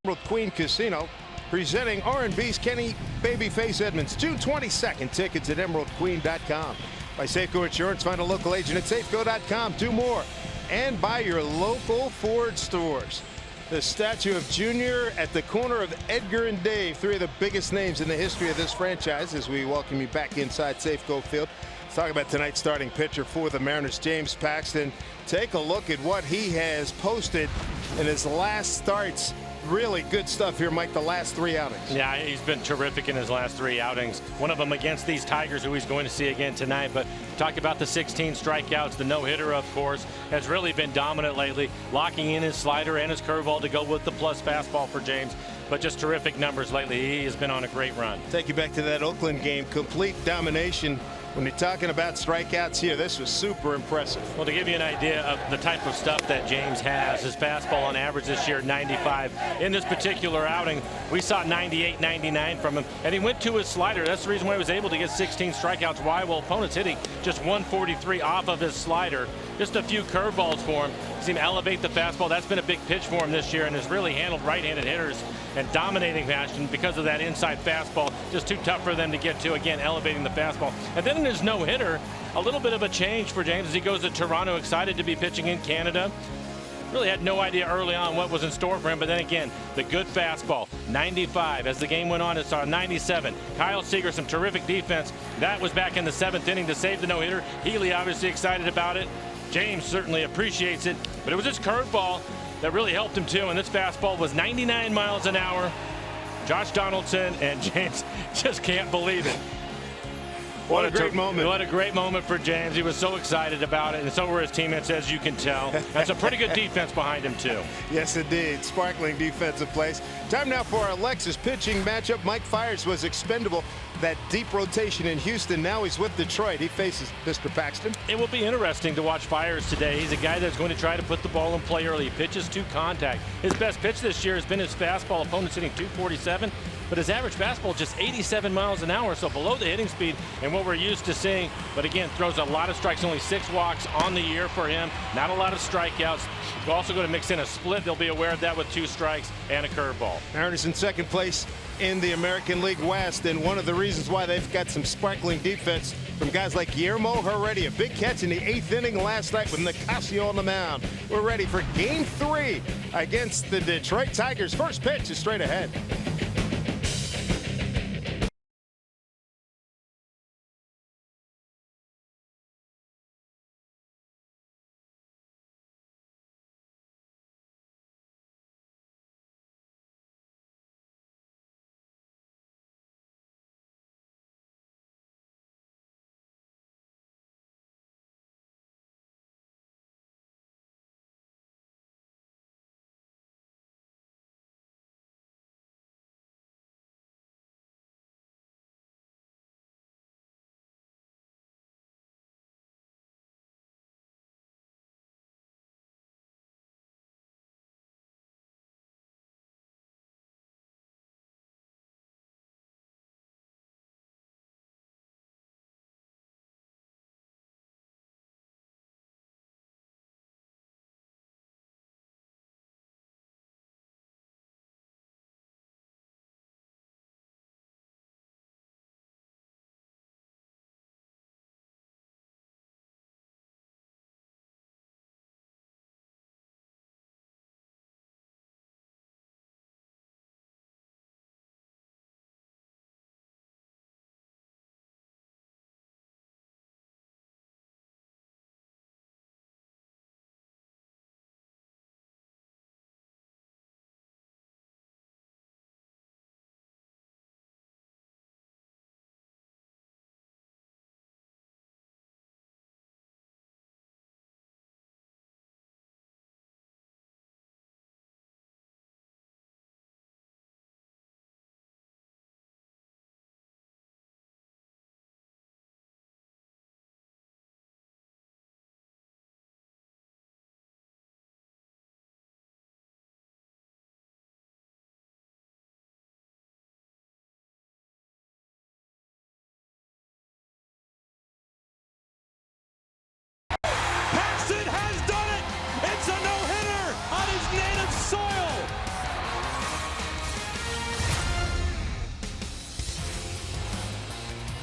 Emerald Queen Casino, presenting R&B's Kenny Babyface Edmonds. June 22nd. Tickets at emeraldqueen.com. By Safeco Insurance, find a local agent at safeco.com. Do more. And by your local Ford stores. The statue of Junior at the corner of Edgar and Dave, three of the biggest names in the history of this franchise, as we welcome you back inside Safeco Field. Let's talk about tonight's starting pitcher for the Mariners, James Paxton. Take a look at what he has posted in his last starts. Really good stuff here, Mike, the last three outings. Yeah, he's been terrific in his last three outings. One of them against these Tigers, who he's going to see again tonight. But talk about the 16 strikeouts. The no-hitter, of course, has really been dominant lately, locking in his slider and his curveball to go with the plus fastball for James. But just terrific numbers lately. He has been on a great run. Take you back to that Oakland game. Complete domination. When you're talking about strikeouts here, this was super impressive. Well, to give you an idea of the type of stuff that James has, his fastball on average this year, 95. In this particular outing, we saw 98, 99 from him, and he went to his slider. That's the reason why he was able to get 16 strikeouts. Why? Well, opponents hitting just 143 off of his slider. Just a few curveballs for him. See him elevate the fastball. That's been a big pitch for him this year, and has really handled right-handed hitters in dominating fashion because of that inside fastball. Just too tough for them to get to. Again, elevating the fastball. And then in his no-hitter, a little bit of a change for James as he goes to Toronto, excited to be pitching in Canada. Really had no idea early on what was in store for him, but then again, the good fastball, 95. As the game went on, it saw 97. Kyle Seager, some terrific defense. That was back in the 7th inning to save the no-hitter. Healy obviously excited about it. James certainly appreciates it, but it was his curveball that really helped him too, and this fastball was 99 miles an hour. Josh Donaldson and James just can't believe it. What a great moment. What a great moment for James. He was so excited about it, and so were his teammates, as you can tell. That's a pretty good defense behind him, too. Yes, indeed. Sparkling defensive plays. Time now for our Lexus pitching matchup. Mike Fiers was expendable. That deep rotation in Houston. Now he's with Detroit. He faces Mr. Paxton. It will be interesting to watch Fiers today. He's a guy that's going to try to put the ball in play early. He pitches to contact. His best pitch this year has been his fastball. Opponents hitting 247. But his average fastball just 87 miles an hour, so below the hitting speed and what we're used to seeing. But again, throws a lot of strikes, only 6 walks on the year for him. Not a lot of strikeouts. We're also going to mix in a split. They'll be aware of that with 2 strikes and a curveball. Mariners in second place in the American League West, and one of the reasons why they've got some sparkling defense from guys like Guillermo Heredia. Big catch in the 8th inning last night with Nicasio on the mound. We're ready for Game 3 against the Detroit Tigers. First pitch is straight ahead.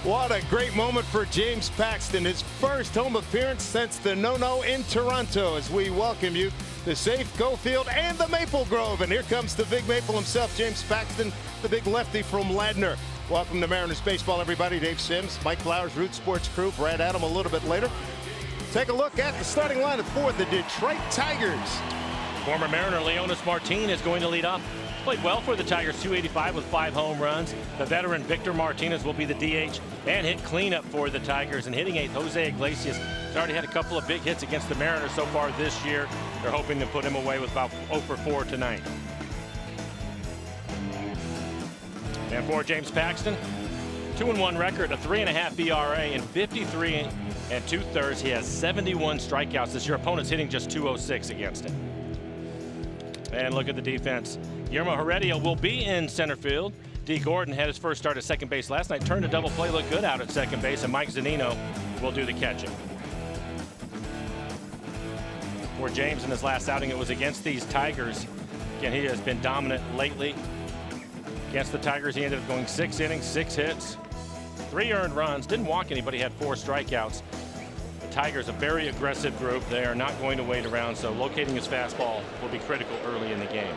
What a great moment for James Paxton, his first home appearance since the no-no in Toronto, as we welcome you to Safeco Field and the Maple Grove. And here comes the big maple himself, James Paxton, the big lefty from Ladner. Welcome to Mariners Baseball, everybody. Dave Sims, Mike Flowers, Root Sports crew, Brad Adam a little bit later. Take a look at the starting lineup for the Detroit Tigers. Former Mariner Leonis Martin is going to lead off. Played well for the Tigers, 285 with 5 home runs. The veteran Victor Martinez will be the DH and hit cleanup for the Tigers. And hitting 8th, Jose Iglesias has already had a couple of big hits against the Mariners so far this year. They're hoping to put him away with about 0 for 4 tonight. And for James Paxton, 2-1 record, a 3.5 ERA, and 53 2/3. He has 71 strikeouts this year. Opponents hitting just 206 against him. And look at the defense. Guillermo Heredia will be in center field. D. Gordon had his first start at second base last night. Turned a double play, looked good out at second base, and Mike Zunino will do the catching. For James in his last outing, it was against these Tigers. Again, he has been dominant lately. Against the Tigers, he ended up going 6 innings, 6 hits, 3 earned runs. Didn't walk anybody, had 4 strikeouts. The Tigers, a very aggressive group. They are not going to wait around, so locating his fastball will be critical early in the game.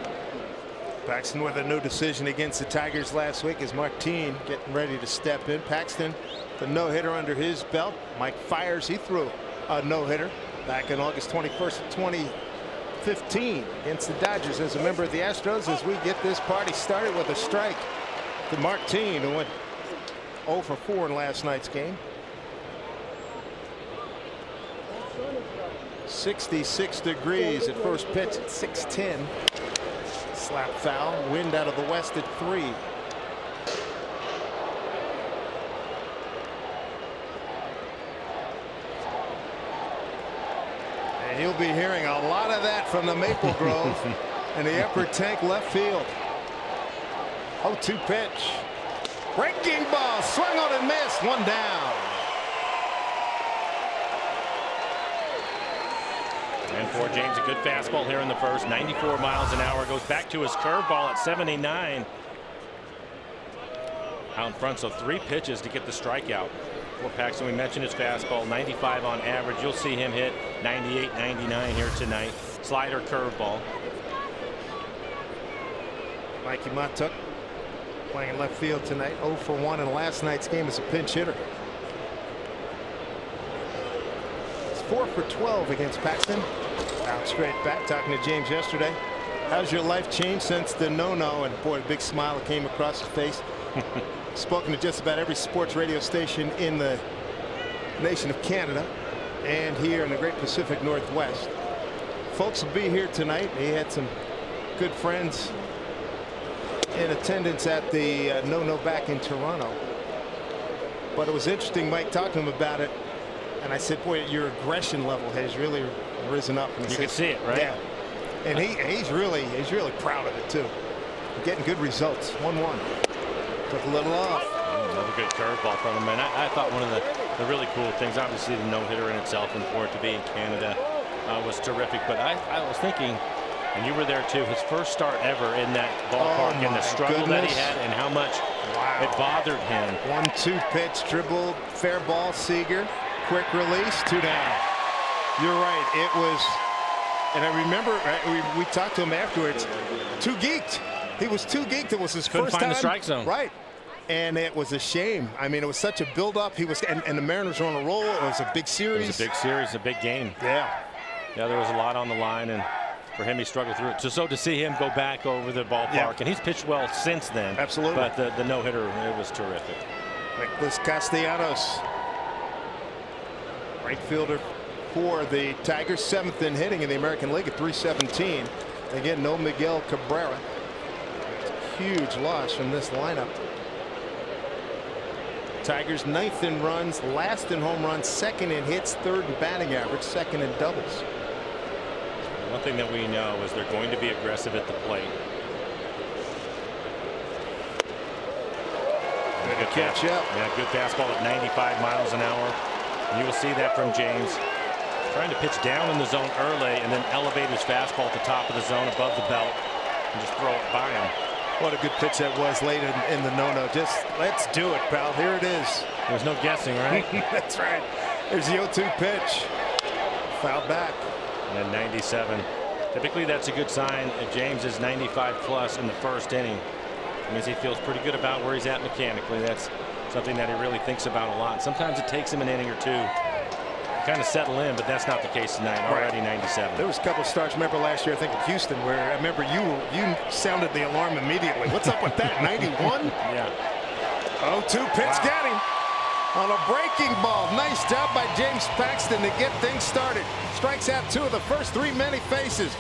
Paxton with a no decision against the Tigers last week as Martin getting ready to step in. Paxton, the no-hitter under his belt. Mike fires. He threw a no-hitter back in August 21st of 2015 against the Dodgers as a member of the Astros, as we get this party started with a strike to Martin, who went 0 for 4 in last night's game. 66 degrees at first pitch at 6:10. Slap foul, wind out of the west at 3. And you'll be hearing a lot of that from the Maple Grove in the upper tank left field. 0-2 pitch. Breaking ball, swung on and missed, 1 down. And for James, a good fastball here in the first, 94 miles an hour. Goes back to his curveball at 79. Out in front, so 3 pitches to get the strikeout. For Paxton, we mentioned his fastball, 95 on average. You'll see him hit 98, 99 here tonight. Slider, curveball. Mikey Matuk playing in left field tonight, 0 for 1 in last night's game as a pinch hitter. 4 for 12 against Paxton. Out straight back, talking to James yesterday. How's your life changed since the no-no? And boy, a big smile came across his face. Spoken to just about every sports radio station in the nation of Canada and here in the great Pacific Northwest. Folks will be here tonight. He had some good friends in attendance at the no-no back in Toronto. But it was interesting, Mike, talking to him about it. And I said, boy, your aggression level has really risen up. And you can see it, right? Yeah. And he's really proud of it too. Getting good results. 1-1. Took a little off. Another good curveball from him. And I thought one of the really cool things, obviously the no-hitter in itself, and for it to be in Canada was terrific. But I was thinking, and you were there too, his first start ever in that ballpark, and the struggle that he had and how much it bothered him. 1-2 pitch, dribbled, fair ball, Seager. Quick release, 2 down. You're right. It was, and I remember we talked to him afterwards. Too geeked. He was too geeked. It was his Couldn't first find time. the strike zone. Right. And it was a shame. I mean, it was such a build-up. He was, and the Mariners were on a roll. It was a big series. It was a big series, a big game. Yeah. Yeah, there was a lot on the line, and for him, he struggled through it. So to see him go back over the ballpark, and he's pitched well since then. Absolutely. But the no-hitter, it was terrific. Nicholas Castellanos, right fielder for the Tigers, 7th in hitting in the American League at .317. Again, no Miguel Cabrera. Huge loss from this lineup. Tigers 9th in runs, last in home runs, 2nd in hits, 3rd in batting average, 2nd in doubles. One thing that we know is they're going to be aggressive at the plate. Good catch up. Yeah, good fastball at 95 miles an hour. And you will see that from James. Trying to pitch down in the zone early and then elevate his fastball at the top of the zone above the belt and just throw it by him. What a good pitch that was late in the no-no. Just let's do it, pal. Here it is. There's no guessing, right? That's right. There's the 0-2 pitch. Foul back. And 97. Typically, that's a good sign. If James is 95 plus in the first inning, it means he feels pretty good about where he's at mechanically. That's something that he really thinks about a lot. Sometimes it takes him an inning or two to kind of settle in, but that's not the case tonight. Already 97. There was a couple of starts, remember last year, I think in Houston, where I remember you sounded the alarm immediately. What's up with that? 91? Yeah. 0-2 pitch. Wow. Got him on a breaking ball. Nice job by James Paxton to get things started. Strikes out 2 of the first 3 many faces.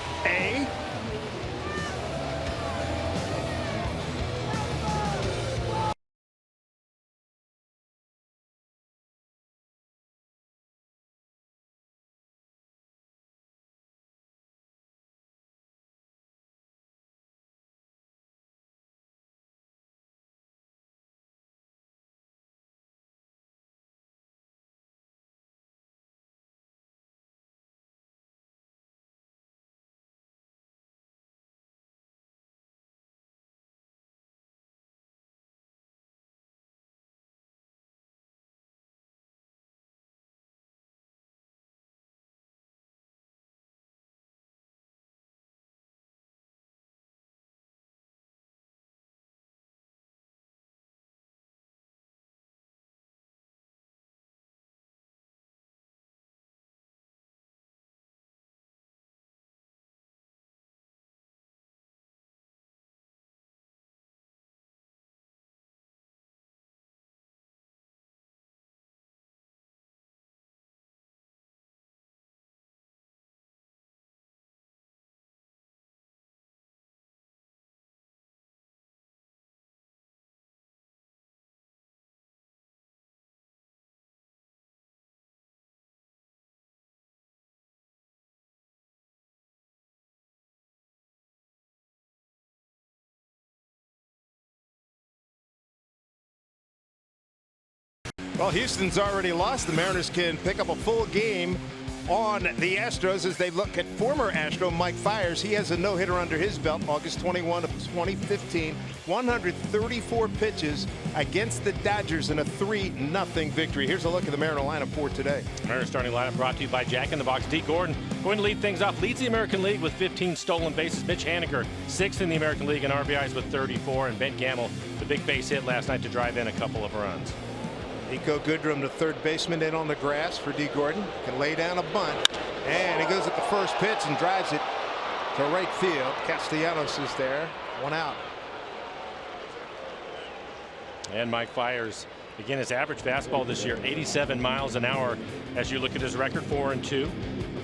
Well, Houston's already lost. The Mariners can pick up a full game on the Astros as they look at former Astro Mike Fiers. He has a no-hitter under his belt, August 21 of 2015. 134 pitches against the Dodgers in a 3-0 victory. Here's a look at the Mariner lineup for today. Mariners starting lineup brought to you by Jack in the Box. D. Gordon going to lead things off. Leads the American League with 15 stolen bases. Mitch Haniger 6th in the American League in RBIs with 34. And Ben Gamel, the big base hit last night to drive in a couple of runs. Nico Goodrum, the third baseman, in on the grass for D. Gordon. Can lay down a bunt. And he goes at the first pitch and drives it to right field. Castellanos is there. 1 out. And Mike Fiers, again, his average fastball this year, 87 miles an hour. As you look at his record, 4-2,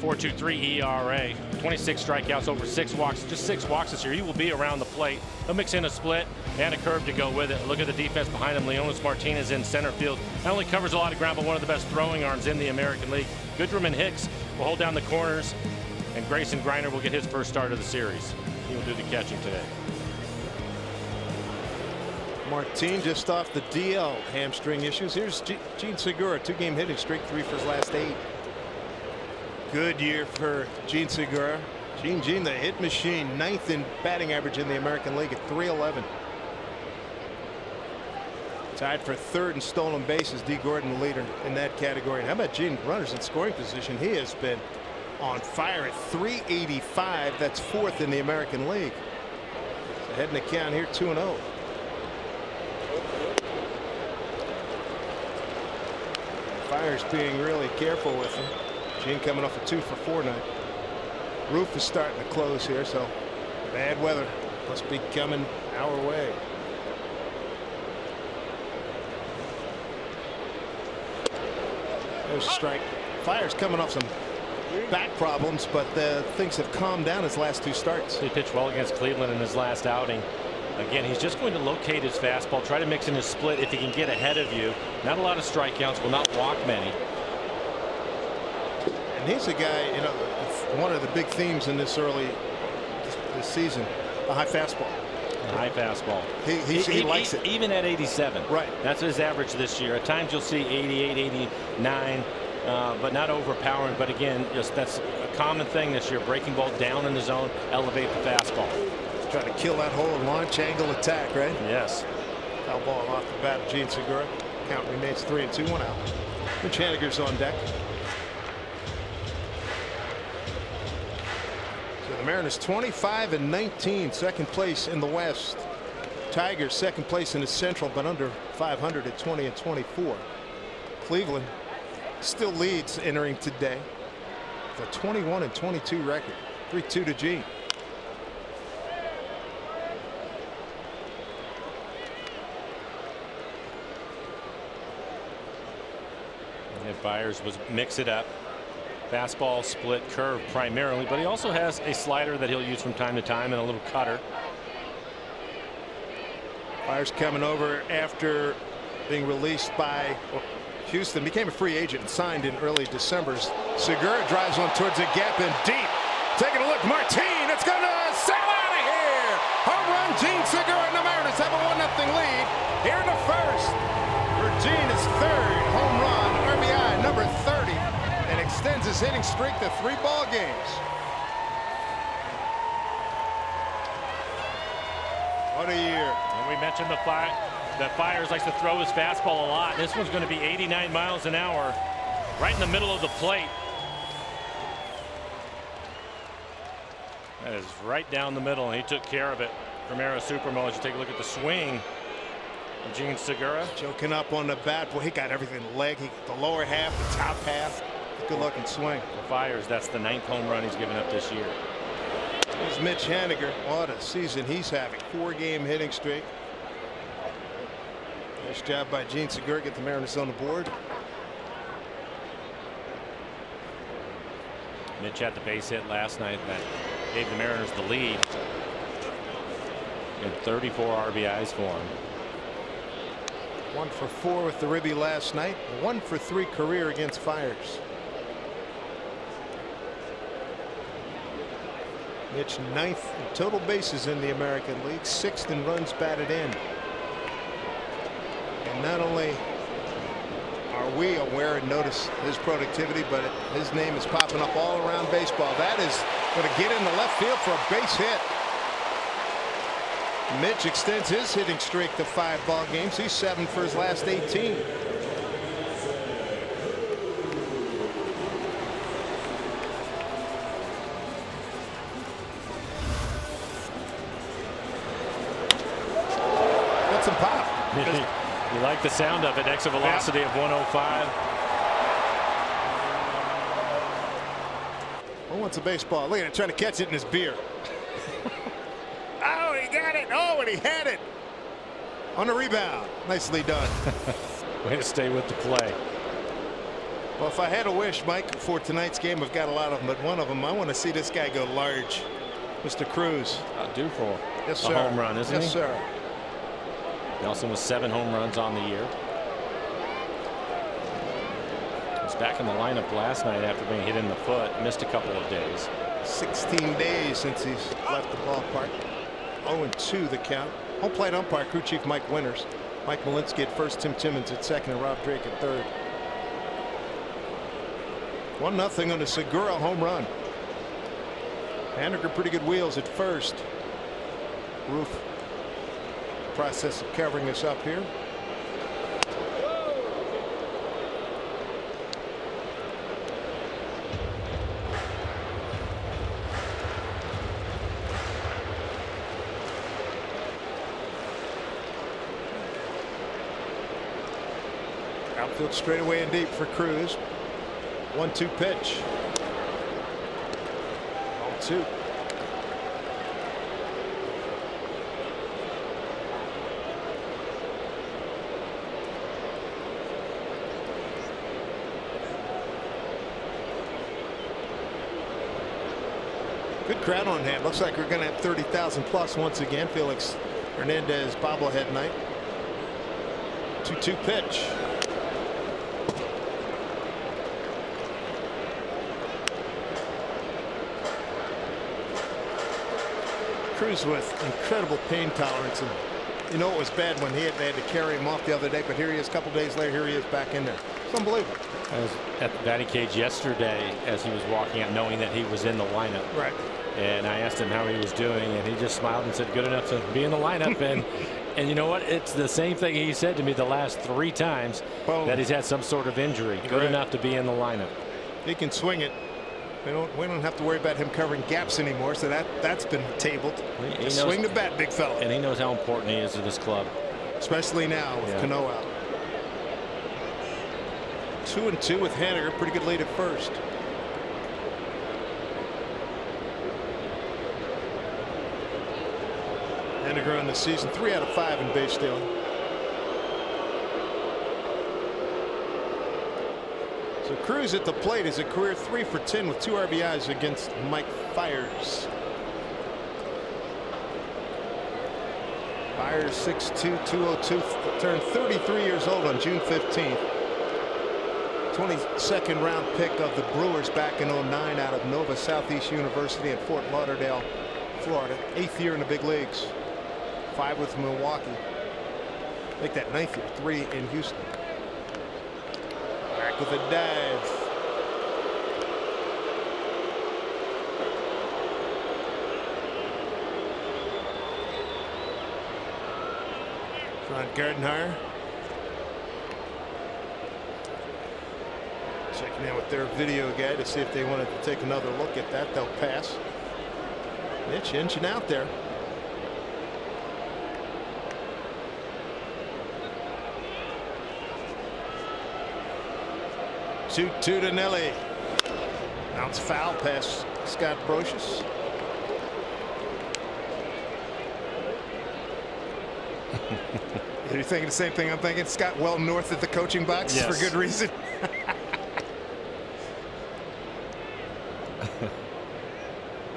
4.23 ERA, 26 strikeouts, over 6 walks, just 6 walks this year. He will be around the plate. He'll mix in a split and a curve to go with it. Look at the defense behind him. Leonis Martinez in center field. Not only covers a lot of ground, but one of the best throwing arms in the American League. Goodrum and Hicks will hold down the corners, and Grayson Griner will get his first start of the series. He will do the catching today. Martin just off the DL hamstring issues. Here's Gene Segura, 2-game hitting streak, 3 for his last 8. Good year for Gene Segura. Gene, the hit machine, 9th in batting average in the American League at .311. Tied for 3rd in stolen bases. D. Gordon, the leader in that category. And how about Gene? Runners in scoring position. He has been on fire at .385. That's 4th in the American League. So heading to count here, 2-0. Fiers being really careful with him. Gene coming off a 2 for 4 night. Roof is starting to close here, so bad weather must be coming our way. There's a strike. Fiers coming off some back problems, but things have calmed down his last 2 starts. He pitched well against Cleveland in his last outing. Again, he's just going to locate his fastball, try to mix in his split if he can get ahead of you. Not a lot of strikeouts, will not walk many. And he's a guy, you know, one of the big themes in this season, the high fastball. High fastball. He likes it. Even at 87. Right. That's his average this year. At times you'll see 88, 89, but not overpowering. But again, just that's a common thing this year. Breaking ball down in the zone, elevate the fastball. Try to kill that hole and launch angle attack, right? Yes. Foul ball off the bat of Gene Segura. Count remains 3-2, 1 out. Mitch Haniger's on deck. So the Mariners 25-19, second place in the West. Tigers second place in the Central, but under 500 at 20-24. Cleveland still leads entering today with a 21-22 record. 3-2 to Gene. And Byers was mix it up. Fastball, split, curve primarily, but he also has a slider that he'll use from time to time and a little cutter. Byers coming over after being released by Houston, became a free agent and signed in early December. Segura drives one towards the gap and deep. Taking a look, Martin, it's going to sail out of here. Home run, Gene Segura, and the Mariners have a 1-0 lead here in the first. For Gene, his third home run, RBI number 30, and extends his hitting streak to 3 ball games. What a year. And we mentioned that Byers likes to throw his fastball a lot. This one's going to be 89 miles an hour right in the middle of the plate. That is right down the middle, and he took care of it. Primero Supermo, as you take a look at the swing of Gene Segura. Choking up on the bat. Boy, he got everything. Leg, the lower half, the top half. Good looking swing. For Byers, that's the 9th home run he's given up this year. Here's Mitch Haniger. What a season he's having. 4-game hitting streak. Nice job by Gene Segura. Get the Mariners on the board. Mitch had the base hit last night that gave the Mariners the lead. And 34 RBIs for him. 1 for 4 with the ribby last night. 1 for 3 career against Fyers. Mitch 9th in total bases in the American League, 6th in runs batted in. And not only are we aware and notice his productivity, but his name is popping up all around baseball. That is going to get in the left field for a base hit. Mitch extends his hitting streak to 5 ball games. He's 7 for his last 18. That's some pop. You like the sound of it. Exit velocity of 105. Who wants a baseball? Look at it, trying to catch it in his beer. Oh, he got it. Oh, and he had it on the rebound. Nicely done. Way to stay with the play. Well, if I had a wish, Mike, for tonight's game, I've got a lot of them, but one of them, I want to see this guy go large. Mr. Cruz. Due for yes, a sir. home run, isn't he? Yes, sir. Nelson with 7 home runs on the year. Was back in the lineup last night after being hit in the foot. Missed a couple of days. 16 days since he's left the ballpark. 0-2 the count. Home plate umpire, crew chief Mike Winters. Mike Malinsky at first, Tim Timmons at second, and Rob Drake at third. 1-0 on the Segura home run. Haniger pretty good wheels at first. Roof process of covering us up here. Outfield straightaway and deep for Cruz. 1-2 pitch. 0-2. Good crowd on hand. Looks like we're going to have 30,000 plus once again. Felix Hernandez bobblehead night. 2-2 pitch. Cruz with incredible pain tolerance, and you know it was bad when they had to carry him off the other day, but here he is a couple days later. Here he is back in there. It's unbelievable. I was at the batting cage yesterday as he was walking out, knowing that he was in the lineup. Right. And I asked him how he was doing, and he just smiled and said, good enough to be in the lineup. And And you know what? It's the same thing he said to me the last 3 times that he's had some sort of injury. Good enough to be in the lineup. He can swing it. We don't have to worry about him covering gaps anymore. So that's been tabled. He knows, swing the bat, big fella. And he knows how important he is to this club. Especially now with Cano out. 2-2 with Haniger. Pretty good lead at first. Haniger on the season 3 out of 5 in base stealing. So Cruz at the plate is a career 3 for 10 with 2 RBIs against Mike Fiers. Fiers 6'2", 202, turned 33 years old on June 15th. 22nd round pick of the Brewers back in 09 out of Nova Southeast University in Fort Lauderdale, Florida. 8th year in the big leagues. 5 with Milwaukee. Make that 9th year. 3 in Houston. Back with a dive. Ron Gardenhire checking in with their video guy to see if they wanted to take another look at that. They'll pass. Mitch inching out there. 2-2 to Nelly. Bounce foul past Scott Brocious. You're thinking the same thing I'm thinking. Scott well north of the coaching box for good reason.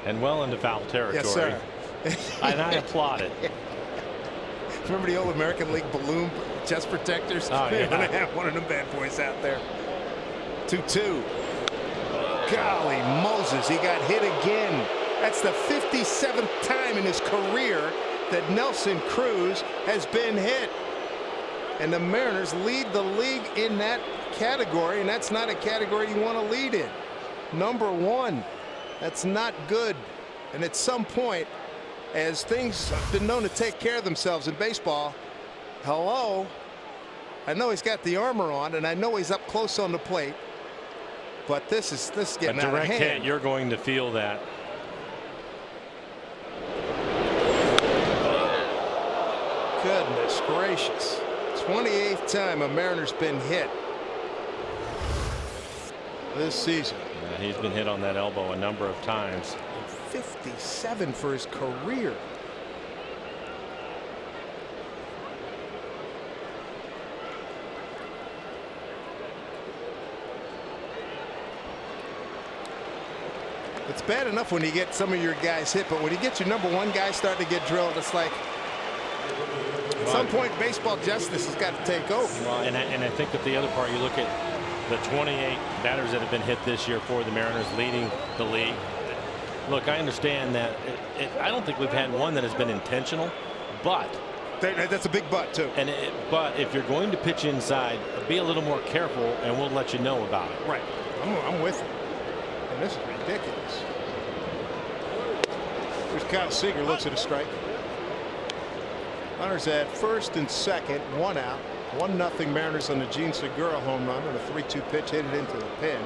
And well into foul territory. Yes, sir. And I applaud it. Remember the old American League balloon chest protectors? Oh, yeah. When I have one of them bad boys out there. 2-2. Golly Moses, he got hit again. That's the 57th time in his career that Nelson Cruz has been hit. And the Mariners lead the league in that category, and that's not a category you want to lead in. Number 1. That's not good. And at some point, as things have been known to take care of themselves in baseball, hello, I know he's got the armor on, and I know he's up close on the plate, but this is getting out of hand. A direct hit, you're going to feel that. Goodness gracious. 28th time a Mariner's been hit this season. Yeah, he's been hit on that elbow a number of times. 57 for his career. It's bad enough when you get some of your guys hit, but when you get your number 1 guy starting to get drilled, it's like at some point baseball justice has got to take over. Well, and I think that the other part, you look at the 28 batters that have been hit this year for the Mariners, leading the league. Look, I understand that I don't think we've had one that has been intentional, but that's a big but too. But if you're going to pitch inside, be a little more careful, and we'll let you know about it. Right. I'm with you. And this is ridiculous. Here's Kyle Seager, looks at a strike. Runners at first and second, 1 out. 1-0 Mariners on the Gene Segura home run on a 3-2 pitch, hit it into the pin.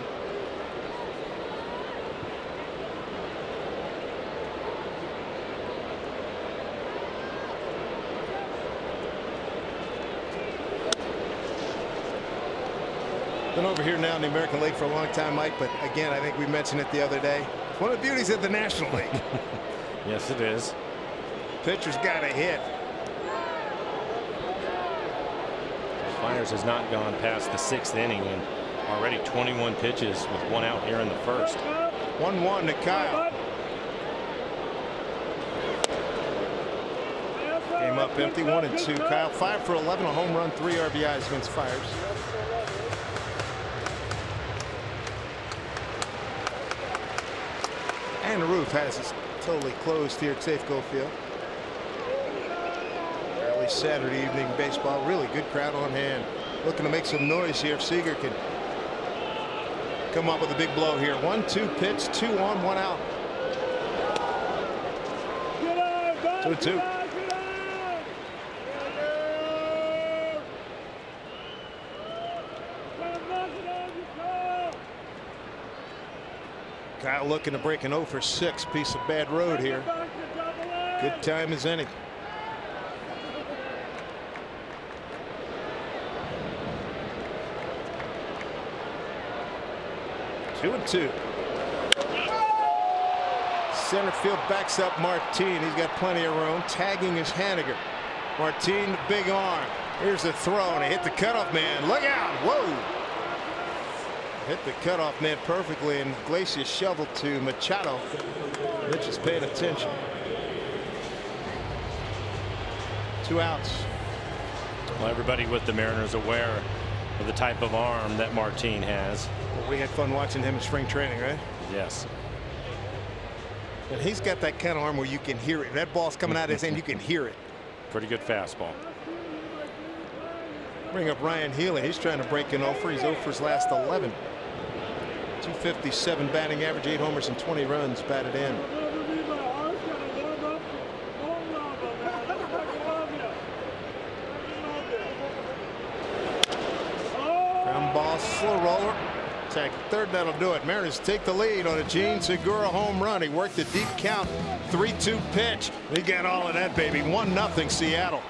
Been over here now in the American League for a long time, Mike, but again, I think we mentioned it the other day. It's one of the beauties of the National League. Yes, it is. Pitcher's got a hit. Fiers has not gone past the 6th inning, and already 21 pitches with 1 out here in the first. 1-1 to Kyle. Game up empty, 1-2. Kyle 5 for 11, a home run, 3 RBIs against Fiers. And the roof has it totally closed here at Safeco Field. Early Saturday evening baseball. Really good crowd on hand. Looking to make some noise here if Seager can come up with a big blow here. 1-2 pitch, 2 on, 1 out. 2-2. Kyle looking to break an 0 for 6 piece of bad road here. Good time as any. Two and two. Center field backs up Martin. He's got plenty of room. Tagging is Haniger. Martin, big arm. Here's the throw, and he hit the cutoff man. Look out! Whoa! Hit the cutoff man perfectly, and Glacius shoveled to Machado. Mitch is paying attention. 2 outs. Well, everybody with the Mariners aware of the type of arm that Martin has. Well, we had fun watching him in spring training, right? Yes. And he's got that kind of arm where you can hear it. That ball's coming out of his hand, you can hear it. Pretty good fastball. Bring up Ryan Healy. He's trying to break an 0 for. He's 0 for his last 11. 257 batting average, 8 homers and 20 runs batted in. Ground ball, slow roller. Attack third, that'll do it. Mariners take the lead on a Gene Segura home run. He worked a deep count, 3-2 pitch. He got all of that, baby. 1-0 Seattle.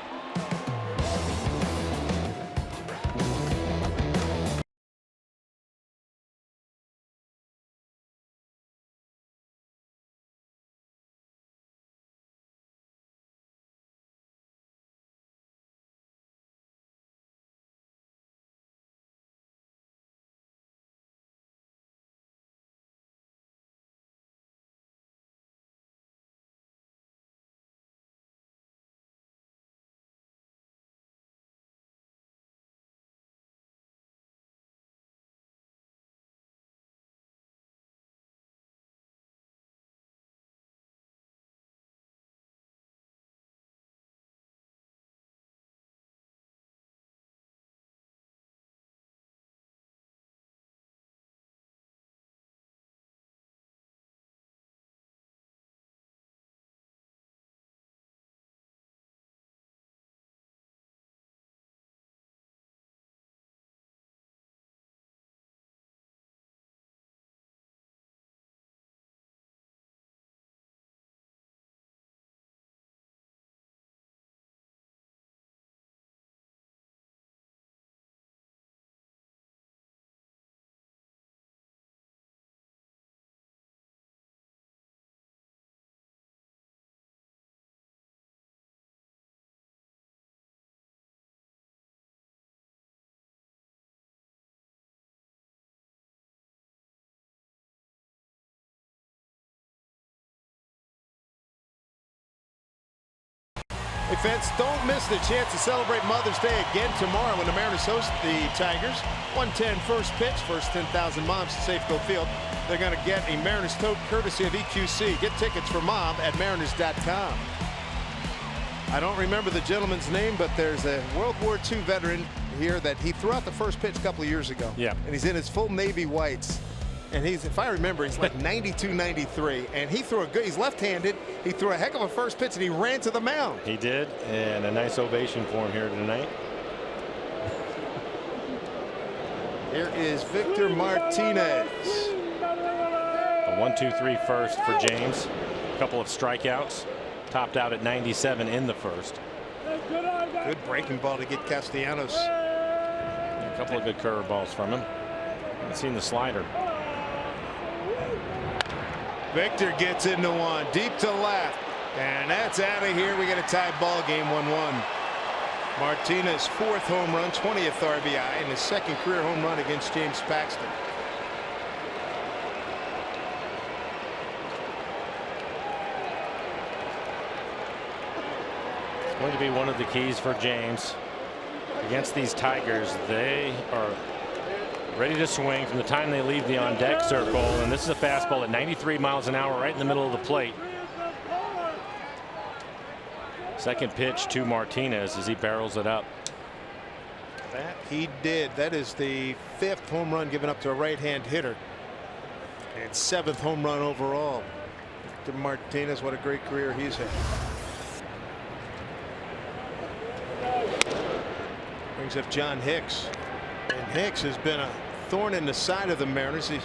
Hey fans, don't miss the chance to celebrate Mother's Day again tomorrow when the Mariners host the Tigers. 1:10 first pitch, first 10,000 moms to Safeco Field. They're going to get a Mariners tote courtesy of EQC. Get tickets for Mom at mariners.com. I don't remember the gentleman's name, but there's a World War II veteran here that he threw out the first pitch a couple of years ago. Yeah. And he's in his full Navy whites. And he's, if I remember, he's like 92, 93. And he threw a good, he's left-handed. He threw a heck of a first pitch and he ran to the mound. He did, and a nice ovation for him here tonight. Here is Victor Martinez. A 1-2-3 first for James. A couple of strikeouts. Topped out at 97 in the first. Good breaking ball to get Castellanos. A couple of good curveballs from him. Haven't seen the slider. Victor gets into one deep to left, and that's out of here. We get a tie ball game, 1-1. Martinez 4th home run, 20th RBI, and his 2nd career home run against James Paxton. It's going to be one of the keys for James against these Tigers. They are ready to swing from the time they leave the on deck circle, and this is a fastball at 93 miles an hour right in the middle of the plate. Second pitch to Martinez as he barrels it up. That he did. That is the 5th home run given up to a right-hand hitter, and 7th home run overall. Victor Martinez, what a great career he's had. Brings up John Hicks. And Hicks has been a thorn in the side of the Mariners. He's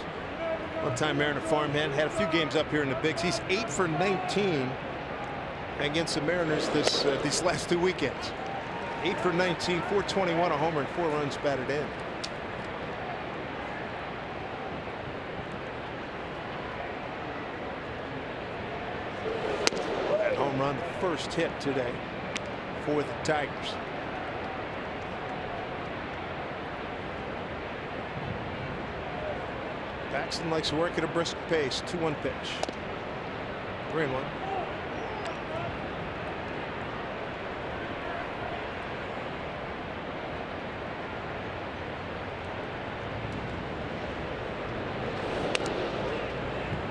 One-time Mariner farmhand, had a few games up here in the Bigs. He's 8 for 19 against the Mariners these last 2 weekends. 8 for 19, 421, a homer, and 4 runs batted in. That home run, the first hit today for the Tigers. Paxton likes to work at a brisk pace. 2-1 pitch. 3-1.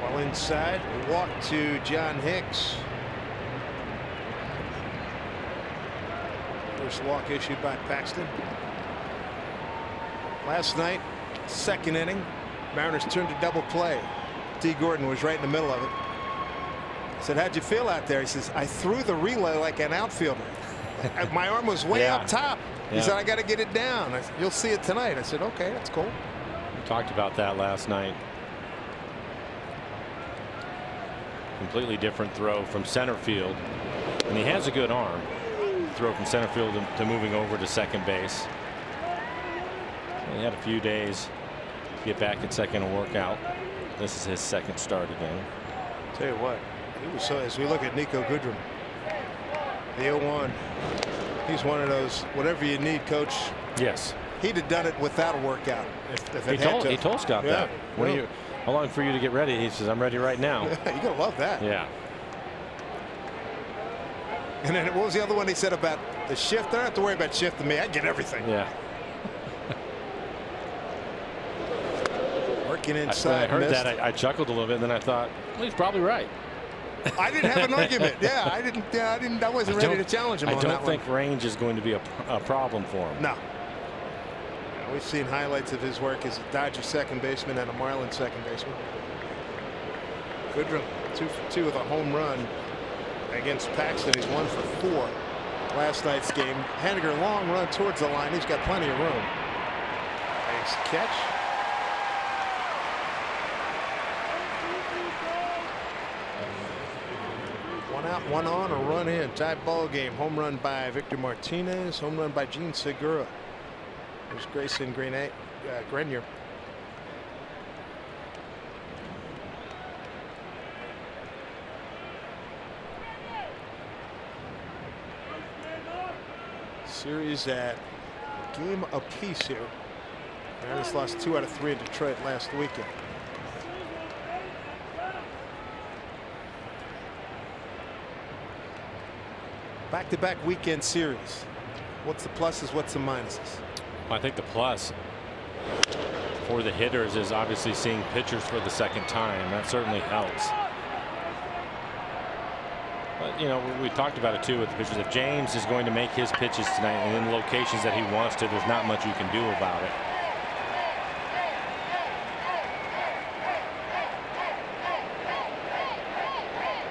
While inside, a walk to John Hicks. First walk issued by Paxton. Last night, second inning, Mariners turned to double play. T. Gordon was right in the middle of it. I said, how'd you feel out there? He says, I threw the relay like an outfielder. My arm was way up top. He said, I got to get it down. I said, you'll see it tonight. I said, okay, that's cool. We talked about that last night. Completely different throw from center field. And he has a good arm. Throw from center field to moving over to second base. He had a few days to get back at second and work out. This is his second start again. Tell you what, he was so, as we look at Nico Goodrum, the 0-1, he's one of those whatever you need, coach. Yes. He'd have done it without a workout if it he told Scott that. How long for you to get ready? He says, I'm ready right now. You're gonna love that. Yeah. And then what was the other one he said about the shift? I don't have to worry about shifting me. I get everything. Yeah. Working inside. When I heard that, I chuckled a little bit, and then I thought, well, he's probably right. I didn't have an argument. Yeah, I wasn't ready to challenge him on that one. I don't think range is going to be a problem for him. No. We've seen highlights of his work as a Dodger second baseman and a Marlin second baseman. Goodrum 2 for 2 with a home run against Paxton. He's 1 for 4 last night's game. Henniger, long run towards the line. He's got plenty of room. Nice catch. One out, one on, a run in. Tied ball game. Home run by Victor Martinez. Home run by Gene Segura. There's Grayson Grenier. Series at game apiece here. Mariners lost 2 out of 3 in Detroit last weekend. Back-to-back weekend series. What's the pluses? What's the minuses? I think the plus for the hitters is obviously seeing pitchers for the second time. That certainly helps. But, you know, we talked about it too with the pitchers. If James is going to make his pitches tonight and in the locations that he wants to, there's not much you can do about it.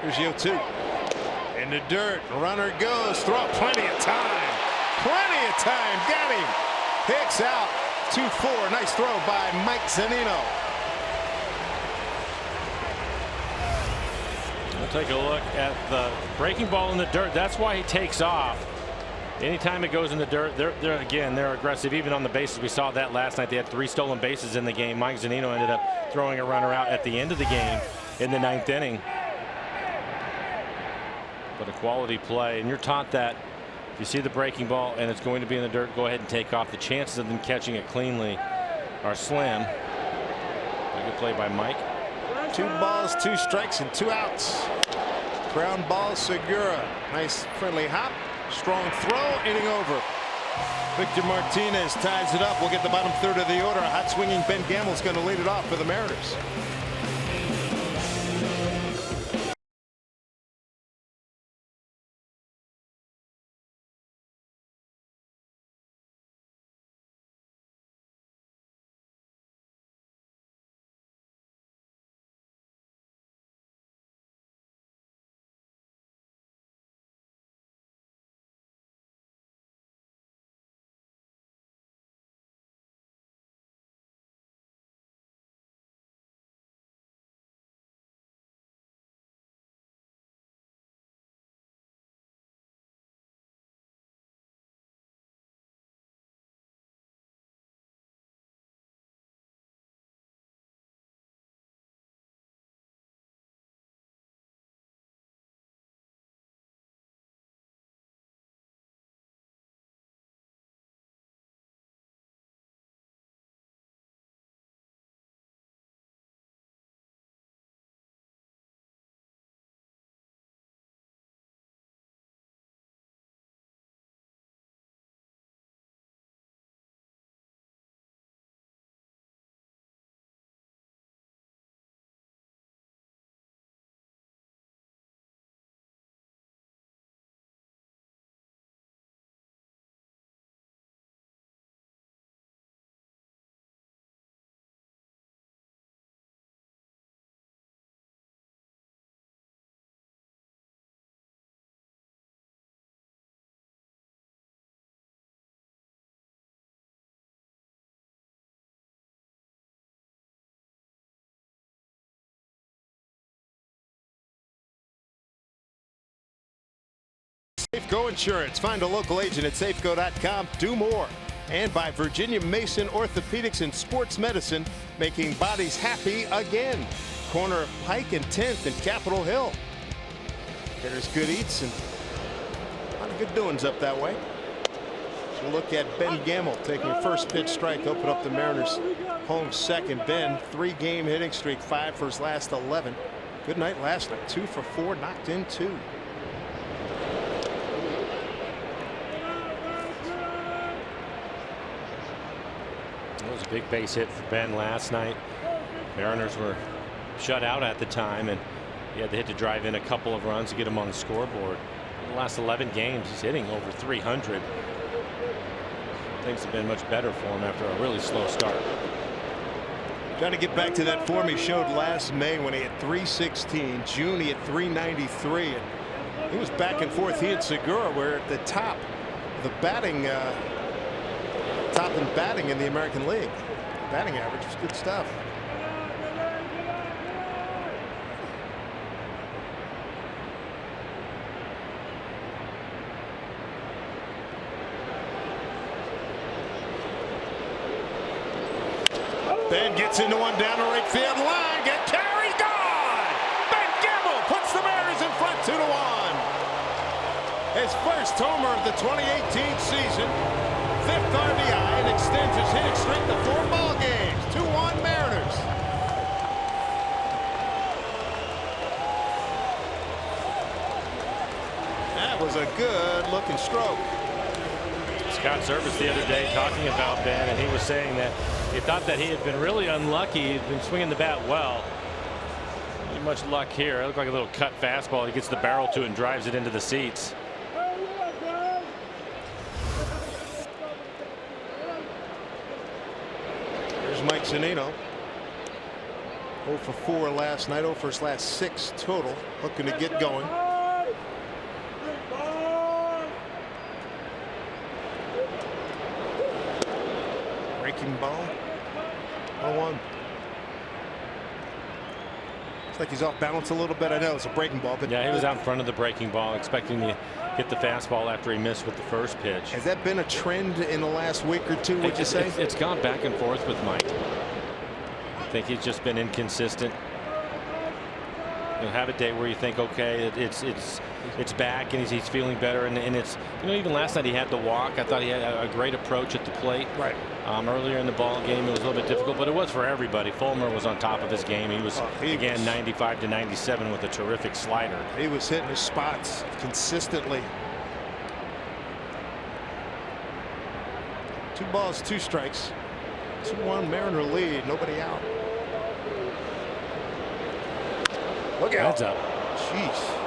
Here's 0-2. In the dirt. Runner goes. Throw plenty of time. Plenty of time. Got him. Hicks out. 2-4. Nice throw by Mike Zunino. We'll take a look at the breaking ball in the dirt. That's why he takes off. Anytime it goes in the dirt, they're aggressive. Even on the bases, we saw that last night. They had 3 stolen bases in the game. Mike Zunino ended up throwing a runner out at the end of the game in the 9th inning. But a quality play, and you're taught that if you see the breaking ball and it's going to be in the dirt, go ahead and take off. The chances of them catching it cleanly are slim. A good play by Mike. 2 balls, 2 strikes, and 2 outs. Ground ball, Segura. Nice friendly hop. Strong throw, inning over. Victor Martinez ties it up. We'll get the bottom third of the order. A hot swinging Ben Gamble's going to lead it off for the Mariners. Safeco Insurance. Find a local agent at safeco.com. Do more. And by Virginia Mason Orthopedics and Sports Medicine, making bodies happy again. Corner of Pike and 10th in Capitol Hill. There's good eats and a lot of good doings up that way. So look at Ben Gamble taking a first pitch strike to open up the Mariners home second. Ben, 3-game hitting streak, 5 for his last 11. Good night last night, 2 for 4, knocked in 2. It was a big base hit for Ben last night. Mariners were shut out at the time, and he had to hit to drive in a couple of runs to get him on the scoreboard. In the last 11 games, he's hitting over 300. Things have been much better for him after a really slow start. Trying to get back to that form he showed last May when he had 316. June he had 393. And he was back and forth. He and Segura were at the top of the batting, top in batting in the American League. Batting average is good stuff. Ben gets into one down the right field line. Get carried, gone. Ben Gamble puts the Mariners in front 2-1. His first homer of the 2018 season, 5th RBI, and extends his hitting streak to 4 ball games. 2-1 Mariners. That was a good looking stroke. Scott Service the other day talking about Ben, and he was saying that he thought that he had been really unlucky. He'd been swinging the bat well. Not much luck here. It looked like a little cut fastball. He gets the barrel to it and drives it into the seats. Here's Mike Zunino. 0 for 4 last night. 0 for his last 6 total. Looking to get going. Breaking ball. 0-1. Looks like he's off balance a little bit. I know it's a breaking ball, but yeah, he was out in front of the breaking ball, expecting to hit the fastball after he missed with the first pitch. Has that been a trend in the last week or two, would you say? It's gone back and forth with Mike. I think he's just been inconsistent. You'll have a day where you think, okay, it's back and he's feeling better, and it's, you know, even last night he had the walk. I thought he had a great approach at the plate. Right. Earlier in the ball game it was a little bit difficult, but it was for everybody. Fulmer was on top of his game. He was again 95 to 97 with a terrific slider. He was hitting his spots consistently. 2 balls, 2 strikes. 2-1 Mariner lead. Nobody out. Look out. Heads up. Jeez.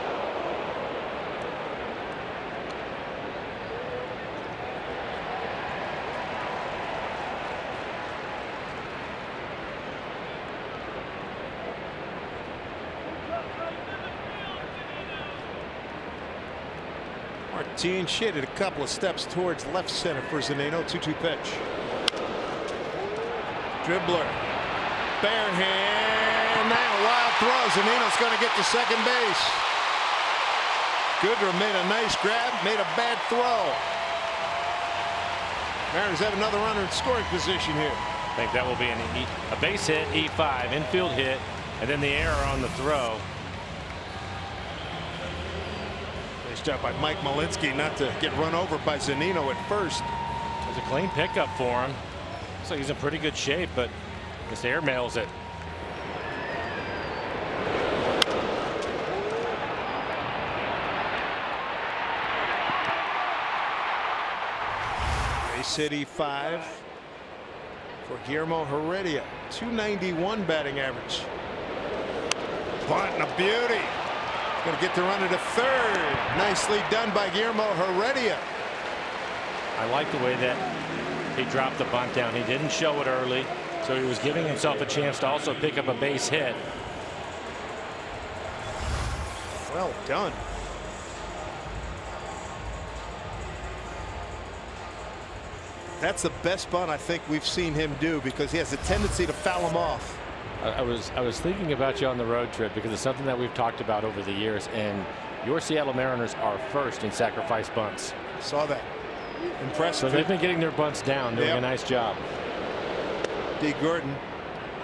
Martin shaded a couple of steps towards left center for Zunino. 2-2 pitch. Dribbler. Bare hand. Now wild throw. Zunino's going to get to second base. Goodrum made a nice grab. Made a bad throw. Mariners have another runner in scoring position here. I think that will be a base hit, E5, infield hit, and then the error on the throw. Nice job by Mike Malinsky not to get run over by Zunino at first. It was a clean pickup for him. Looks like he's in pretty good shape, but just airmails it. Base hit E5 for Guillermo Heredia. 291 batting average. Bunt and a beauty. Going to get the runner to third. Nicely done by Guillermo Heredia. I like the way that he dropped the bunt down. He didn't show it early, so he was giving himself a chance to also pick up a base hit. Well done. That's the best bunt I think we've seen him do, because he has a tendency to foul him off. I was thinking about you on the road trip, because it's something that we've talked about over the years, and Your Seattle Mariners are first in sacrifice bunts. Saw that. Impressive. So they've been getting their bunts down, doing a nice job. D. Gordon,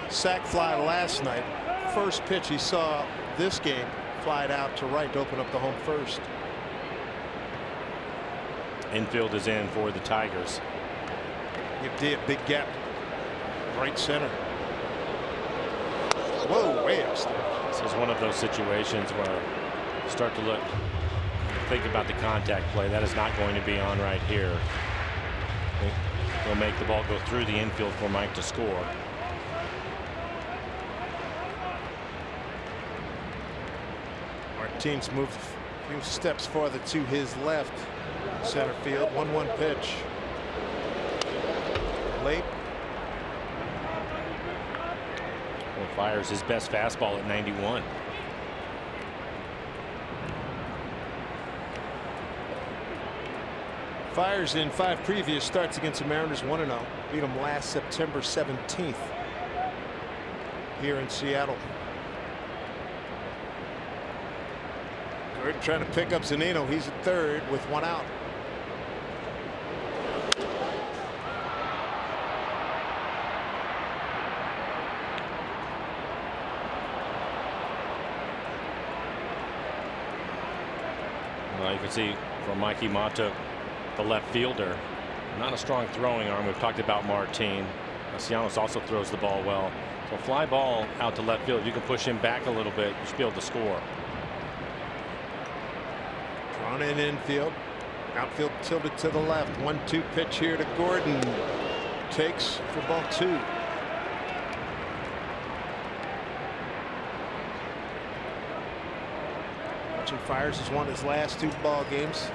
sac fly last night. First pitch he saw this game, flied out to right to open up the home first. Infield is in for the Tigers. Give D a big gap. Right center. Whoa, way upstairs. This is one of those situations where you start to look, think about the contact play. That is not going to be on right here. They'll make the ball go through the infield for Mike to score. Martinez moved a few steps farther to his left. Center field. 1-1 pitch. Late. Well, fires his best fastball at 91. Fires in 5 previous starts against the Mariners, 1-0. Beat them last September 17th here in Seattle. Gordon trying to pick up Zunino. He's at third with 1 out. Well, you can see from Mikey Mata, the left fielder, not a strong throwing arm. We've talked about Martin. Castellanos also throws the ball well. So fly ball out to left field. You can push him back a little bit. You should be able to score. Drawn in infield. Outfield tilted to the left. 1-2 pitch here to Gordon. Takes for ball 2. Watching Fires has won his last 2 ball games.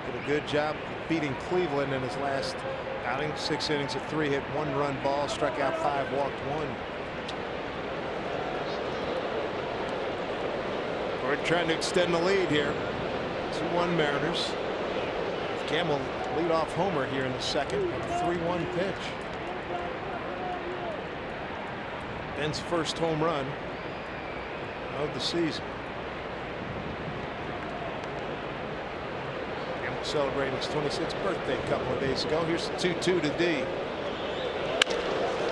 Did a good job beating Cleveland in his last outing. 6 innings of 3 hit 1 run ball, struck out 5, walked 1. Gordon trying to extend the lead here. 2-1 Mariners. Campbell lead off homer here in the second. A 3-1 pitch. Ben's first home run of the season. Campbell celebrating his 26th birthday a couple of days ago. Here's the 2-2 to D.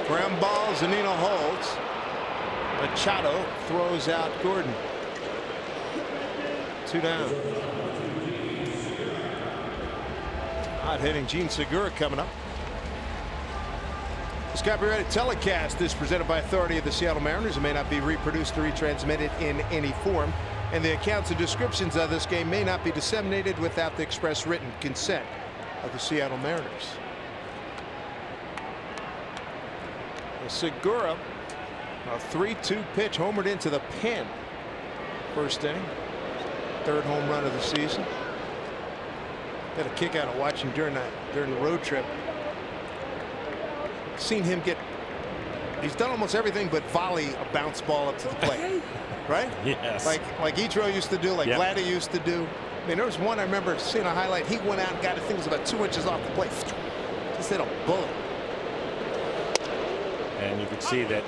Ground ball, Zunino holds. Machado throws out Gordon. 2 down. Hot hitting Gene Segura coming up. This copyrighted telecast is presented by authority of the Seattle Mariners. It may not be reproduced or retransmitted in any form, and the accounts and descriptions of this game may not be disseminated without the express written consent of the Seattle Mariners. Segura, a 3-2 pitch, homered into the pen. First inning. 3rd home run of the season. Got a kick out of watching during the road trip. Seen him get. He's done almost everything but volley a bounce ball up to the plate, right? Yes. Like Ichiro used to do, like Vladdy used to do. I mean, there was one I remember seeing a highlight. He went out and got it. I think it was about 2 inches off the plate. Just hit a bullet. And you can see that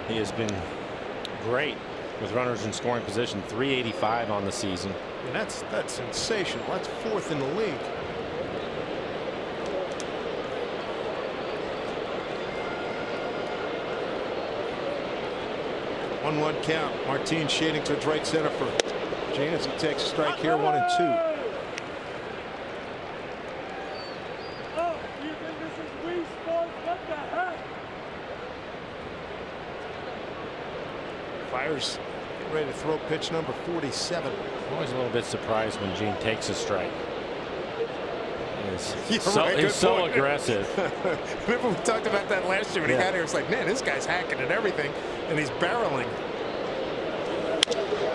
he has been great with runners in scoring position. 385 on the season. And that's sensational. That's 4th in the league. One count. Martin shading towards right center for Janus. He takes a strike here. 1-2. Fires ready to throw pitch number 47. I'm always a little bit surprised when Gene takes a strike. He's so aggressive. Remember we talked about that last year when he got here. It's like, man, this guy's hacking at everything, and he's barreling.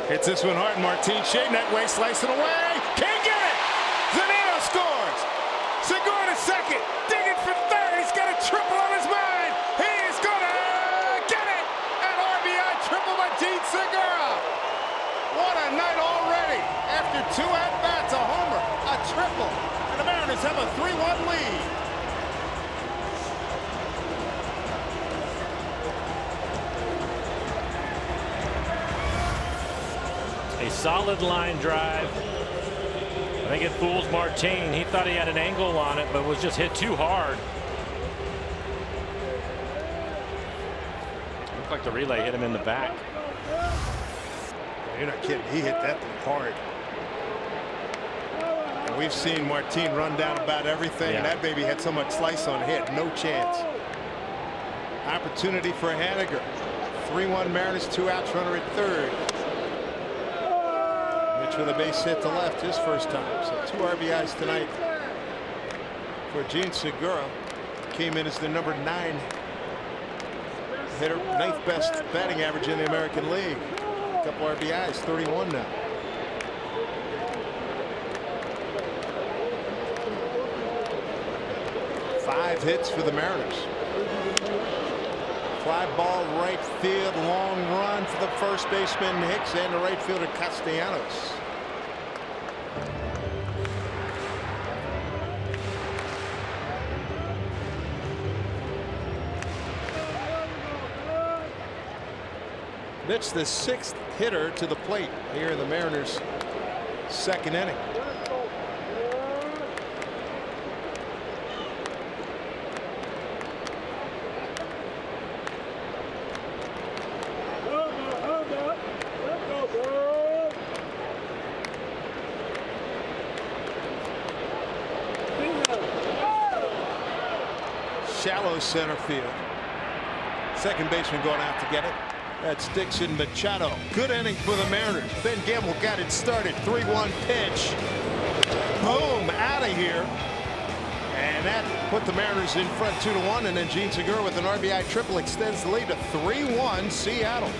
Hits this one hard. Martin shading that way, slicing away. Can't get it. Zunino scores. Segura to second. Digging for third. He's got a triple on his mind. He is gonna get it. An RBI triple by Gene Segura. What a night already. After 2 at-bats, a homer, a triple. And the Mariners have a 3-1 lead. A solid line drive. I think it fools Martin. He thought he had an angle on it, but was just hit too hard. Looked like the relay hit him in the back. You're not kidding. He hit that thing hard. And we've seen Martin run down about everything. Yeah. And that baby had so much slice on hit. No chance. Opportunity for Haniger. 3-1 Mariners, 2 outs, runner at third. Mitch with a base hit to left his first time. So 2 RBIs tonight for Gene Segura. Came in as the number 9 hitter, 9th best batting average in the American League. A couple RBIs, 31 now. Five hits for the Mariners. Fly ball right field, long run for the first baseman Hicks and the right fielder Castellanos. Mitch, the 6th hitter to the plate here in the Mariners' second inning. Shallow center field. Second baseman going out to get it. That's Dixon Machado. Good inning for the Mariners. Ben Gamble got it started. 3-1 pitch. Boom, out of here. And that put the Mariners in front 2-1. And then Gene Segura with an RBI triple extends the lead to 3-1 Seattle.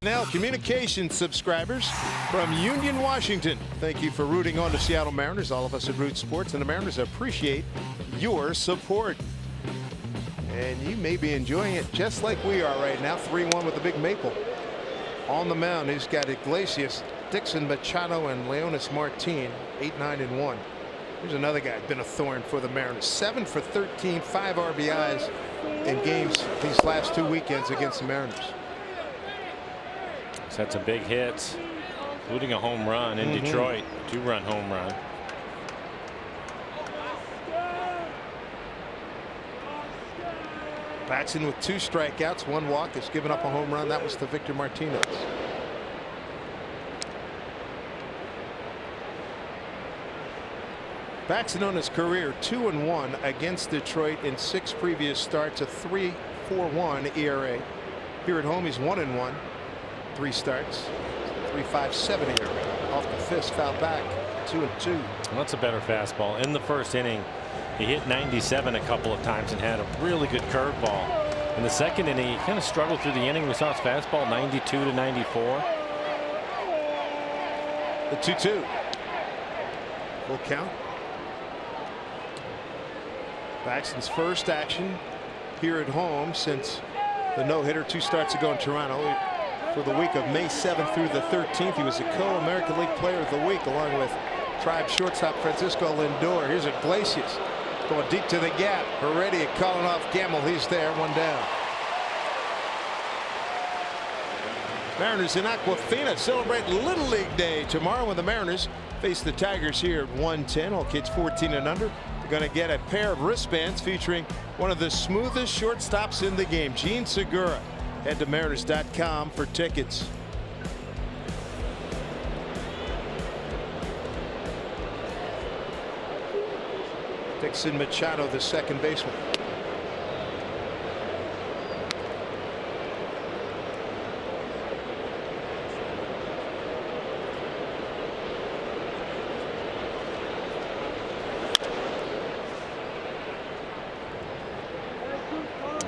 Now, communications subscribers from Union, Washington. Thank you for rooting on the Seattle Mariners. All of us at Root Sports and the Mariners appreciate your support. And you may be enjoying it just like we are right now. 3-1 with the Big Maple. On the mound, he's got Iglesias, Dixon Machado, and Leonis Martin. 8-9-1. Here's another guy been a thorn for the Mariners. 7 for 13, 5 RBIs in games these last 2 weekends against the Mariners. He's had some big hits, including a home run in Detroit, 2-run home run. Paxton with 2 strikeouts, 1 walk, has given up a home run. That was to Victor Martinez. Paxton on his career 2-1 against Detroit in 6 previous starts, a 3.41 ERA. Here at home, he's 1-1. 3 starts, 3.57 ERA. Off the fist, foul back, 2-2. Well, that's a better fastball. In the first inning, he hit 97 a couple of times and had a really good curveball. In the second inning, he kind of struggled through the inning. We saw his fastball 92 to 94. The 2-2. Full count. Paxton's first action here at home since the no-hitter 2 starts ago in Toronto. For the week of May 7th through the 13th, he was the co-American League Player of the Week along with Tribe shortstop Francisco Lindor. Here's Iglesias going deep to the gap. Heredia calling off Gamble. He's there, 1 down. Mariners in Aquafina celebrate Little League Day tomorrow when the Mariners face the Tigers here at 1:10. All kids 14 and under are going to get a pair of wristbands featuring one of the smoothest shortstops in the game, Gene Segura. Head to Mariners.com for tickets. Dixon Machado, the second baseman.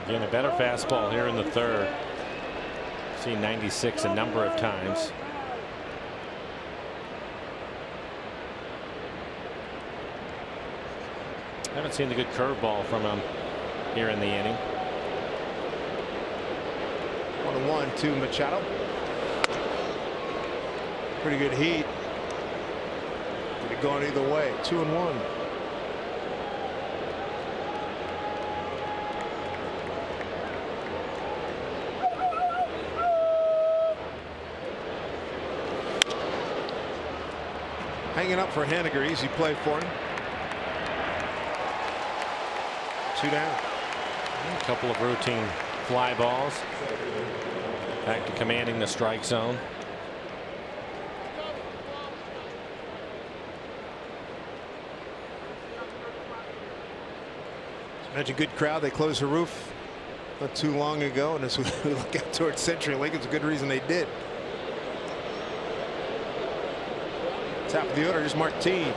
Again, a better fastball here in the third. Seen 96 a number of times. Haven't seen the good curveball from him here in the inning. 1-1 to Machado. Pretty good heat. Could have gone either way. 2-1. Hanging up for Haniger. Easy play for him. 2 down. A couple of routine fly balls. Back to commanding the strike zone. Imagine good crowd. They closed the roof not too long ago, and as we look out towards CenturyLink, it's a good reason they did. Top of the order is Martin.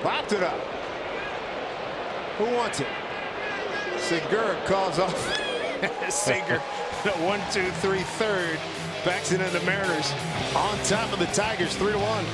Popped it up. Who wants it? Segura calls off. Seager, 1-2-3 third. Backs it into Mariners on top of the Tigers, 3-1.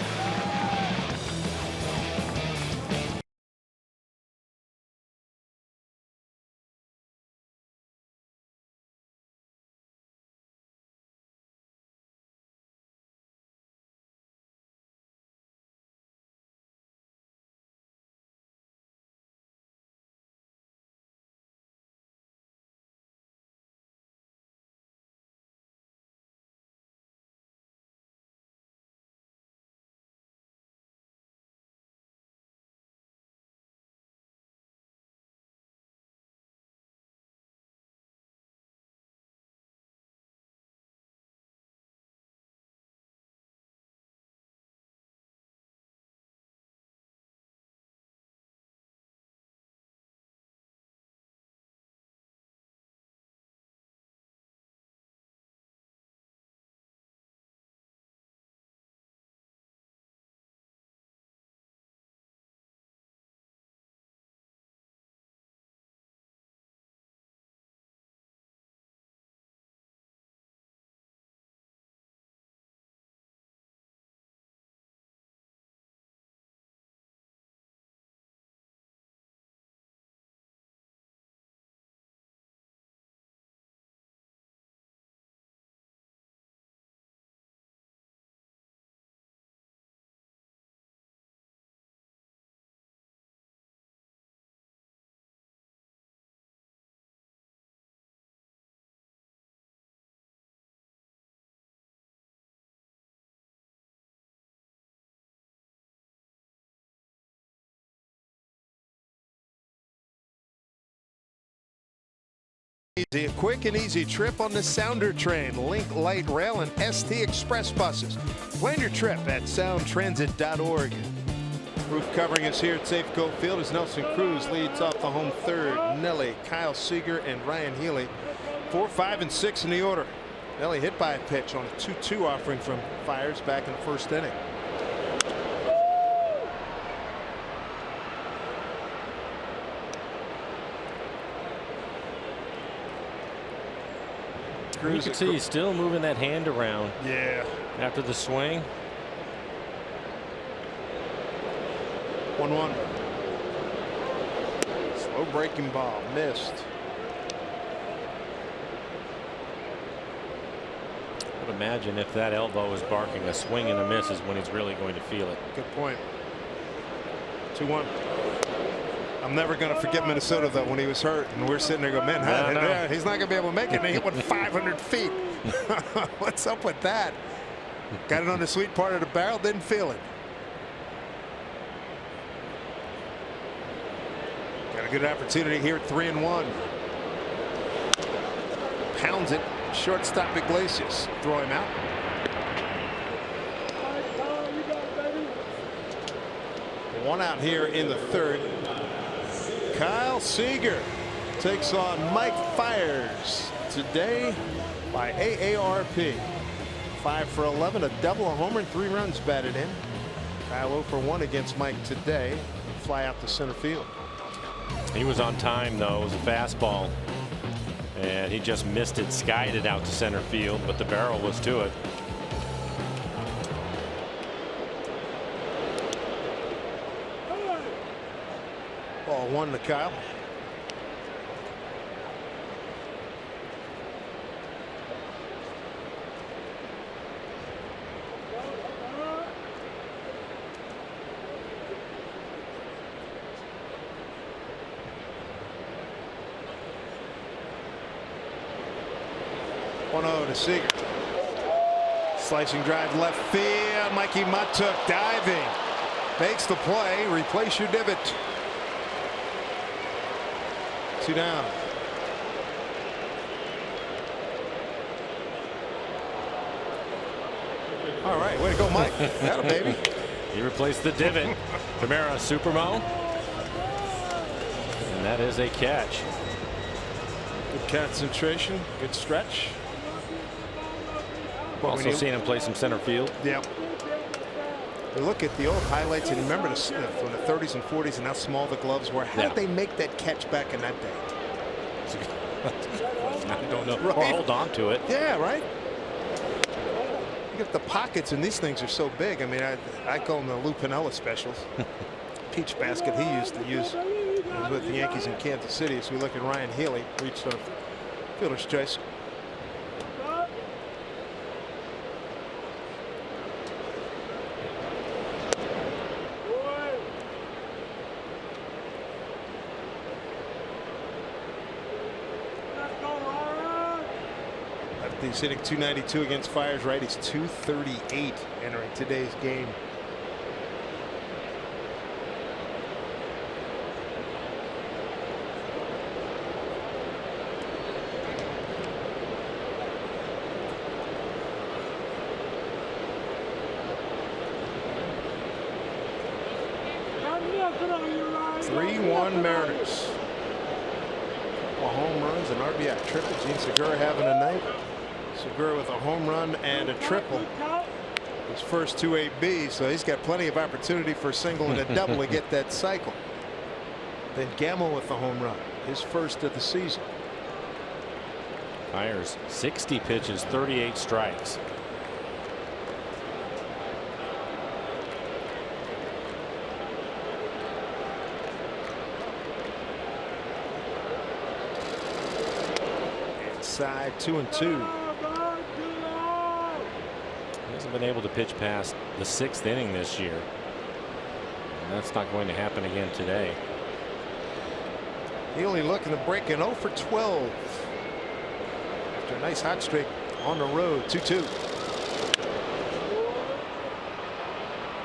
A quick and easy trip on the Sounder train, Link Light Rail, and ST Express buses. Plan your trip at soundtransit.org. Roof covering us here at Safeco Field as Nelson Cruz leads off the home third. Nelly, Kyle Seager, and Ryan Healy. 4, 5, and 6 in the order. Nelly hit by a pitch on a 2-2 offering from Fiers back in the first inning. screws. You can see he's still moving that hand around. Yeah. After the swing. 1-1. Slow breaking ball, missed. I would imagine if that elbow is barking a swing and a miss is when he's really going to feel it. Good point. 2-1. I'm never going to forget Minnesota, though, when he was hurt and we're sitting there going, man, he's not going to be able to make it. And he hit one 500 feet. What's up with that? Got it on the sweet part of the barrel, didn't feel it. Got a good opportunity here at 3-1. Pounds it. Shortstop Iglesias. Throw him out. One out here in the third. Kyle Seager takes on Mike Fiers today by AARP. 5 for 11, a double, a homer, and 3 runs batted in. Kyle 0 for 1 against Mike today. Fly out to center field. He was on time, though. It was a fastball. And he just missed it, skied it out to center field, but the barrel was to it. Ball 1 to Kyle. To Seager. Slicing drive left field. Mikey Matuk diving. Makes the play. Replace your divot. 2 down. All right. Way to go, Mike. Got him, baby. He replaced the divot. Camara Supermo. And that is a catch. Good concentration. Good stretch. Also seen him play some center field. Yeah. You look at the old highlights and remember from the 30s and 40s and how small the gloves were. How did they make that catch back in that day? I don't know. Right? Or hold on to it. Yeah, right. Look at the pockets, and these things are so big. I mean, I call them the Lou Piniella specials. Peach basket he used to use with the Yankees in Kansas City. As we look at Ryan Healy, reached on fielder's choice. He's hitting .292 against Fiers, right? He's .238 entering today's game. (3-1) Mariners. Home runs and RBI triple. Gene Segura having a night. Segura with a home run and a triple. His first 2 8-Bs, so he's got plenty of opportunity for a single and a double to get that cycle. Then Gamble with the home run, his first of the season. Fiers 60 pitches, 38 strikes. Inside 2-2. He hasn't been able to pitch past the 6th inning this year. And that's not going to happen again today. Healy looking to break an 0 for 12. After a nice hot streak on the road. 2-2.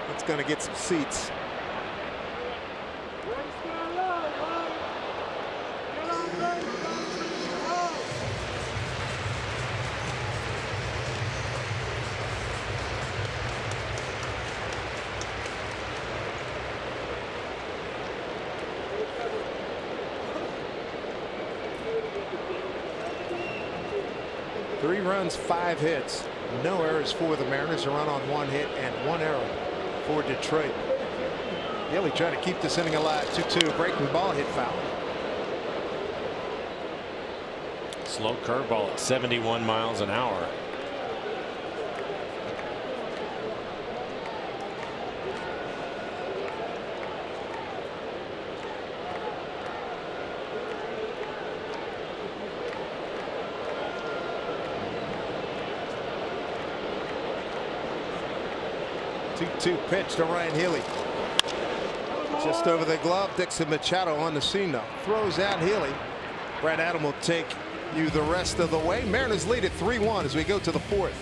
That's going to get some seats. Three runs, 5 hits, no errors for the Mariners. A run on 1 hit and 1 error for Detroit. Healy trying to keep this inning alive. 2-2. Breaking ball hit foul. Slow curveball at 71 miles an hour. Two pitch to Ryan Healy. Just over the glove. Dixon Machado on the scene now. Throws out Healy. Brad Adam will take you the rest of the way. Mariners lead at 3-1 as we go to the fourth.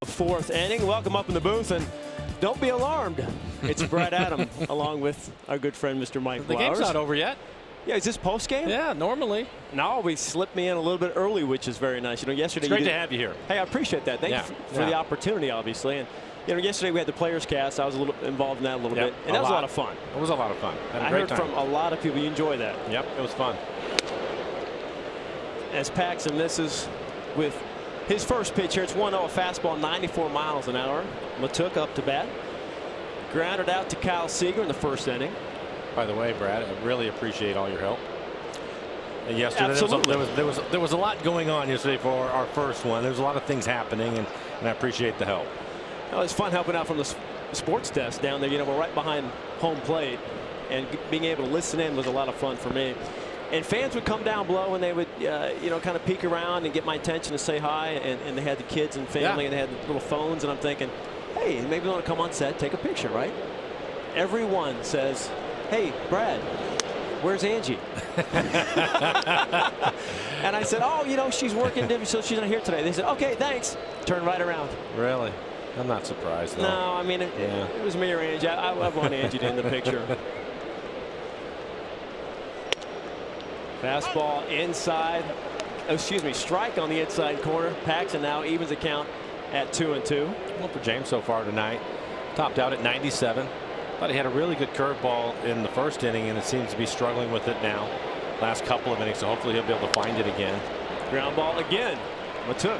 Fourth inning. Welcome up in the booth, and don't be alarmed. It's Brad Adam along with our good friend Mr. Mike The Flowers. game's not over yet. Yeah, is this post game? Yeah, normally. No, we slipped me in a little bit early, which is very nice. You know, yesterday. It's great to have you here. Hey, I appreciate that. Thank you for the opportunity, obviously. And you know, yesterday we had the Players Cast. I was a little involved in that a little bit, and that was a lot of fun. It was a lot of fun. I heard from a lot of people. You enjoy that. Yep, it was fun. As Paxton misses with his first pitch here, it's 1-0, a fastball, 94 miles an hour. Matuk up to bat. Grounded out to Kyle Seager in the first inning. By the way, Brad, I really appreciate all your help. And yesterday there was a lot going on yesterday for our first one. There's a lot of things happening, and I appreciate the help. Well, it's fun helping out from the sports desk down there. You know, we're right behind home plate, and being able to listen in was a lot of fun for me. And fans would come down below, and they would, you know, kind of peek around and get my attention to say hi. And they had the kids and family, and they had the little phones. And I'm thinking, hey, maybe they want to come on set, take a picture, right? Everyone says, hey, Brad, where's Angie? And I said, oh, you know, she's working, so she's not here today. They said, okay, thanks. Turn right around. Really? I'm not surprised, though. No, I mean, it was me or Angie. I want Angie in the picture. Fastball inside. Oh, excuse me, strike on the inside corner. Paxton now evens the count at 2-2. Well, for James so far tonight, topped out at 97. Thought he had a really good curveball in the first inning, and it seems to be struggling with it now. Last couple of innings, so hopefully he'll be able to find it again. Ground ball again. Matuk.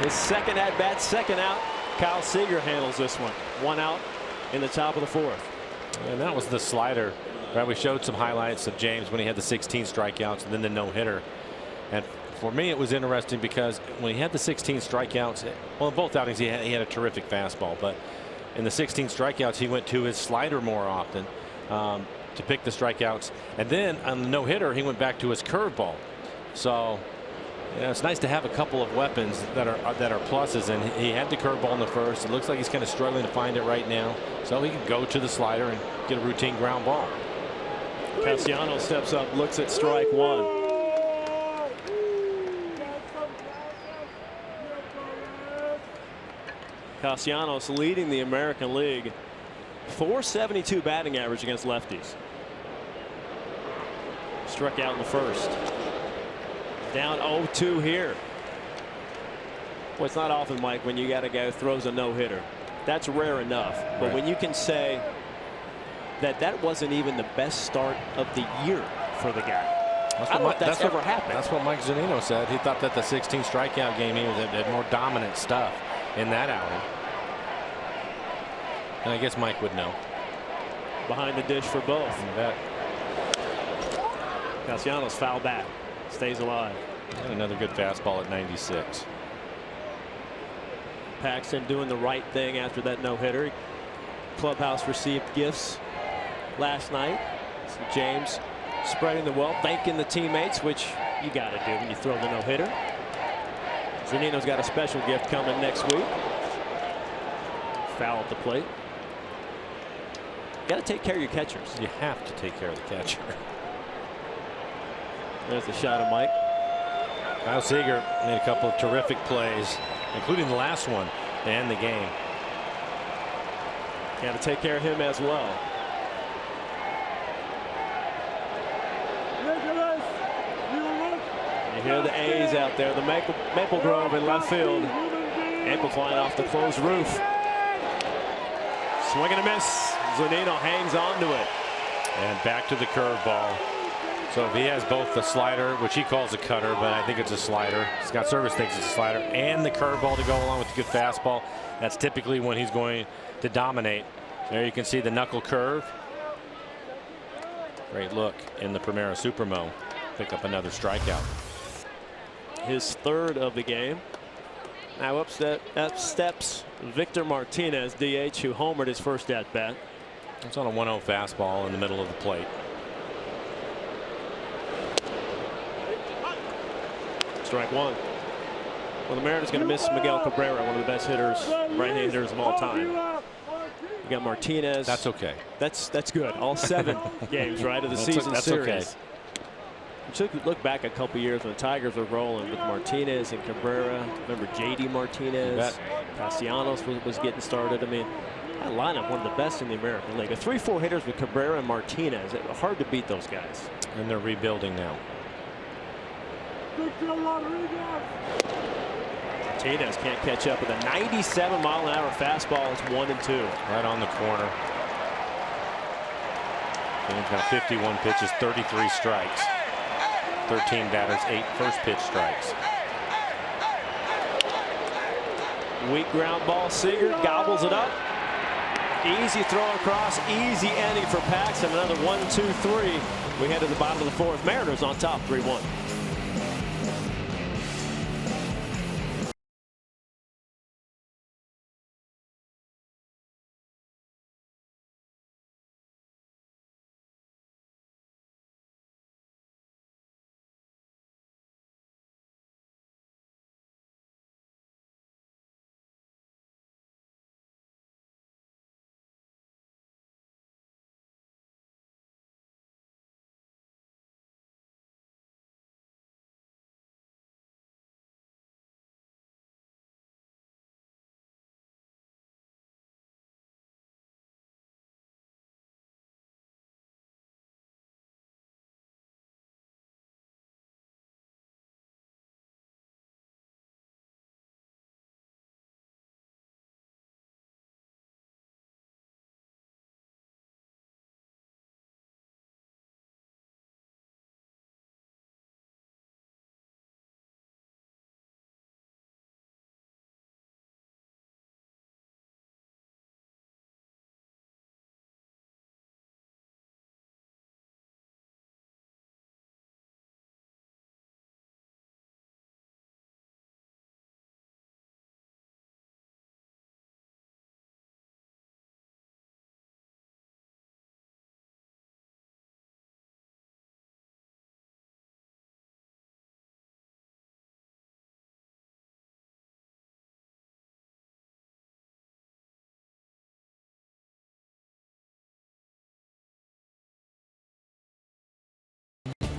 His second at bat, second out. Kyle Seager handles this one. One out in the top of the fourth. And that was the slider. Right, we showed some highlights of James when he had the 16 strikeouts and then the no-hitter. And for me, it was interesting because when he had the 16 strikeouts, well, in both outings he had a terrific fastball, but in the 16 strikeouts he went to his slider more often to pick the strikeouts, and then on the no-hitter he went back to his curveball. So you know, it's nice to have a couple of weapons that are pluses, and he had the curveball in the first. It looks like he's kind of struggling to find it right now, so he can go to the slider and get a routine ground ball. Cassiano steps up, looks at strike one. Castellanos leading the American League. .472 batting average against lefties. Struck out in the first. Down 0-2 here. Well, it's not often, Mike, when you got a guy who throws a no-hitter. That's rare enough. But Right. when you can say that wasn't even the best start of the year for the guy. I don't know if that's ever happened. That's what Mike Zunino said. He thought that the 16 strikeout game, he had more dominant stuff in that outing. And I guess Mike would know. Behind the dish for both. You bet. Castellanos foul back. Stays alive. And another good fastball at 96. Paxton doing the right thing after that no-hitter. Clubhouse received gifts last night. So James spreading the wealth, thanking the teammates, which you got to do when you throw the no-hitter. Zunino's got a special gift coming next week. Foul at the plate. Got to take care of your catchers. You have to take care of the catcher. There's the shot of Mike. Kyle Seager made a couple of terrific plays, including the last one to end the game. Got to take care of him as well. You hear the A's out there, the Maple Grove in left field. Amplifying off the closed roof. Swing and a miss. Zunino hangs on to it. And back to the curveball. So if he has both the slider, which he calls a cutter, but I think it's a slider. Scott Service thinks it's a slider, and the curveball to go along with the good fastball. That's typically when he's going to dominate. There you can see the knuckle curve. Great look in the Primera Supermo. Pick up another strikeout. His third of the game. Now up steps Victor Martinez, DH, who homered his first at bat. It's on a 1-0 fastball in the middle of the plate. Strike one. Well, the Mariners going to miss Miguel Cabrera, one of the best hitters, right-hand hitters of all time. You got Martinez. That's okay. That's good. All 7 games, right, of the season that's series. okay. You should look back a couple years when the Tigers were rolling with Martinez and Cabrera. Remember J.D. Martinez? Castellanos was getting started. I mean, that lineup, one of the best in the American League. 3-4 hitters with Cabrera and Martinez. Hard to beat those guys. And they're rebuilding now. Martinez can't catch up with a 97-mile-an-hour fastball. It's 1-2. Right on the corner. James now 51 pitches, 33 strikes. 13 batters, 8 first pitch strikes. Weak ground ball. Seager gobbles it up. Easy throw across. Easy ending for Paxton. Another 1-2-3. We head to the bottom of the fourth. Mariners on top 3-1.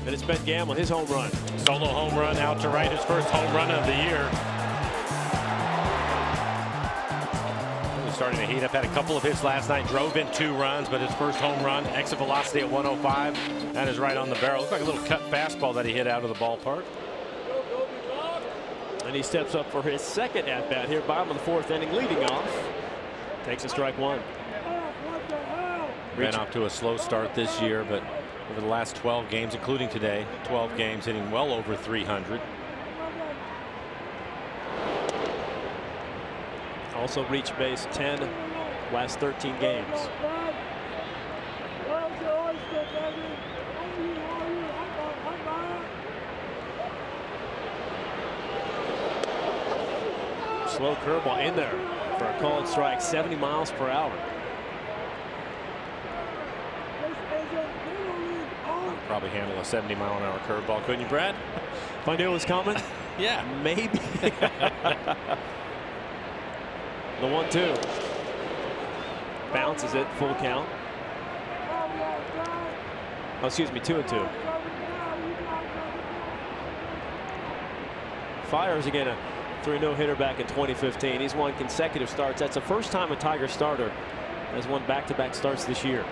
And it's Ben Gamble, his home run. Solo home run out to right, his first home run of the year. starting to heat up. Had a couple of hits last night. Drove in 2 runs, but his first home run, exit velocity at 105. That is right on the barrel. Looks like a little cut fastball that he hit out of the ballpark. And he steps up for his second at bat here, bottom of the 4th inning, leading off. Takes a strike 1. Been off to a slow start this year, but over the last 12 games, including today, 12 games, hitting well over 300. Also reached base 10 last 13 games. Slow curveball in there for a called strike, 70 miles per hour. Probably handle a 70-mile-an-hour curveball, couldn't you, Brad? If I knew it was coming, yeah, maybe. The 1-2. Bounces it, full count. Oh, excuse me, 2-2. Fires again a 3-0 hitter back in 2015. He's won consecutive starts. That's the first time a Tiger starter has won back-to-back starts this year.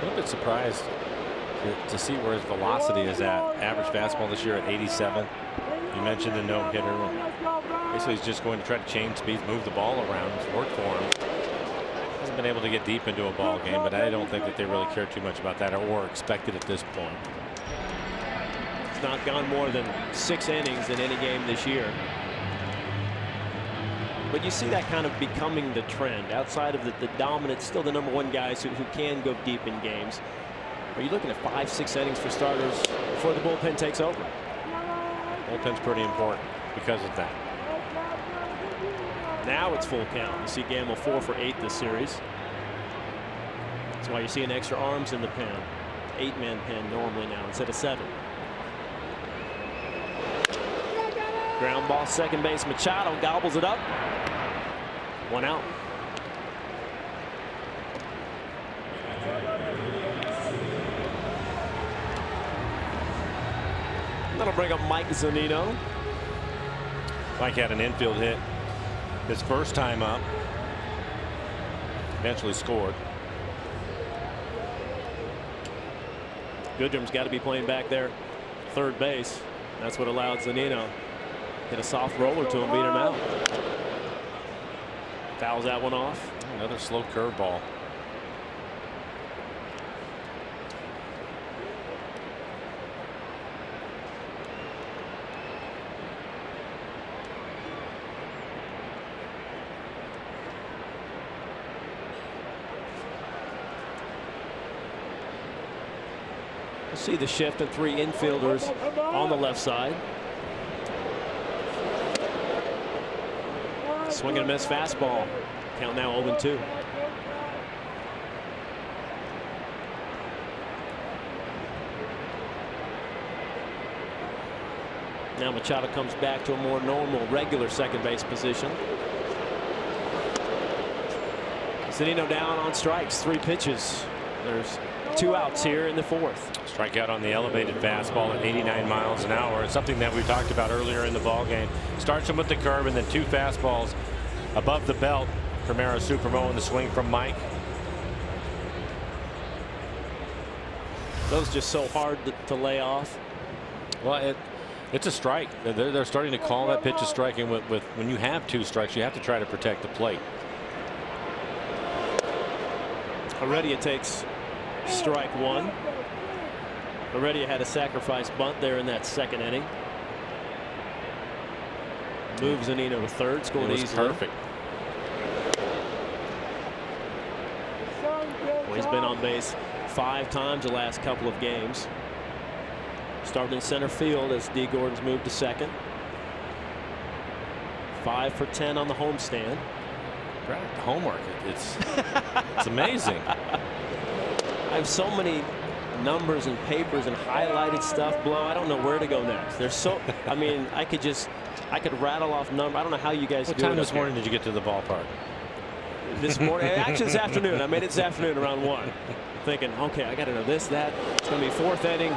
A little bit surprised to see where his velocity is at. Average fastball this year at 87. You mentioned the no-hitter. Basically, he's just going to try to change speeds, move the ball around. It's worked for him. Hasn't been able to get deep into a ball game, but I don't think that they really care too much about that or expect it at this point. He's not gone more than 6 innings in any game this year. But you see that kind of becoming the trend. Outside of the dominant, still the #1 guys who can go deep in games. Are you looking at 5-6 innings for starters before the bullpen takes over? Bullpen's pretty important because of that. Now it's full count. You see Gamble 4 for 8 this series. That's why you're seeing extra arms in the pen. 8-man pen normally now instead of 7. Ground ball, second base. Machado gobbles it up. 1 out. That'll bring up Mike Zunino. Mike had an infield hit his first time up. Eventually scored. Goodrum's got to be playing back there, third base. That's what allowed Zunino hit a soft roller to him, beat him out. Fouls that one off. Another slow curveball. See the shift and 3 infielders on the left side. Swing and a miss fastball. Count now 0-2. Now Machado comes back to a more normal, regular second base position. Zunino down on strikes, 3 pitches. There's 2 outs here in the 4th. Strikeout on the elevated fastball at 89 miles an hour. It's something that we talked about earlier in the ball game. Starts him with the curve and then 2 fastballs above the belt. Primero Supermo in the swing from Mike. Those just so hard to lay off. Well, it's a strike. They're starting to call that pitch a strike, and with when you have 2 strikes, you have to try to protect the plate. Heredia takes strike 1. Heredia had a sacrifice bunt there in that 2nd inning. Moves Zunino to third, scored easily. Perfect. Well, he's been on base 5 times the last couple of games. Starting in center field as D. Gordon's moved to second. 5 for 10 on the homestand. The homework, it's amazing. I have so many numbers and papers and highlighted stuff, Blow. I don't know where to go next. There's so, I mean, I could rattle off numbers. I don't know how you guys do it. What time this morning did you get to the ballpark? This morning, actually this afternoon. I made it this afternoon around 1. Thinking, okay, I got to know this, that. It's going to be 4th inning.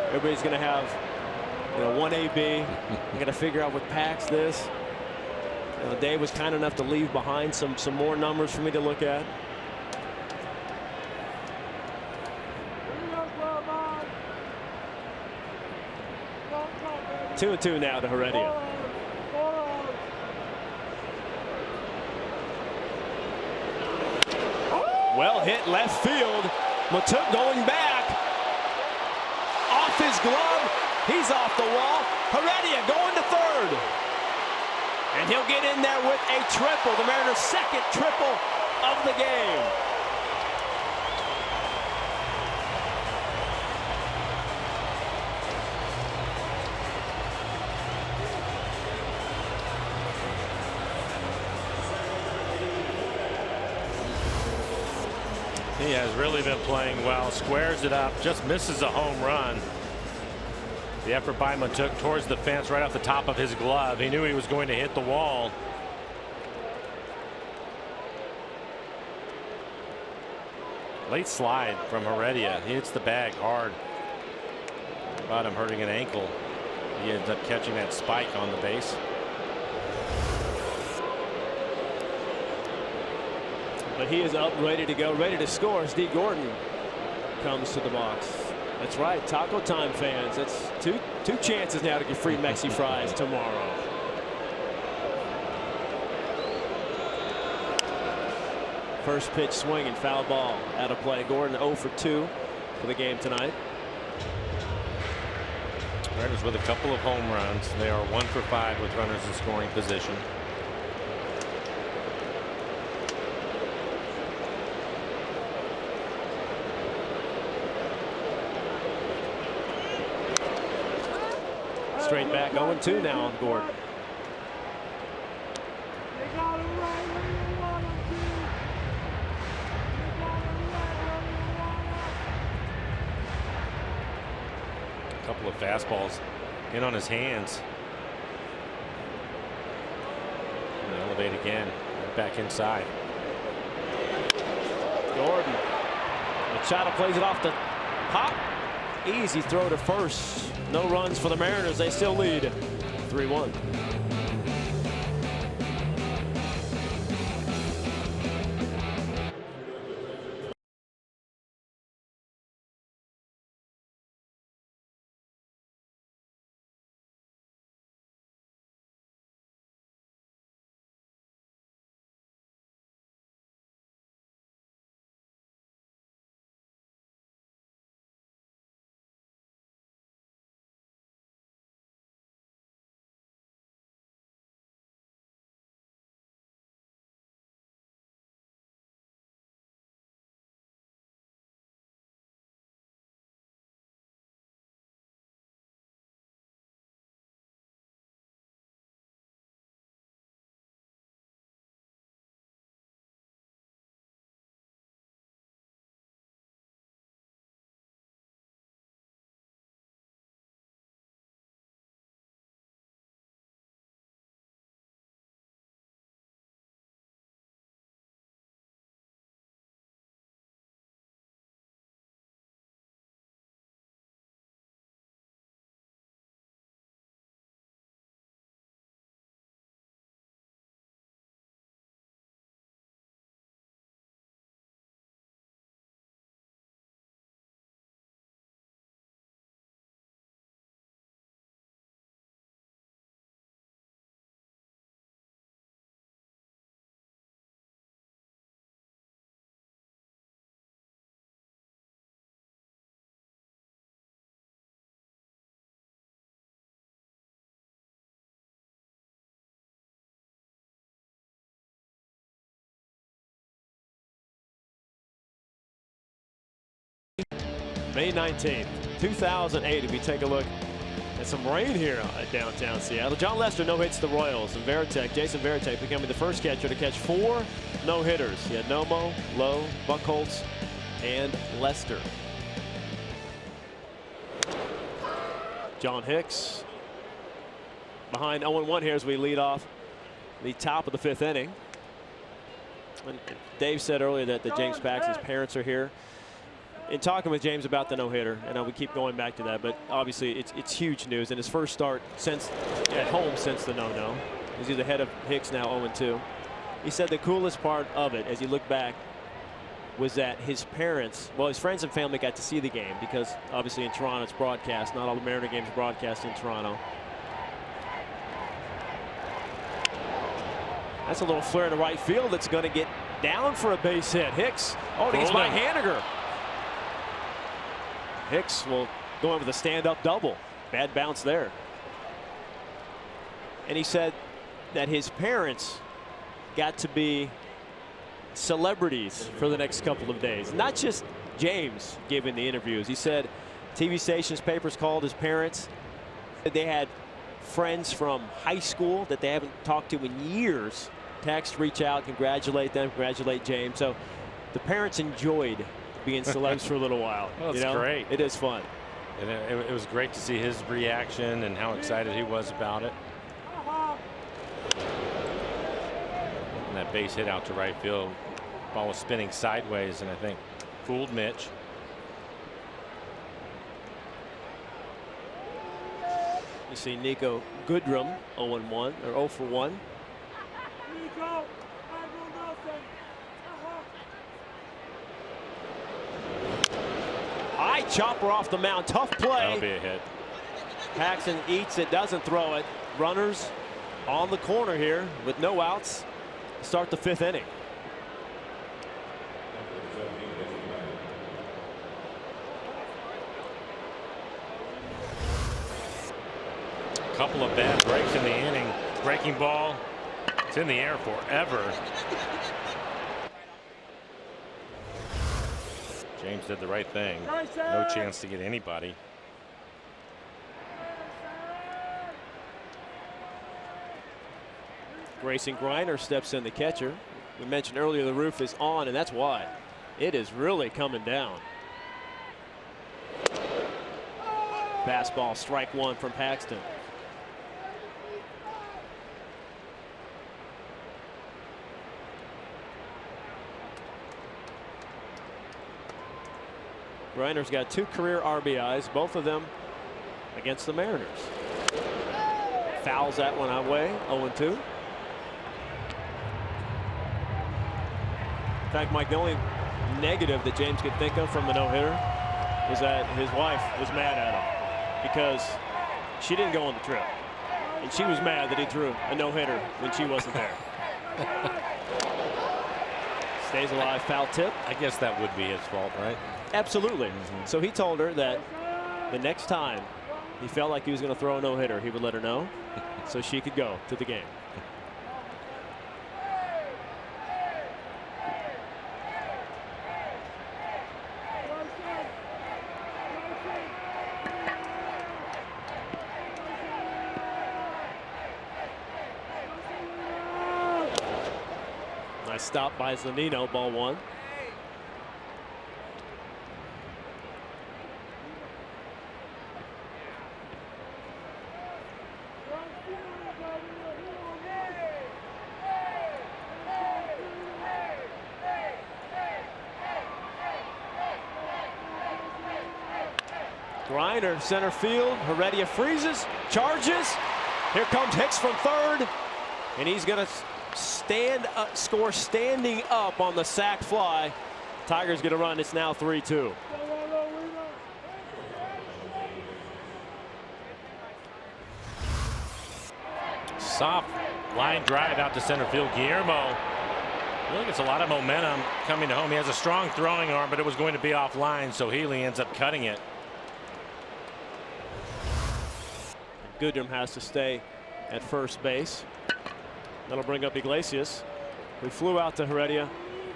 Everybody's going to have, 1 AB. I got to figure out what packs this. Dave was kind enough to leave behind some more numbers for me to look at. Two and two now to Heredia. Well hit left field. Matuk going back. Off his glove. He's off the wall. Heredia going to third. And he'll get in there with a triple. The Mariners' second triple of the game. He has really been playing well. Squares it up, just misses a home run. The effort by Matuk towards the fence right off the top of his glove. He knew he was going to hit the wall. Late slide from Heredia. He hits the bag hard. About him hurting an ankle. He ends up catching that spike on the base. But he is up, ready to go, ready to score. As D. Gordon comes to the box. That's right, Taco Time fans. That's two chances now to get free Mexi fries tomorrow. First pitch swing and foul ball out of play. Gordon 0 for 2 for the game tonight. Mariners with a couple of home runs. They are 1 for 5 with runners in scoring position. Straight back 0-2 now on Gordon. A couple of fastballs in on his hands. And elevate again. Back inside. Gordon. Machado plays it off the hop. Easy throw to first. No runs for the Mariners. They still lead 3-1. May 19th, 2008. If you take a look at some rain here at downtown Seattle. John Lester no-hits the Royals, and Jason Varitek becoming the first catcher to catch 4 no-hitters. He had Nomo, Lowe, Buchholz, and Lester. John Hicks behind 0-1 here as we lead off the top of the 5th inning. And Dave said earlier that James Paxton's parents are here. In talking with James about the no-hitter, and we keep going back to that, but obviously it's huge news. And his first start at home since the no-no. as he's ahead of Hicks now 0-2. He said the coolest part of it, as you look back, was that his parents, well, his friends and family got to see the game because obviously in Toronto it's broadcast. Not all the Mariner games broadcast in Toronto. That's a little flare to right field that's going to get down for a base hit. Hicks, oh, he gets by Haniger. Hicks will go in with a stand-up double. Bad bounce there. And he said that his parents got to be celebrities for the next couple of days. Not just James giving the interviews. He said TV stations, papers called his parents. They had friends from high school that they haven't talked to in years. Text, reach out, congratulate them, congratulate James. So the parents enjoyed being celebs for a little while. Well, that's great. It is fun. And it was great to see his reaction and how excited he was about it. And that base hit out to right field. Ball was spinning sideways and I think fooled Mitch. You see Nico Goodrum 0-1 or 0 for 1. High chopper off the mound. Tough play. That'll be a hit. Paxton eats it, doesn't throw it. Runners on the corner here with no outs. Start the 5th inning. A couple of bad breaks in the inning. Breaking ball. It's in the air forever. James did the right thing. No chance to get anybody. Grayson Griner steps in, the catcher. We mentioned earlier the roof is on, and that's why. It is really coming down. Fastball, strike 1 from Paxton. Griner's got 2 career RBIs, both of them against the Mariners. Fouls that one away, 0-2. In fact, Mike, the only negative that James could think of from the no-hitter was that his wife was mad at him because she didn't go on the trip. And she was mad that he threw a no-hitter when she wasn't there. Stays alive, foul tip. I guess that would be his fault, right? Absolutely. So he told her that the next time he felt like he was going to throw a no-hitter, he would let her know so she could go to the game. Nice stop by Zunino, ball 1. Griner, center field. Heredia freezes, charges. Here comes Hicks from third, and he's going to stand up, score standing up on the sac fly. Tigers get a run. It's now 3-2. Soft line drive out to center field. Guillermo really gets a lot of momentum coming to home. He has a strong throwing arm, but it was going to be offline, so Healy ends up cutting it. Goodrum has to stay at first base. That'll bring up Iglesias, who flew out to Heredia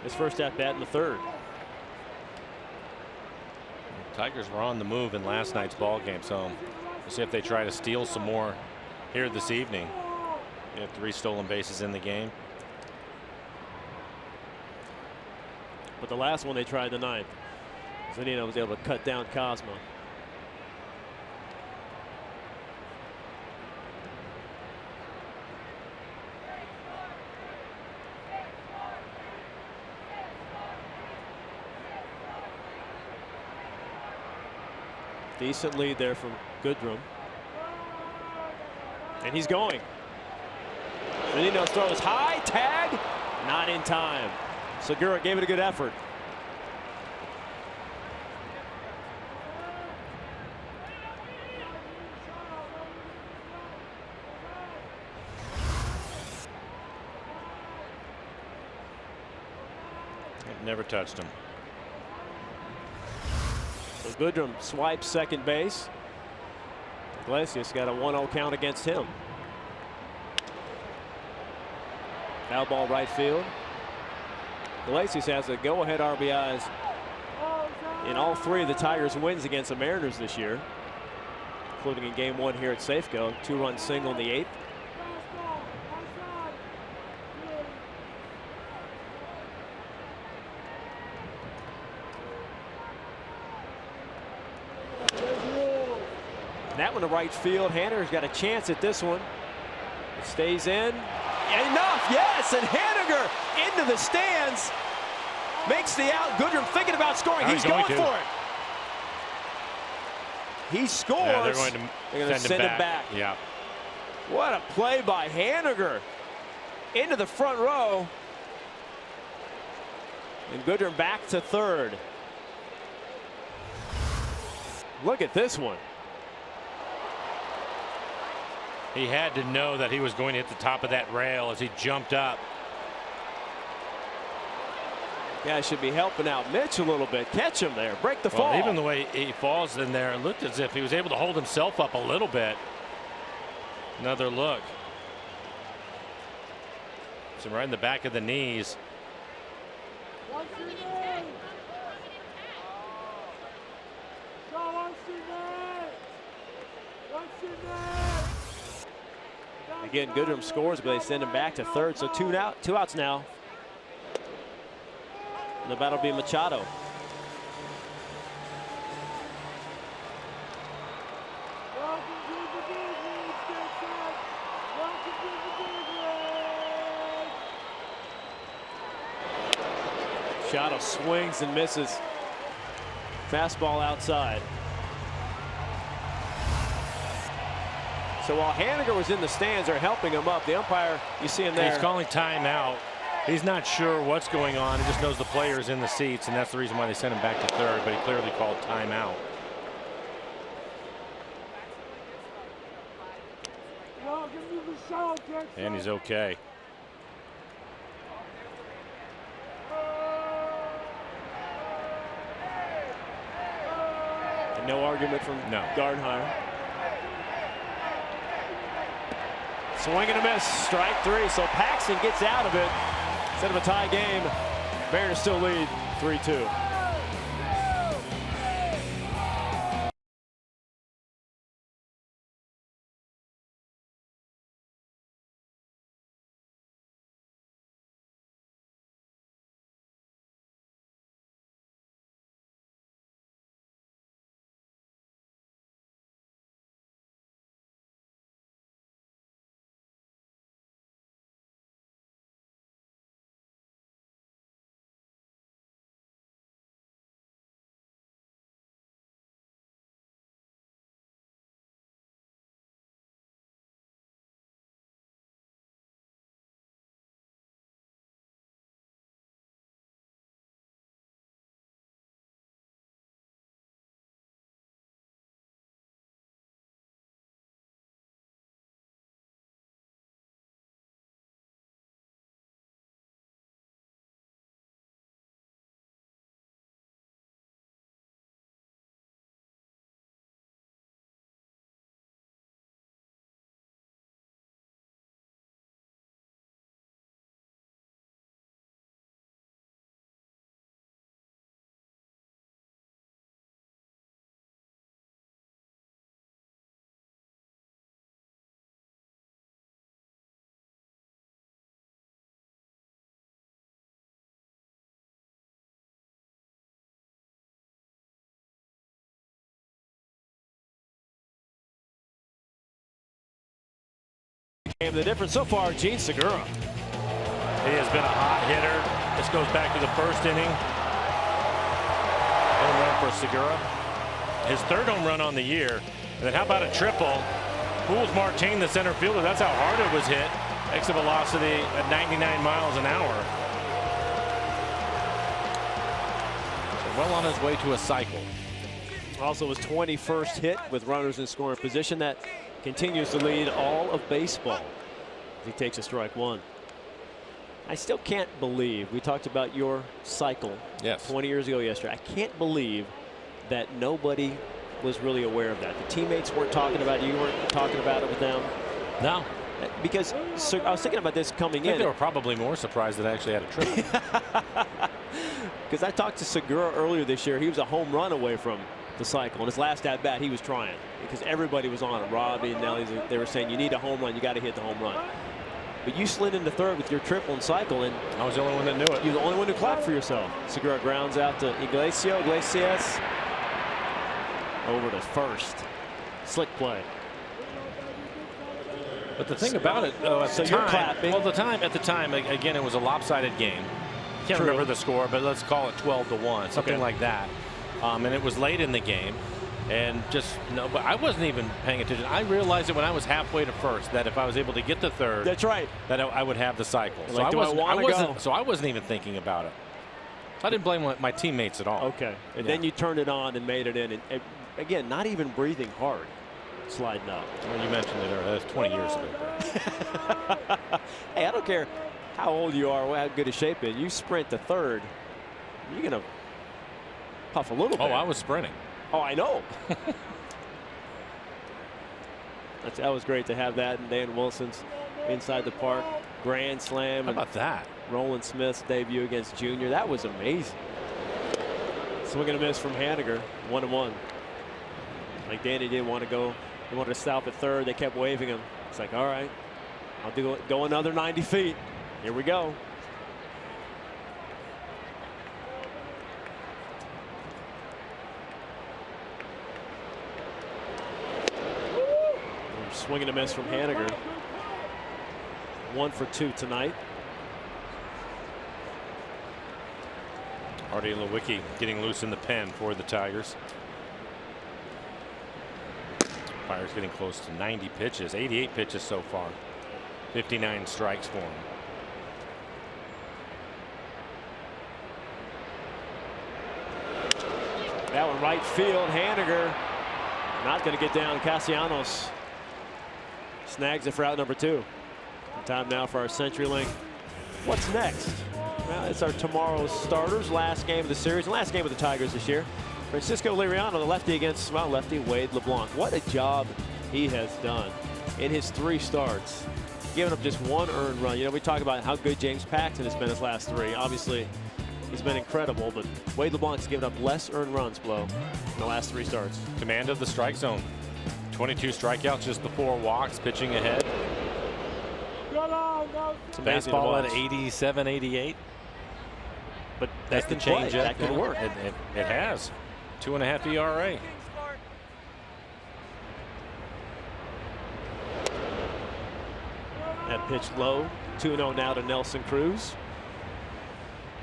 his first at bat in the 3rd. Tigers were on the move in last night's ball game, so we'll see if they try to steal some more here this evening. They have 3 stolen bases in the game. But the last one they tried the 9th. Zunino was able to cut down Cosmo. Decent lead there from Goodrum. And he's going. Menino throws high, tag, not in time. Segura gave it a good effort. Never touched him. So Goodrum swipes second base. Iglesias got a 1-0 count against him. Foul ball right field. Iglesias has a go-ahead RBIs in all 3 of the Tigers' wins against the Mariners this year, including in game 1 here at Safeco. 2-run single in the 8th. That one to right field. Haniger's got a chance at this one. It stays in. Enough, yes, and Haniger into the stands. Makes the out. Goodrum thinking about scoring. He's going for it. He scores. Yeah, they're going to send him back. Yeah. What a play by Haniger. Into the front row. And Goodrum back to third. Look at this one. He had to know that he was going to hit the top of that rail as he jumped up. Yeah, should be helping out Mitch a little bit. Catch him there. Break the fall. Even the way he falls in there, it looked as if he was able to hold himself up a little bit. Another look. So right in the back of the knees. Again, Goodrum scores, but they send him back to third. So two outs now. And the battle will be Machado. Machado swings and misses. Fastball outside. So while Haniger was in the stands, they're helping him up. The umpire, you see him there. He's calling timeout. He's not sure what's going on. He just knows the player's in the seats, and that's the reason why they sent him back to third, but he clearly called timeout. And he's okay. And no argument from Gardner. Swing and a miss, strike 3. So Paxton gets out of it. Instead of a tie game, Mariners still lead 3-2. The difference so far, Gene Segura. He has been a hot hitter. This goes back to the first inning. Home run for Segura. His third home run on the year. And then how about a triple? Fools Martin, the center fielder. That's how hard it was hit. Exit velocity at 99 miles an hour. So well on his way to a cycle. Also his 21st hit with runners in scoring position. That continues to lead all of baseball. He takes a strike one. I still can't believe, we talked about your cycle 20 years ago yesterday. I can't believe that nobody was really aware of that. The teammates weren't talking about it. You weren't talking about it with them. No. Because I was thinking about this coming in. They were probably more surprised that I actually had a triple. Because I talked to Segura earlier this year. He was a home run away from the cycle. And his last at bat, he was trying because everybody was on him. Robbie and Nelly, they were saying, you need a home run. You got to hit the home run. But you slid into third with your triple and cycle, and I was the only one that knew it. You're the only one who clapped for yourself. Segura grounds out to Iglesias. Over to first. Slick play. But the thing about it, though, at the time, at the time, again, it was a lopsided game. Can't remember the score, but let's call it 12-1, something like that. And it was late in the game. And just but I wasn't even paying attention. I realized it when I was halfway to first that if I was able to get to third, that's right, that I would have the cycle. So like, I wasn't even thinking about it. I didn't blame my teammates at all. Okay, and then you turned it on and made it in. And again, not even breathing hard, sliding up. Well, you mentioned it earlier. That was 20 years ago. Hey, I don't care how old you are, or how good a shape you're in. You sprint to third, you're gonna puff a little bit. Oh, I was sprinting. Oh, I know. That was great to have that. And Dan Wilson's inside the park grand slam. How about that? Roland Smith's debut against Junior. That was amazing. Swing and a miss from Haniger. 1-1. Like Danny didn't want to go. He wanted to stop at third. They kept waving him. It's like, all right, I'll go another 90 feet. Here we go. Swing and a miss from Haniger. 1 for 2 tonight. Artie Lewicki getting loose in the pen for the Tigers. Fire's getting close to 90 pitches, 88 pitches so far. 59 strikes for him. That one right field. Haniger not going to get down. Castellanos snags it for out number 2. Time now for our CenturyLink. What's next? Well, it's our tomorrow's starters. Last game of the series. Last game of the Tigers this year. Francisco Liriano, the lefty against, well, lefty Wade LeBlanc. What a job he has done in his 3 starts. Giving up just 1 earned run. You know, we talk about how good James Paxton has been his last 3. Obviously, he's been incredible, but Wade LeBlanc's given up less earned runs, Blow, in the last 3 starts. Command of the strike zone. 22 strikeouts, just the 4 walks, pitching ahead. Fastball at 87, 88. But that's the change. That could work. It has. 2.5 ERA. That pitch low. 2-0 now to Nelson Cruz.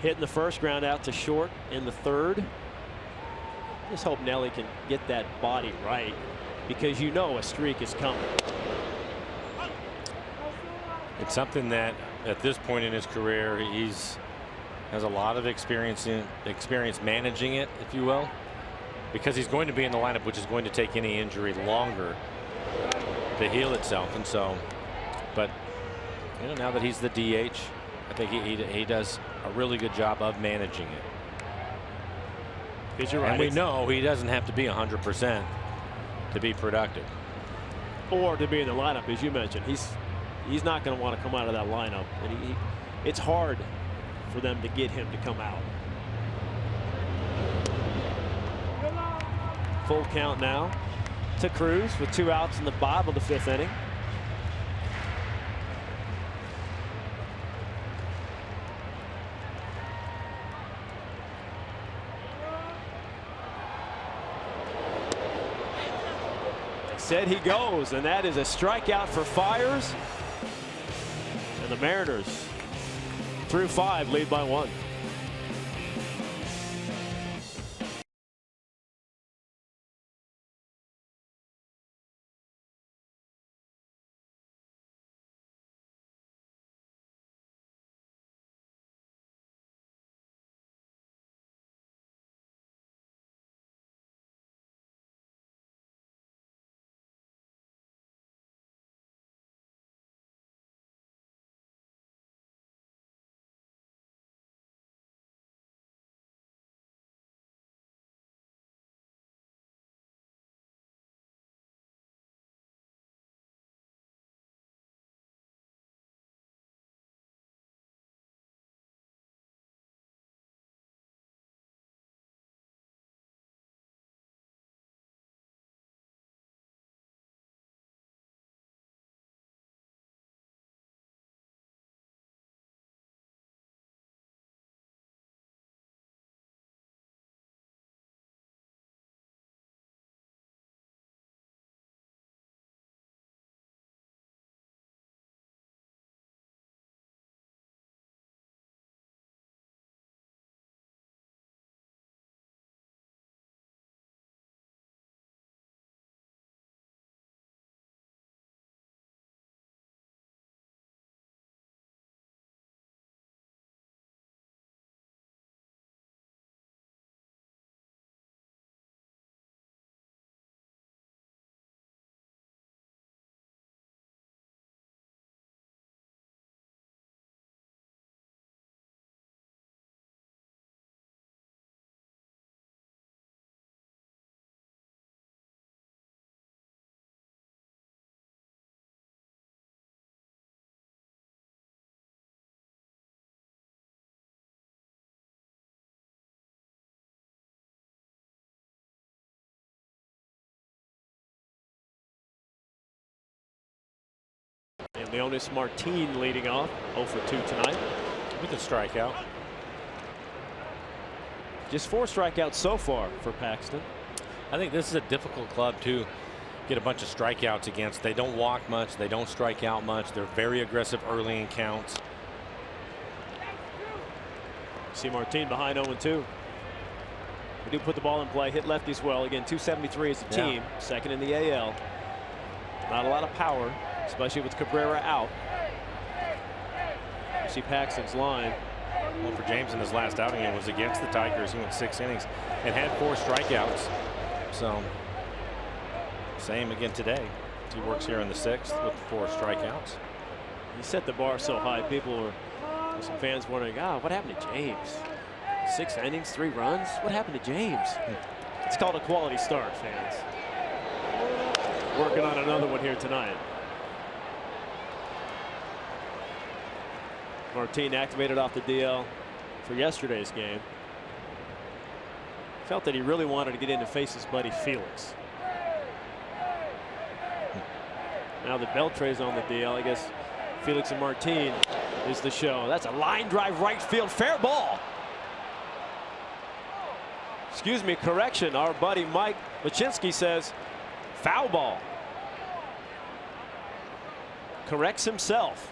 Hitting the first, ground out to short in the third. Just hope Nelly can get that body right, because you know a streak is coming. It's something that at this point in his career has a lot of experience managing it, if you will, because he's going to be in the lineup, which is going to take any injury longer to heal itself. And so, but you know, now that he's the DH, I think he does a really good job of managing it. Because you're right, and we know he doesn't have to be 100% to be productive, or to be in the lineup, as you mentioned. He's not going to want to come out of that lineup, and it's hard for them to get him to come out. Full count now to Cruz with 2 outs in the bottom of the 5th inning. Said he goes, and that is a strikeout for Fiers. And the Mariners, through 5, lead by 1. Leonis Martin leading off, 0 for 2 tonight. With a strikeout. Just 4 strikeouts so far for Paxton. I think this is a difficult club to get a bunch of strikeouts against. They don't walk much. They don't strike out much. They're very aggressive early in counts. See Martin behind 0-2. We do put the ball in play, hit lefties well. Again, 273 as a team, second in the AL. Not a lot of power, especially with Cabrera out. You see Paxton's line. Well, for James in his last outing, it was against the Tigers. He went 6 innings and had 4 strikeouts. So, same again today. He works here in the 6th with 4 strikeouts. He set the bar so high, people were, some fans wondering, what happened to James? 6 innings, 3 runs? What happened to James? It's called a quality start, fans. Working on another one here tonight. Martin activated off the DL for yesterday's game. Felt that he really wanted to get in to face his buddy Felix. Now that Beltre's on the DL, I guess Felix and Martin is the show. That's a line drive right field, fair ball. Excuse me, correction. Our buddy Mike Machinsky says foul ball. Corrects himself.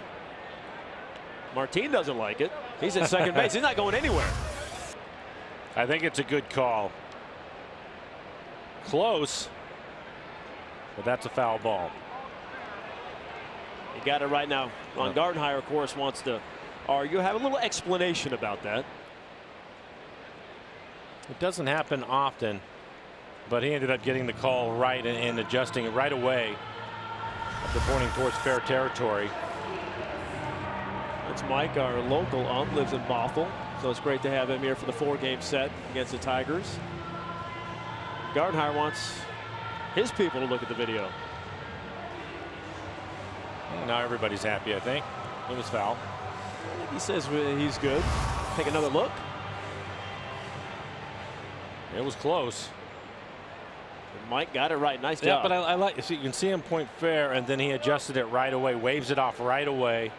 Martin doesn't like it. He's at second base. He's not going anywhere. I think it's a good call. Close, but that's a foul ball. You got it right now. Ron Gardenhire, of course, wants to argue. Have a little explanation about that. It doesn't happen often, but he ended up getting the call right and adjusting it right away after pointing towards fair territory. That's Mike, our local ump, lives in Bothell, so it's great to have him here for the 4-game set against the Tigers. Gardenhire wants his people to look at the video. Now everybody's happy, I think. It was foul. He says he's good. Take another look. It was close. Mike got it right. Nice Yeah, job. but I like, so you can see him point fair, and then he adjusted it right away, waves it off right away.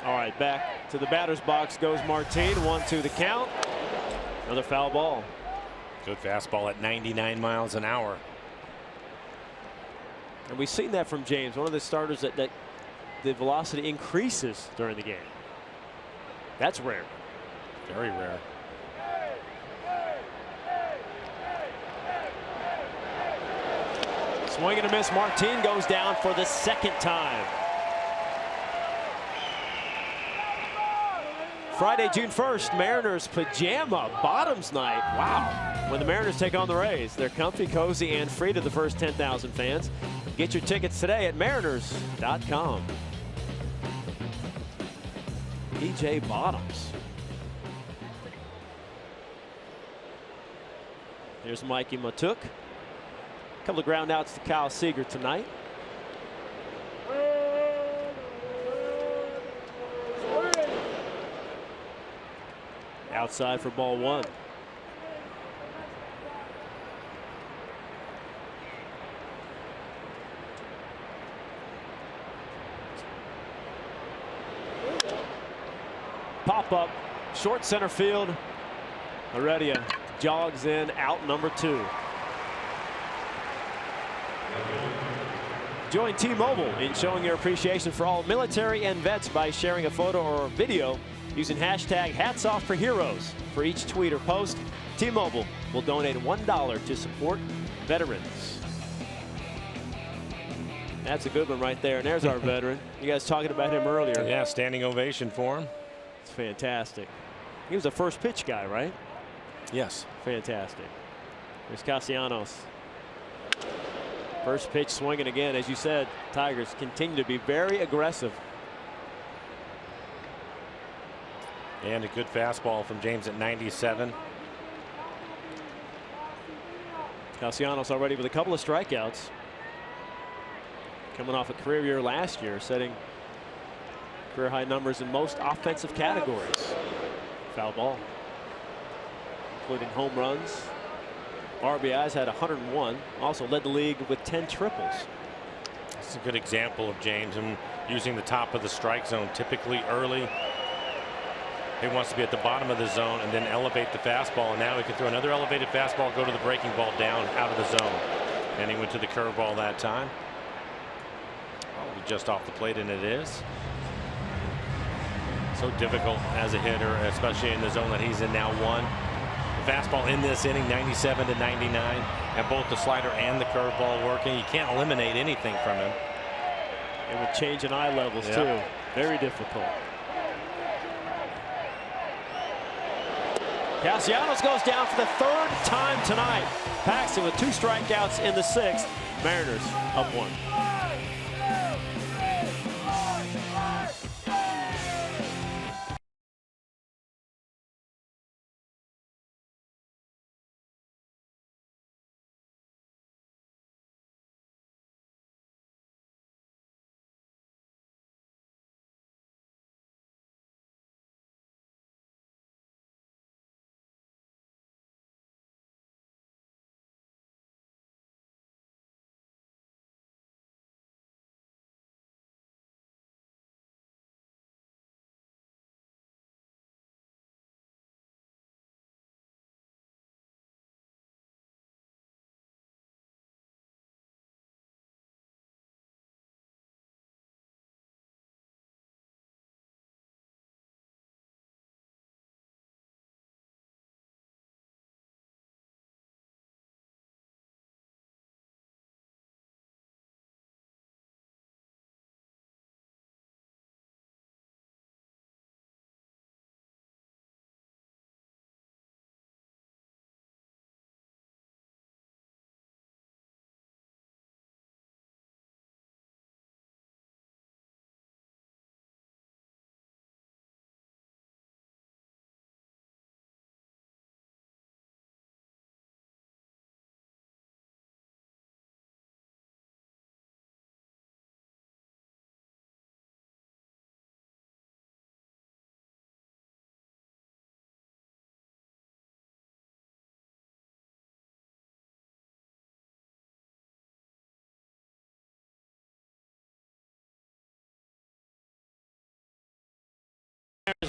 All right, back to the batter's box goes Martin. 1-2 the count. Another foul ball. Good fastball at 99 miles an hour. And we've seen that from James, one of the starters that the velocity increases during the game. That's rare. Very rare. Swing and a miss. Martin goes down for the 2nd time. Friday, June 1st, Mariners pajama bottoms night. Wow. When the Mariners take on the Rays, they're comfy, cozy, and free to the first 10,000 fans. Get your tickets today at mariners.com. PJ Bottoms. Here's Mikey Matuk. A couple of ground outs to Kyle Seager tonight. Outside for ball 1. Pop up, short center field. Heredia jogs in, out number 2. Join T-Mobile in showing your appreciation for all military and vets by sharing a photo or video using hashtag #HatsOffForHeroes. For each tweet or post, T-Mobile will donate $1 to support veterans. That's a good one right there. And there's our veteran. You guys talking about him earlier. Yeah, standing ovation for him. It's fantastic. He was a first pitch guy, right? Yes. Fantastic. There's Castellanos. First pitch swinging again. As you said, Tigers continue to be very aggressive. And a good fastball from James at 97. Castellanos already with a couple of strikeouts. Coming off a career year last year, setting career high numbers in most offensive categories. Foul ball. Including home runs. RBIs had 101. Also led the league with 10 triples. It's a good example of James and using the top of the strike zone typically early. He wants to be at the bottom of the zone and then elevate the fastball. And now he can throw another elevated fastball, go to the breaking ball down out of the zone. And he went to the curveball that time. Oh, just off the plate, and it is. So difficult as a hitter, especially in the zone that he's in now. The fastball in this inning, 97 to 99, and both the slider and the curveball working. You can't eliminate anything from him. And with change in eye levels too, very difficult. Castellanos goes down for the 3rd time tonight. Paxton with 2 strikeouts in the 6th. Mariners up 1.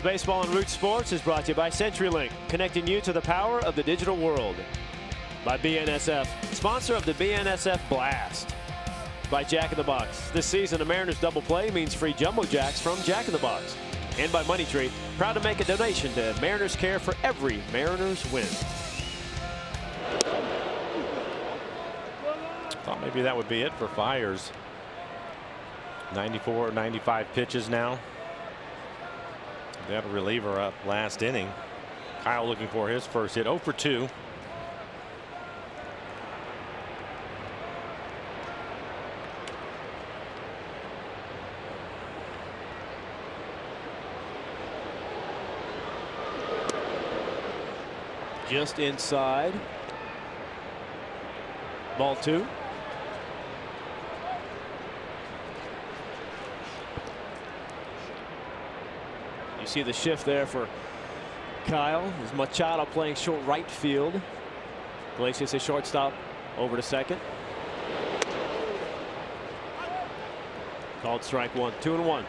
Baseball and Root Sports is brought to you by CenturyLink, connecting you to the power of the digital world. By BNSF, sponsor of the BNSF Blast. By Jack in the Box. This season, a Mariners double play means free Jumbo Jacks from Jack in the Box. And by Money Tree, proud to make a donation to Mariners Care for every Mariners win. Thought maybe that would be it for Fiers. 94, 95 pitches now. They have a reliever up last inning. Kyle looking for his first hit. 0 for 2. Just inside. Ball 2. You see the shift there for Kyle. Is Machado playing short right field. Iglesias, a shortstop, over to second. Called strike 1. 2-1.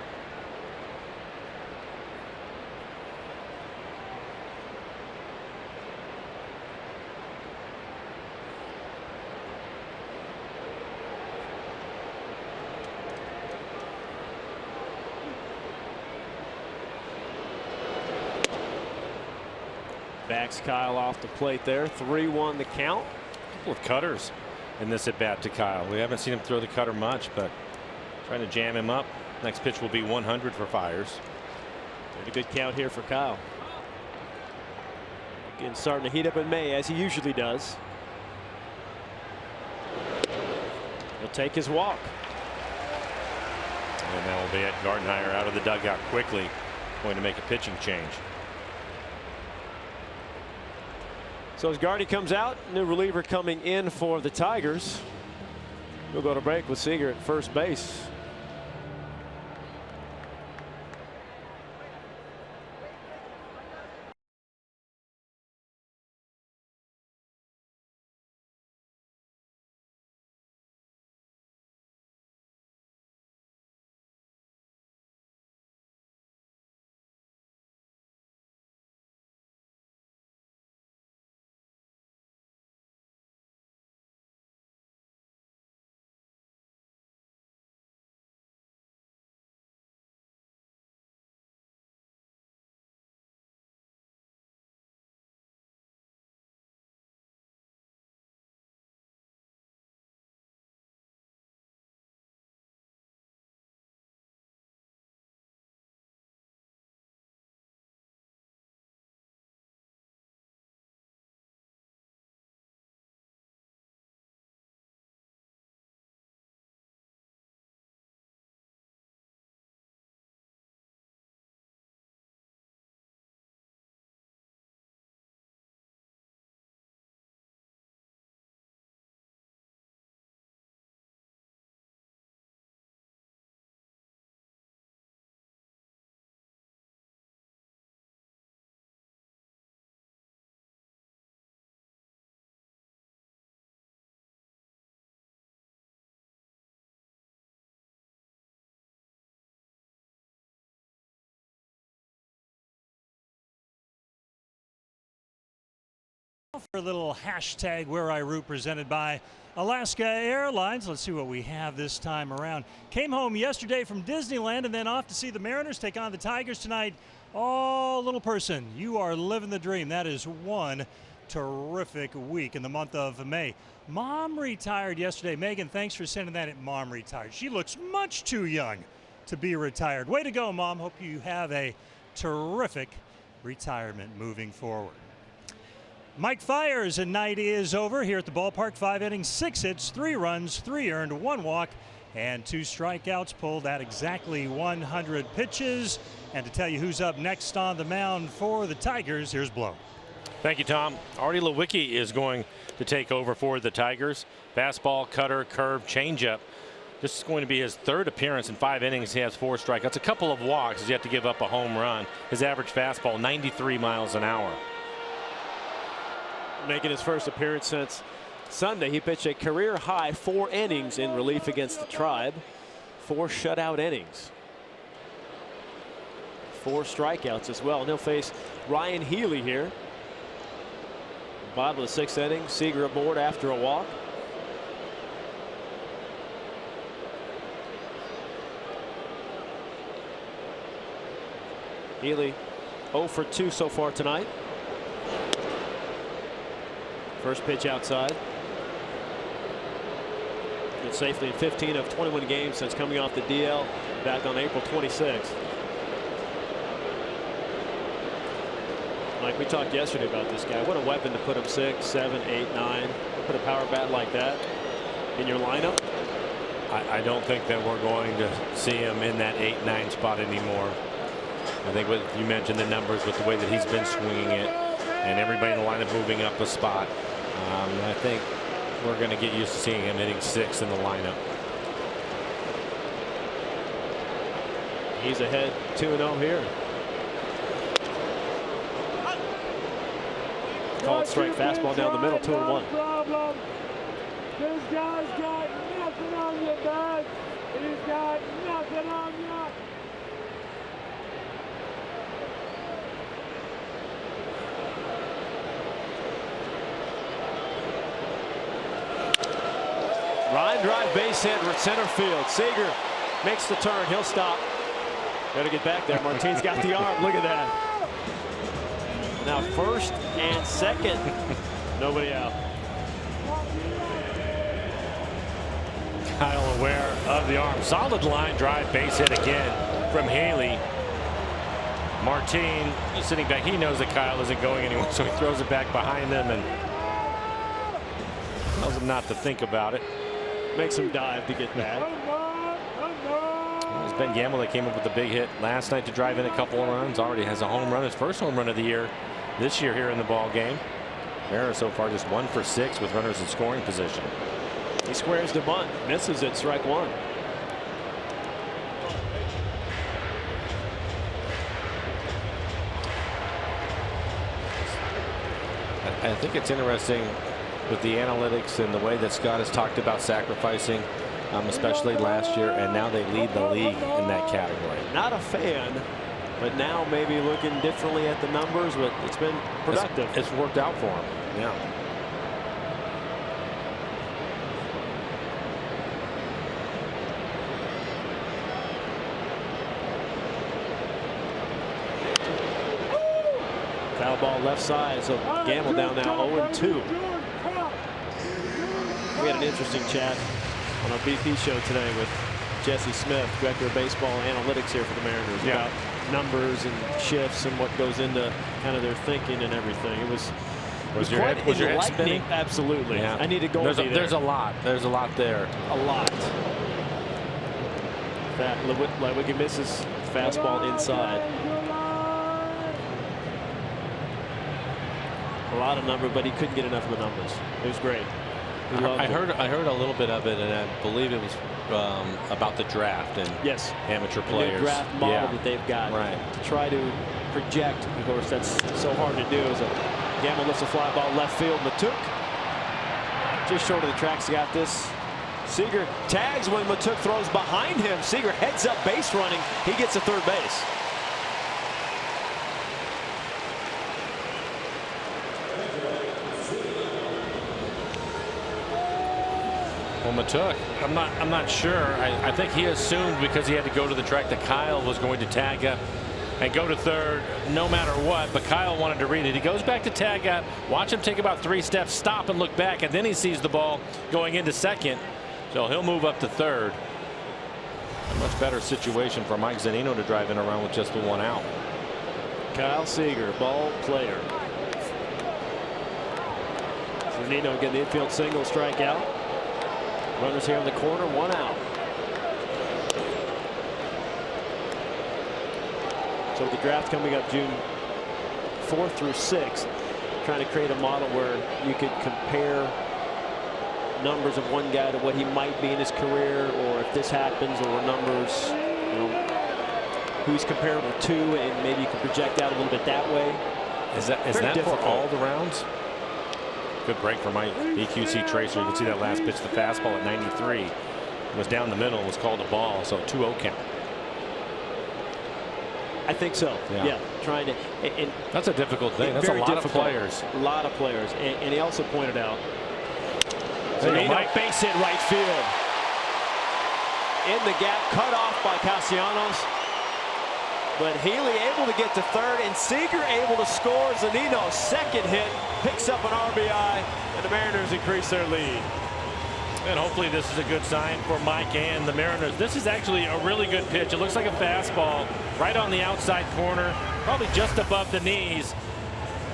Backs Kyle off the plate there. 3-1 the count. A couple of cutters in this at bat to Kyle. We haven't seen him throw the cutter much, but trying to jam him up. Next pitch will be 100 for Fiers. And a good count here for Kyle. Again, starting to heat up in May, as he usually does. He'll take his walk. And that will be it. Gardenhire out of the dugout quickly, going to make a pitching change. So as Gardy comes out, new reliever coming in for the Tigers. We'll go to break with Seager at first base. A little hashtag Where I Root presented by Alaska Airlines. Let's see what we have this time around. Came home yesterday from Disneyland and then off to see the Mariners take on the Tigers tonight. Oh, little person, you are living the dream. That is one terrific week in the month of May. Mom retired yesterday. Megan, thanks for sending that in. Mom retired. She looks much too young to be retired. Way to go, Mom. Hope you have a terrific retirement moving forward. Mike Fiers, and night is over here at the ballpark. 5 innings, 6 hits, 3 runs, 3 earned, 1 walk, and 2 strikeouts, pulled at exactly 100 pitches. And to tell you who's up next on the mound for the Tigers, here's Blow. Thank you, Tom. Artie Lewicki is going to take over for the Tigers. Fastball, cutter, curve, changeup. This is going to be his 3rd appearance in 5 innings. He has 4 strikeouts, a couple of walks. He's yet to give up a home run. His average fastball, 93 miles an hour. Making his first appearance since Sunday. He pitched a career high 4 innings in relief against the Tribe. 4 shutout innings. 4 strikeouts as well. And he'll face Ryan Healy here. Bottom of the 6th inning. Seager aboard after a walk. Healy 0 for 2 so far tonight. First pitch outside. It's safely in 15 of 21 games since coming off the DL back on April 26th. Like we talked yesterday about this guy. What a weapon to put him 6, 7, 8, 9. Put a power bat like that in your lineup. I don't think that we're going to see him in that 8, 9 spot anymore. I think what you mentioned, the numbers with the way that he's been swinging it and everybody in the lineup moving up a spot. I think we're going to get used to seeing him hitting 6 in the lineup. He's ahead 2-0 here. Called strike fastball down the middle, 2-1. This guy's got nothing on you, bud. He's got nothing on you. Line drive base hit center field. Seager makes the turn. He'll stop. Got to get back there. Martine's got the arm. Look at that. Now first and second. Nobody out. Kyle aware of the arm. Solid line drive base hit again from Haley. Martine sitting back. He knows that Kyle isn't going anywhere, so he throws it back behind him and tells him not to think about it. Makes him dive to get back. It was Ben Gamble that came up with the big hit last night to drive in a couple of runs. Already has a home run, his first home run of the year this year here in the ball game. Vera so far just 1 for 6 with runners in scoring position. He squares the bunt, misses it, strike 1. I think it's interesting with the analytics and the way that Scott has talked about sacrificing, especially last year, and now they lead the league in that category. Not a fan, but now maybe looking differently at the numbers, but it's been productive. It's worked out for him. Yeah. Foul ball left side, so Gamble down now 0-2. We had an interesting chat on our BP show today with Jesse Smith, director of baseball analytics here for the Mariners, about numbers and shifts and what goes into kind of their thinking and everything. It was your head spinning? Absolutely. Yeah. I need to go. There's a lot. There's a lot there. A lot. That Lewicki misses fastball inside. A lot of number, but he couldn't get enough of the numbers. It was great. I heard a little bit of it, and I believe it was about the draft and amateur players. The draft model that they've got to try to project. Of course, that's so hard to do. As a Gamble lifts a fly ball left field. Matuk just short of the tracks. Got this. Seager tags when Matuk throws behind him. Seager heads up base running. He gets to third base. Alabama took. I'm not sure. I think he assumed because he had to go to the track that Kyle was going to tag up and go to third no matter what, but Kyle wanted to read it. He goes back to tag up, watch him take about 3 steps, stop and look back, and then he sees the ball going into second. So he'll move up to third. A much better situation for Mike Zunino to drive in around with just the 1 out. Kyle Seager, ball player. Zunino getting the infield single, strikeout. Runners here in the corner, 1 out. So the draft coming up June 4th through 6th, trying to create a model where you could compare numbers of one guy to what he might be in his career, or if this happens, or numbers, you know, who he's comparable to, and maybe you can project out a little bit that way. Is that for all the rounds? Good break for my EQC Tracer. You can see that last pitch, the fastball at 93. It was down the middle, was called a ball, so 2-0 count. I think so. Yeah. Trying to. And that's a difficult thing. That's a lot of players. A lot of players. And he also pointed out. Zunino, base hit right field. In the gap, cut off by Castellanos. But Healy able to get to third, and Seager able to score. Zunino's second hit picks up an RBI, and the Mariners increase their lead. And hopefully this is a good sign for Mike and the Mariners. This is actually a really good pitch. It looks like a fastball right on the outside corner, probably just above the knees.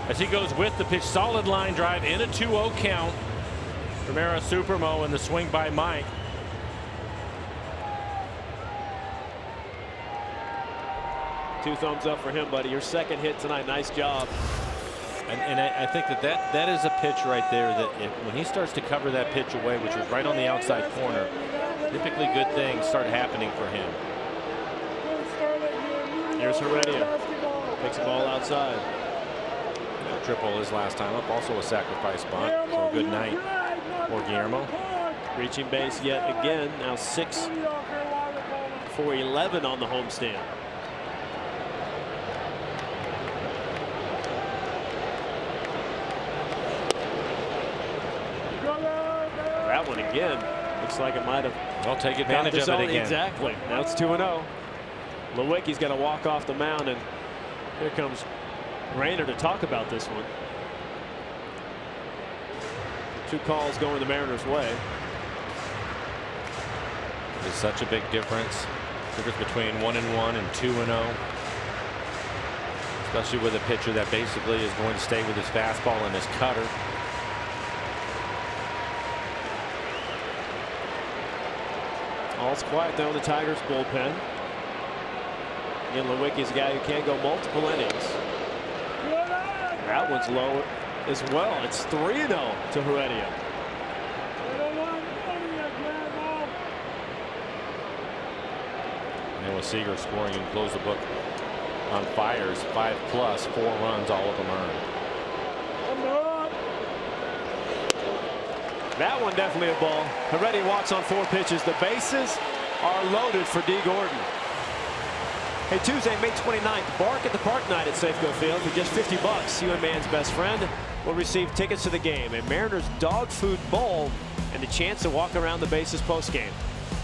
As he goes with the pitch, solid line drive in a 2-0 count. Primera Supermo and the swing by Mike. Two thumbs up for him, buddy. Your second hit tonight. Nice job. And I think that is a pitch right there that when he starts to cover that pitch away, which was right on the outside corner, typically good things start happening for him. Here's Heredia. Takes the ball outside. Triple his last time up, also a sacrifice bunt. So a good night for Guillermo. Reaching base yet again. Now 6 for 11 on the homestand. That one again. Looks like it might have. I'll take advantage of it again. Exactly. Now it's 2-0. Lewicki's got to walk off the mound, and here comes Rayner to talk about this one. 2 calls going the Mariners' way. There's such a big difference. Between 1-1 and 2-0. Especially with a pitcher that basically is going to stay with his fastball and his cutter. All's quiet though in the Tigers bullpen. Again, Lewicki's a guy who can't go multiple innings. That one's low as well. It's 3-0 to Heredia. And with Seager scoring and close the book on fires, 5+, 4 runs, all of them earned. That one definitely a ball. Heredia walks on 4 pitches. The bases are loaded for D. Gordon. Hey, Tuesday, May 29th, Bark at the Park night at Safeco Field for just $50. You and Man's best friend will receive tickets to the game, a Mariners dog food bowl, and the chance to walk around the bases postgame.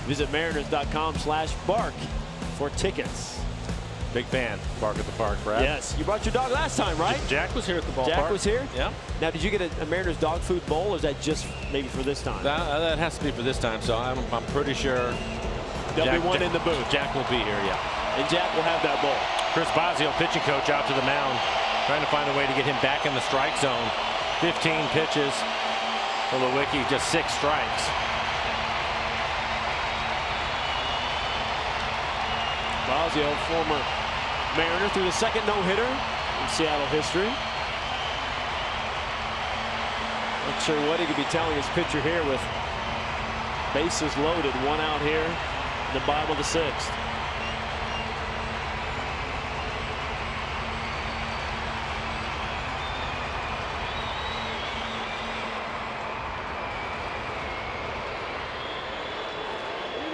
Visit mariners.com/bark for tickets. Big fan. Bark at the Park, Brad. Yes, you brought your dog last time, right? Jack was here at the ballpark. Jack was here? Yeah. Now, did you get a Mariners dog food bowl, or is that just maybe for this time? That has to be for this time, so I'm pretty sure there'll be one in the booth. Jack will be here, yeah. And Jack will have that bowl. Chris Bosio, pitching coach, out to the mound, trying to find a way to get him back in the strike zone. 15 pitches for Lewicki, just 6 strikes. Bosio, former Mariner, threw the second no-hitter in Seattle history. Not sure what he could be telling his pitcher here with bases loaded, 1 out here in the bottom of the 6th.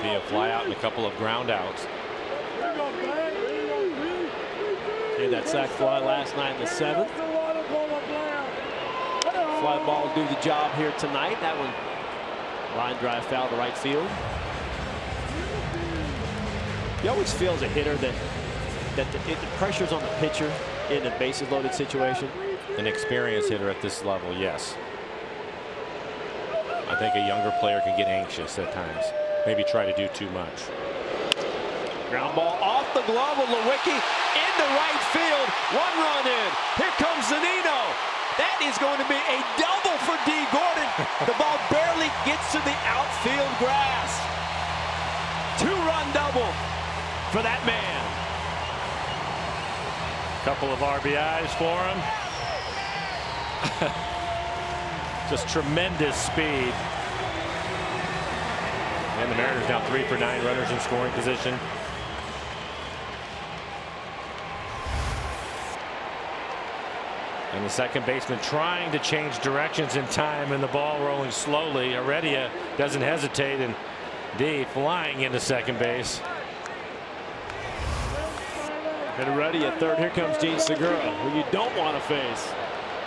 Be a fly out and a couple of ground outs. Had that sac fly last night in the 7th. Fly ball will do the job here tonight. That one Line drive foul to right field. You always feel as a hitter that the pressure's on the pitcher in a bases loaded situation. An experienced hitter at this level, yes. I think a younger player can get anxious at times. Maybe try to do too much. Ground ball off the glove of Lewicki into right field. 1 run in. Here comes Zanino. That is going to be a double for D. Gordon. The ball barely gets to the outfield grass. 2-run double for that man. Couple of RBIs for him. Just tremendous speed. And the Mariners now 3 for 9 runners in scoring position. And the second baseman trying to change directions in time, and the ball rolling slowly. Heredia doesn't hesitate, and D flying into second base. And Heredia third. Here comes Gene Segura, who you don't want to face.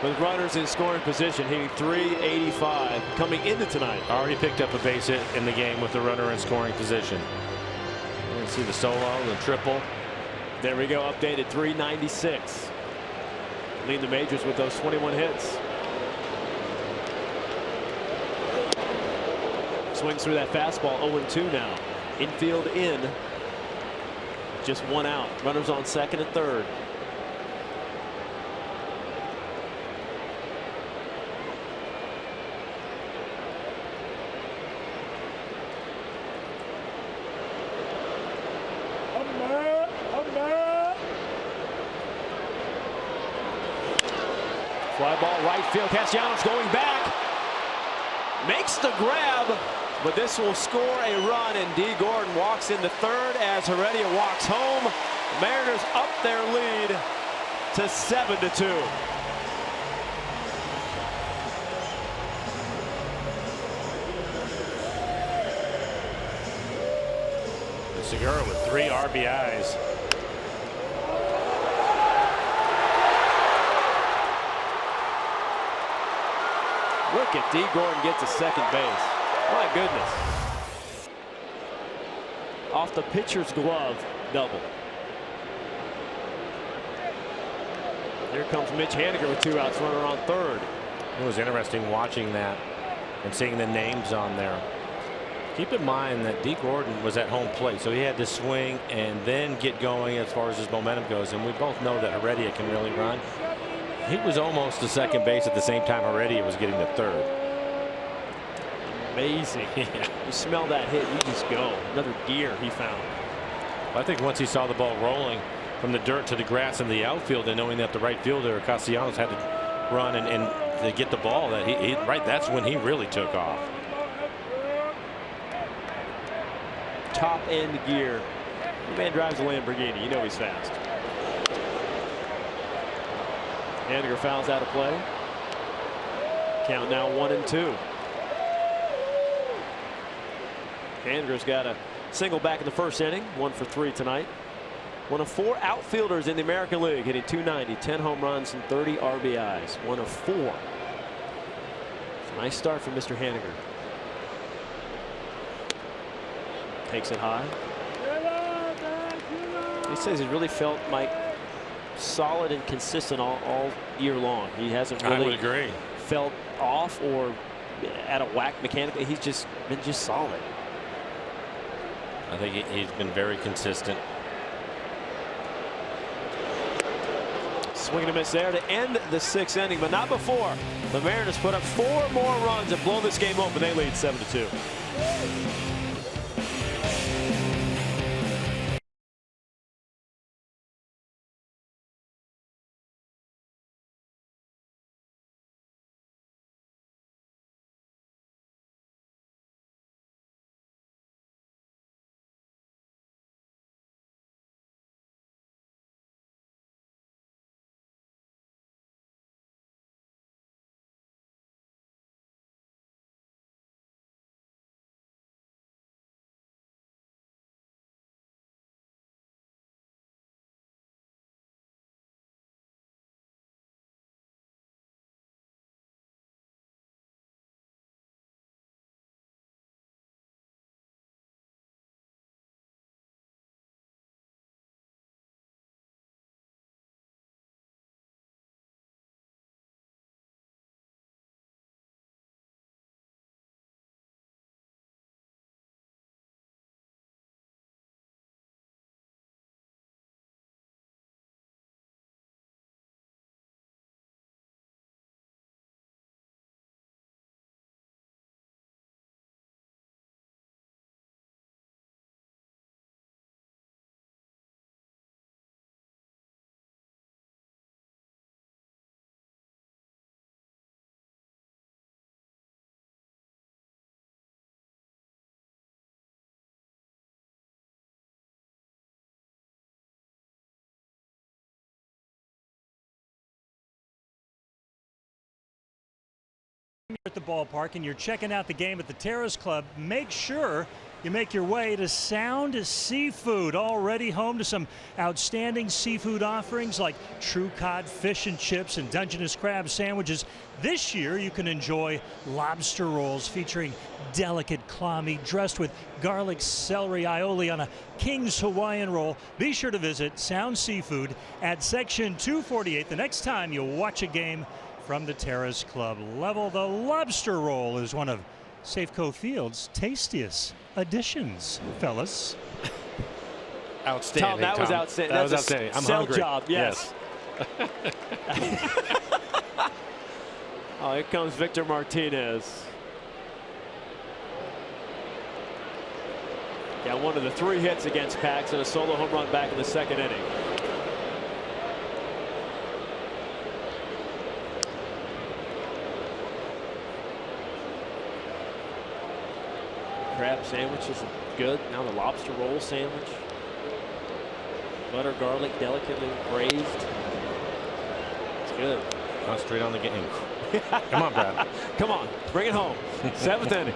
With runners in scoring position, hitting .385 coming into tonight. Already picked up a base hit in the game with the runner in scoring position. You can see the solo, the triple. There we go, updated .396. Lead the majors with those 21 hits. Swings through that fastball, 0-2 now. Infield in. Just 1 out. Runners on second and third. Fly ball right field. Castellanos going back. Makes the grab, but this will score a run, and D. Gordon walks into third as Heredia walks home. The Mariners up their lead to 7-2. Segura with 3 RBIs. Look at D. Gordon get to second base. My goodness. Off the pitcher's glove, double. Here comes Mitch Haniger with 2 outs, runner on third. It was interesting watching that and seeing the names on there. Keep in mind that D. Gordon was at home plate, so he had to swing and then get going as far as his momentum goes. And we both know that Heredia can really run. He was almost to second base at the same time Heredia was getting to third. Amazing. Yeah. You smell that hit, you just go. Another gear he found. I think once he saw the ball rolling from the dirt to the grass in the outfield, and knowing that the right fielder Castellanos had to run and to get the ball, that that's when he really took off. Top end gear. The man drives a Lamborghini. You know he's fast. Haniger fouls out of play. Count now 1-2. Haniger's got a single back in the first inning. 1 for 3 tonight. One of 4 outfielders in the American League, hitting .290, 10 home runs and 30 RBIs. 1 of 4. It's a nice start from Mr. Haniger. Takes it high. He says he really felt Mike solid and consistent all year long. He hasn't really, I would agree, felt off or out of whack mechanically. He's just been solid. I think he's been very consistent. Swing and a miss there to end the 6th inning, but not before. The Mariners put up 4 more runs and blow this game open. They lead 7-2. at the ballpark and you're checking out the game at the Terrace Club, make sure you make your way to Sound Seafood, already home to some outstanding seafood offerings like true cod fish and chips and Dungeness crab sandwiches. This year you can enjoy lobster rolls featuring delicate claw meat dressed with garlic celery aioli on a King's Hawaiian roll. Be sure to visit Sound Seafood at Section 248 the next time you watch a game from the Terrace Club level. The lobster roll is one of Safeco Field's tastiest additions, fellas. Outstanding, Tom, that was outstanding. That was outstanding. I'm hungry. Job, yes. Oh, here comes Victor Martinez. Got one of the 3 hits against Pax and a solo home run back in the 2nd inning. Crab sandwich is good. Now the lobster roll sandwich. Butter garlic, delicately braised. It's good. Oh, straight on the game. Come on, Brad. Come on, bring it home. 7th inning.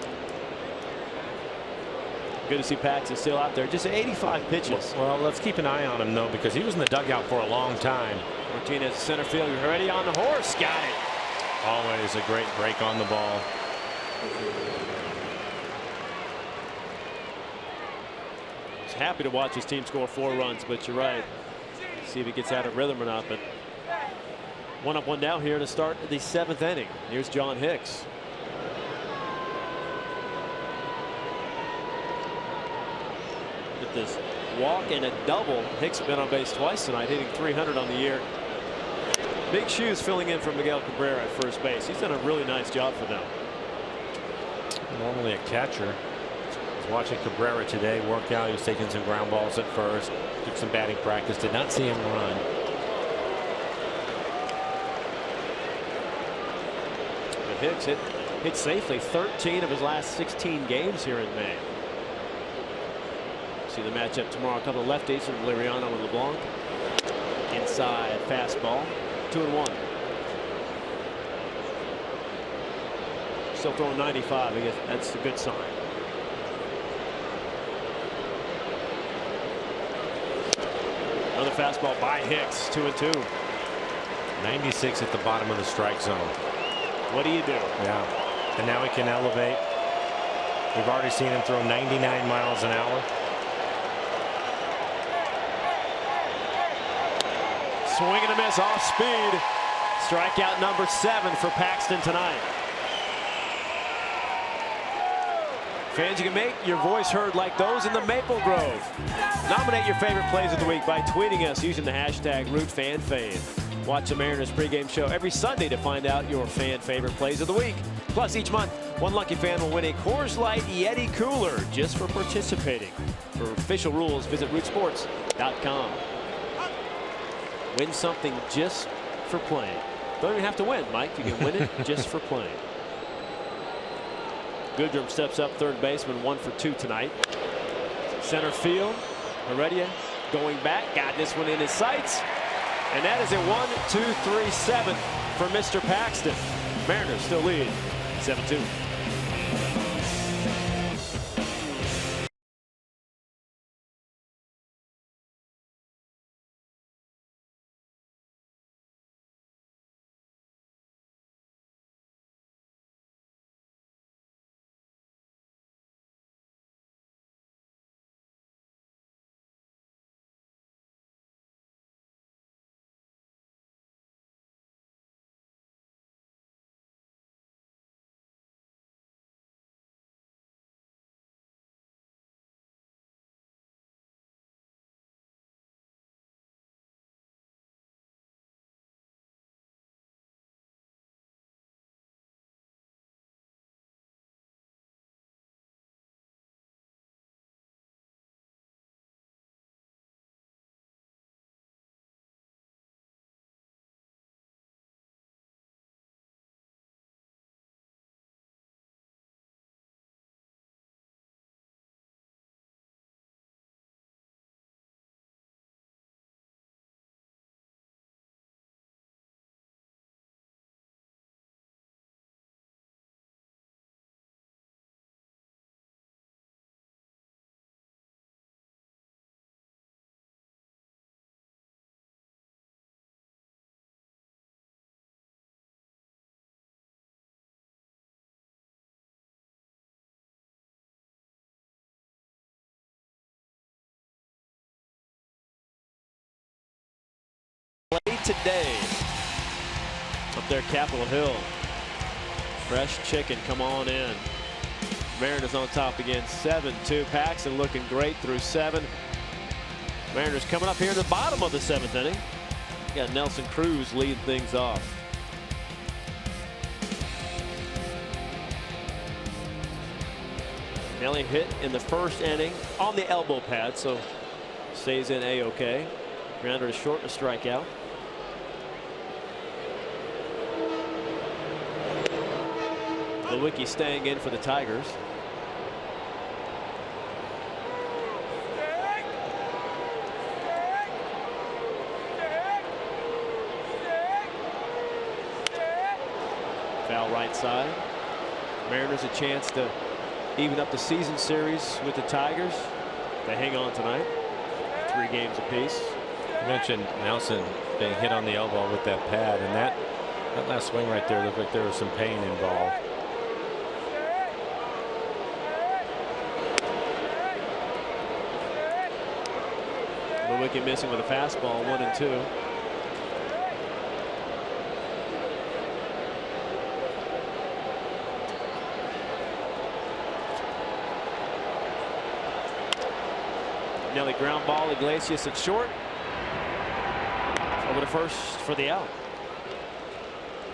Good to see Pax is still out there. Just 85 pitches. Well, let's keep an eye on him, though, because he was in the dugout for a long time. Martinez, center field, ready on the horse. Got it. Always a great break on the ball. He's happy to watch his team score 4 runs, but you're right. See if he gets out of rhythm or not. But 1 up, 1 down here to start the 7th inning. Here's John Hicks. With this walk and a double, Hicks has been on base twice tonight, hitting .300 on the year. Big shoes filling in for Miguel Cabrera at first base. He's done a really nice job for them. Normally a catcher. I was watching Cabrera today work out. He was taking some ground balls at first. Took some batting practice. Did not see him run. But Hicks hit safely 13 of his last 16 games here in May. See the matchup tomorrow. A couple of lefties from Liriano and LeBlanc. Inside fastball. 2-1. Still throwing 95. I guess that's a good sign. Another fastball by Hicks. 2-2. 96 at the bottom of the strike zone. What do you do? Yeah. And now he can elevate. We've already seen him throw 99 miles an hour. Swing and a miss off speed. Strikeout number 7 for Paxton tonight. Fans, you can make your voice heard like those in the Maple Grove. Nominate your favorite plays of the week by tweeting us using the hashtag RootFanFave. Watch the Mariners pregame show every Sunday to find out your fan favorite plays of the week. Plus, each month, one lucky fan will win a Coors Light Yeti cooler just for participating. For official rules, visit rootsports.com. Win something just for playing. Don't even have to win, Mike. You can win it just for playing. Goodrum steps up, third baseman, 1 for 2 tonight. Center field. Heredia going back. Got this one in his sights. And that is a 1-2-3-7 for Mr. Paxton. Mariners still lead 7-2. play today up there Capitol Hill. Fresh chicken, come on in. Mariners on top again, 7-2. Paxton looking great through 7. Mariners coming up here in the bottom of the 7th inning. Got Nelson Cruz leading things off. Nelly hit in the 1st inning on the elbow pad, so stays in A-OK. Grounder to short, a strikeout. Lewicki staying in for the Tigers. Foul right side. Mariners a chance to even up the season series with the Tigers. They hang on tonight. 3 games apiece. You mentioned Nelson being hit on the elbow with that pad, and that last swing right there looked like there was some pain involved. Lewicki missing with a fastball, 1-2. Nelly ground ball, Iglesias at short. Over to first for the out.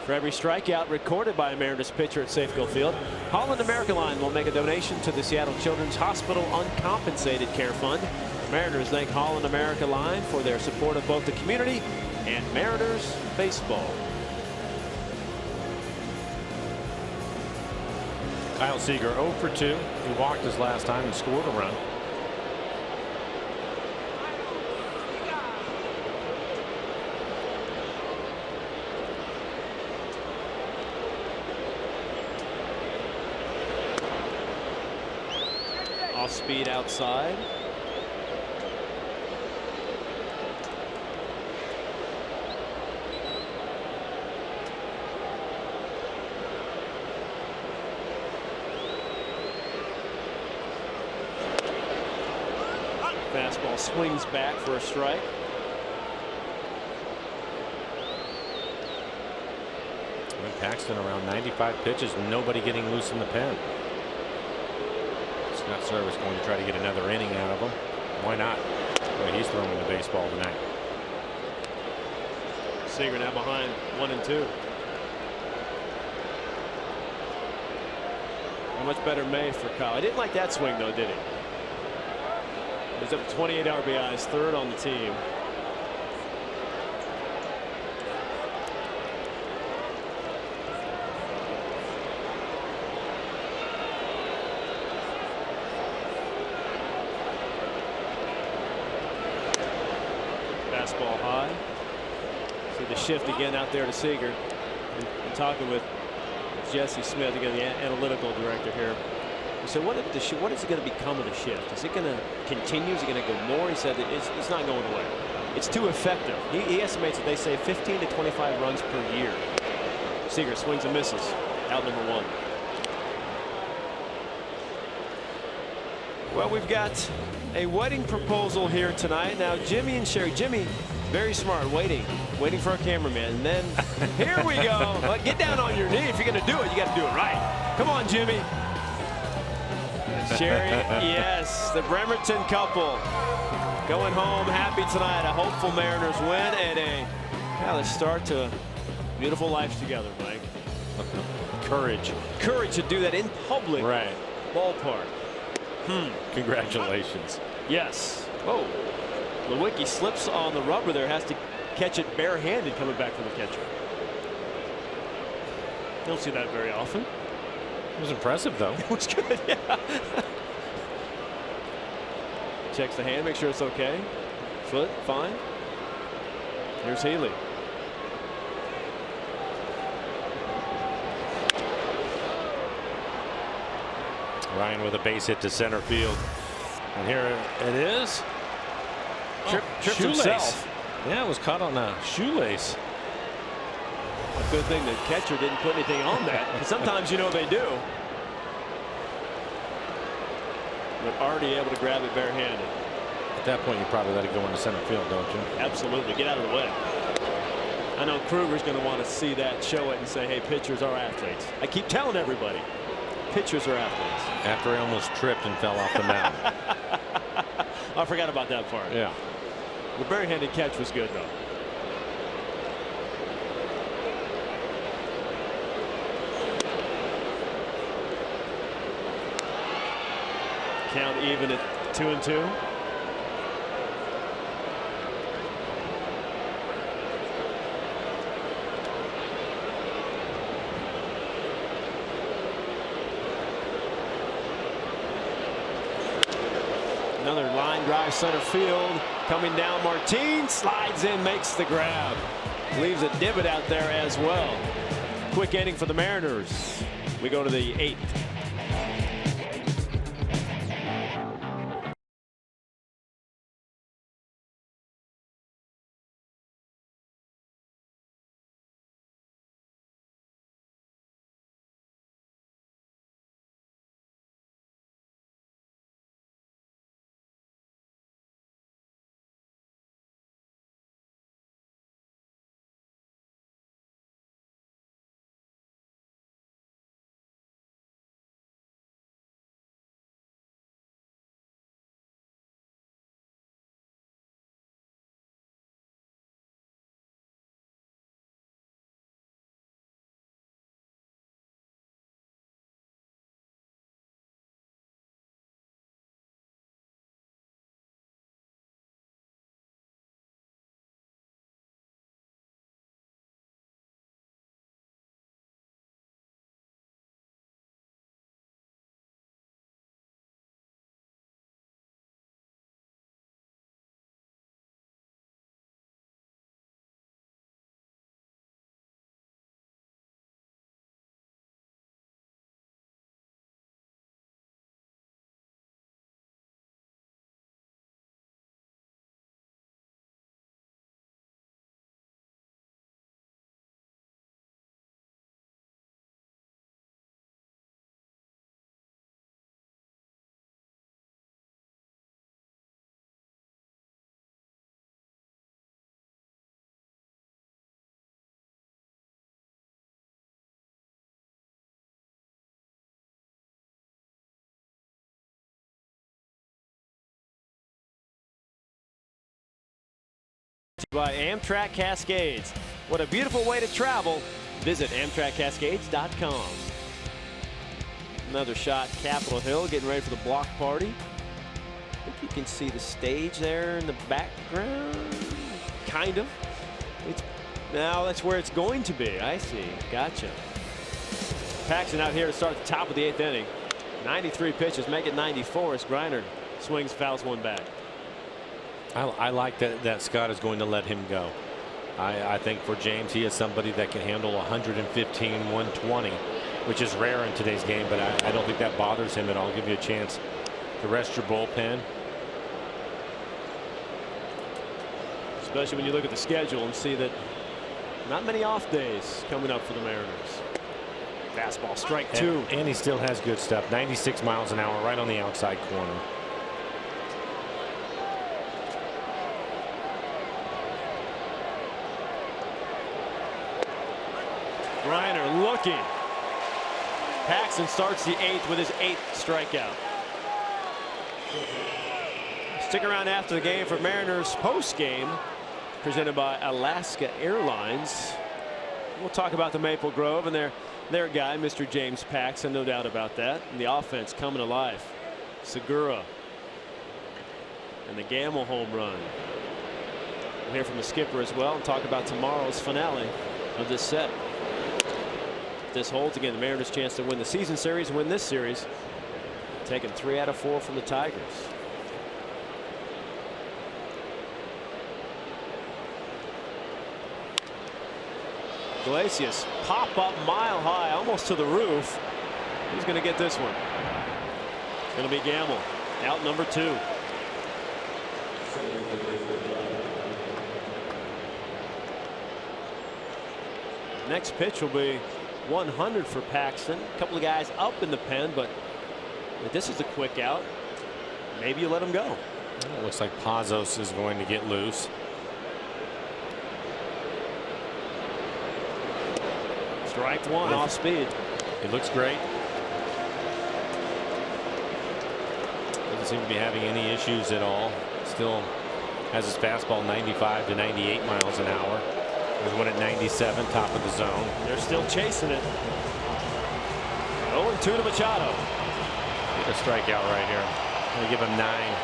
For every strikeout recorded by a Mariners pitcher at Safeco Field, Holland America Line will make a donation to the Seattle Children's Hospital Uncompensated Care Fund. Mariners thank Holland America Line for their support of both the community and Mariners baseball. Kyle Seager 0 for 2. He walked his last time and scored a run. Off speed outside. Fastball swings back for a strike. Paxton around 95 pitches, nobody getting loose in the pen. Scott Service going to try to get another inning out of him. Why not? Boy, he's throwing the baseball tonight. Seager now behind 1-2. How much better May for Kyle? I didn't like that swing though, did he? He's up to 28 RBIs, 3rd on the team. Fastball high. See the shift again out there to Seager. I'm talking with Jesse Smith, again, the analytical director here. We said, what is it going to become of the shift? Is it going to continue? Is it going to go more? He said it's not going away. It's too effective. He estimates that they say 15 to 25 runs per year. Seager swings and misses. Out number 1. Well, we've got a wedding proposal here tonight. Now, Jimmy and Sherry. Jimmy, very smart, waiting for a cameraman. And then here we go. Well, get down on your knee. If you're going to do it, you got to do it right. Come on, Jimmy. Sherry, yes, the Bremerton couple going home happy tonight. A hopeful Mariners win and a start to a beautiful life together, Mike. Courage to do that in public. Right. Ballpark. Congratulations. Yes. Oh, Lewicki slips on the rubber there, has to catch it barehanded coming back from the catcher. You don't see that very often. It was impressive, though. It was good, yeah. Checks the hand, make sure it's okay. Foot, fine. Here's Healy. Ryan with a base hit to center field. And here it is. Trips himself. Yeah, it was caught on a shoelace. A good thing the catcher didn't put anything on that. Because sometimes, you know, they do. But already able to grab it barehanded. At that point, you probably let it go into center field, don't you? Absolutely. Get out of the way. I know Kruger's going to want to see that, show it, and say, hey, pitchers are athletes. I keep telling everybody, pitchers are athletes. After he almost tripped and fell off the mound. I forgot about that part. Yeah. The barehanded catch was good, though. Count even at 2-2. Another line drive center field. Coming down, Martin slides in, makes the grab. Leaves a divot out there as well. Quick inning for the Mariners. We go to the 8th. By Amtrak Cascades. What a beautiful way to travel. Visit AmtrakCascades.com. Another shot, Capitol Hill, getting ready for the block party. I think you can see the stage there in the background. Kind of. Now that's where it's going to be. I see. Gotcha. Paxton out here to start the top of the 8th inning. 93 pitches, make it 94 as Griner swings, fouls one back. I like that Scott is going to let him go. I think for James, he is somebody that can handle 115, 120, which is rare in today's game, but I don't think that bothers him at all. Give you a chance to rest your bullpen. Especially when you look at the schedule and see that not many off days coming up for the Mariners. Fastball, strike 2. And he still has good stuff. 96 miles an hour right on the outside corner. Griner looking. Paxton starts the 8th with his 8th strikeout. Stick around after the game for Mariners post game presented by Alaska Airlines. We'll talk about the Maple Grove and their guy, Mr. James Paxton, no doubt about that. And the offense coming alive. Segura and the Gamble home run. We'll hear from the skipper as well and talk about tomorrow's finale of this set. This holds again, the Mariners' chance to win the season series, win this series, taking 3 out of 4 from the Tigers. Iglesias pop up mile high, almost to the roof. Who's going to get this one? It's going to be Gamble, out number 2. Next pitch will be 100 for Paxton. A couple of guys up in the pen, but if this is a quick out, maybe you let him go. It looks like Pazos is going to get loose. Strike one off speed. He looks great. Doesn't seem to be having any issues at all. Still has his fastball 95 to 98 miles an hour. There's one at 97, top of the zone. They're still chasing it. 0-2 to Machado. Get a strikeout right here. They give him 9.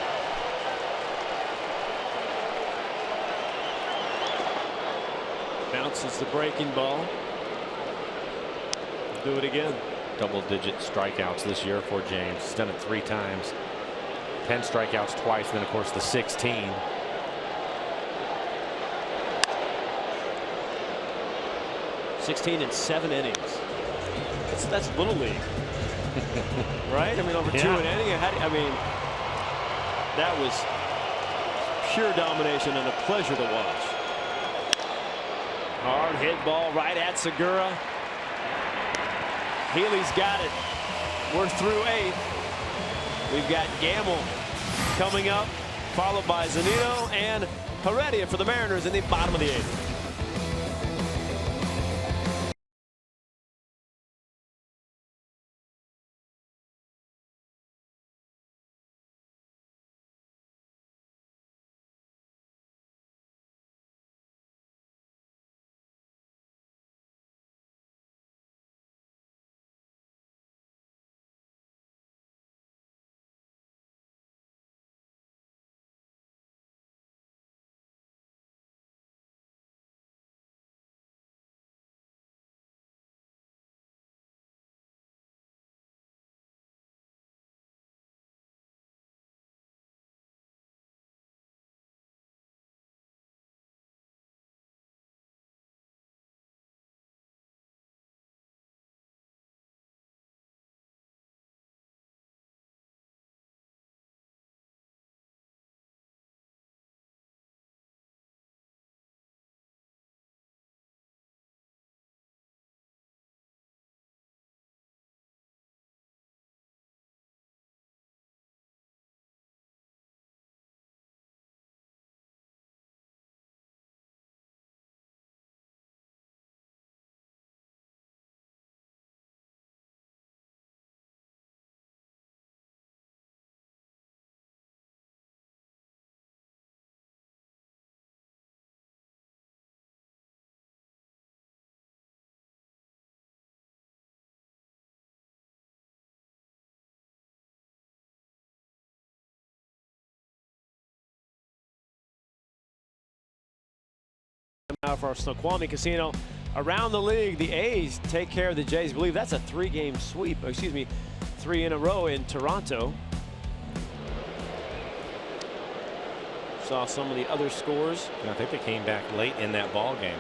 Bounces the breaking ball. Do it again. Double-digit strikeouts this year for James. He's done it 3 times. 10 strikeouts twice, and then of course the 16. In 7 innings. That's little league, right? I mean, over 2 an inning. I mean, that was pure domination and a pleasure to watch. Hard hit ball right at Segura. Healy's got it. We're through 8. We've got Gamble coming up, followed by Zunino and Heredia for the Mariners in the bottom of the 8th. Out for our Snoqualmie Casino. Around the league, the A's take care of the Jays. I believe that's a 3-game sweep. Excuse me, 3 in a row in Toronto. Saw some of the other scores. I think they came back late in that ball game.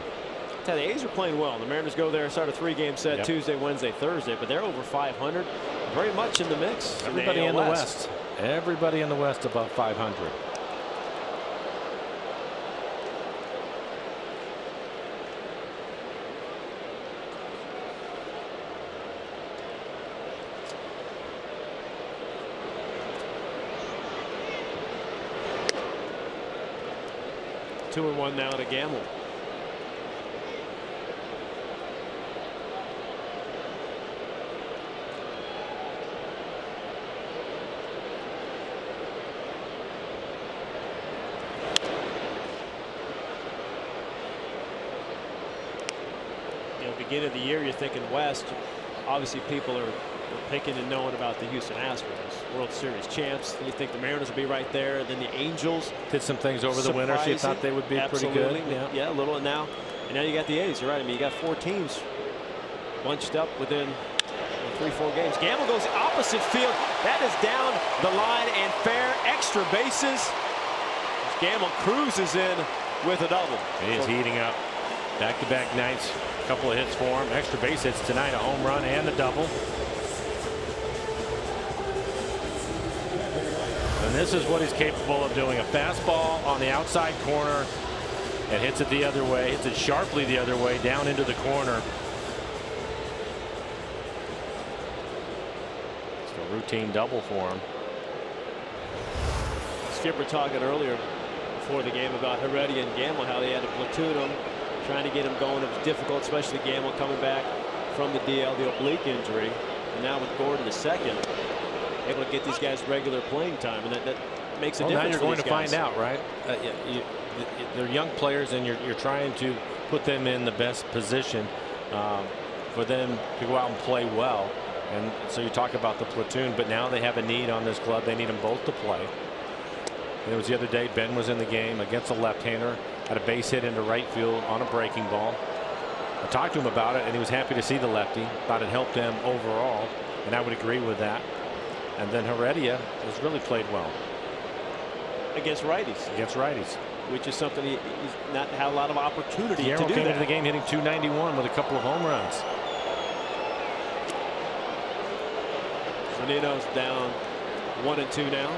The A's are playing well. The Mariners go there, start a 3-game set Tuesday, Wednesday, Thursday, but they're over 500. Very much in the mix. Everybody in the West. Everybody in the West above 500. Two and 1 now to Gamble. Beginning of the year, you're thinking West. Obviously, people are picking and knowing about the Houston Astros, World Series champs. You think the Mariners will be right there. Then the Angels did some things over the winter. So you thought they would be pretty good. Yeah, a little. And now you got the A's. You're right. I mean, you got 4 teams bunched up within 3-4 games. Gamble goes opposite field. That is down the line and fair. Extra bases. Gamble cruises in with a double. He is heating up. Back-to-back nights. A couple of hits for him. Extra base hits tonight. A home run and a double. And this is what he's capable of doing. A fastball on the outside corner. It hits it the other way. Hits it sharply the other way down into the corner. It's a routine double for him. Skipper talking earlier before the game about Heredia and Gamble, how they had to platoon him, trying to get him going. It was difficult, especially Gamble coming back from the DL, the oblique injury. And now with Gordon the second, able to get these guys regular playing time, and that makes a difference. Now you're going to guys. find out, right? They're young players, and you're trying to put them in the best position for them to go out and play well. And so you talk about the platoon, but now they have a need on this club. They need them both to play. And it was the other day, Ben was in the game against a left-hander, had a base hit into right field on a breaking ball. I talked to him about it, and he was happy to see the lefty. Thought it helped them overall, and I would agree with that. And then Heredia has really played well against righties. Against righties, which is something he's not had a lot of opportunity to do. Came into the game hitting .291 with a couple of home runs. Zunino's down 1-2 now.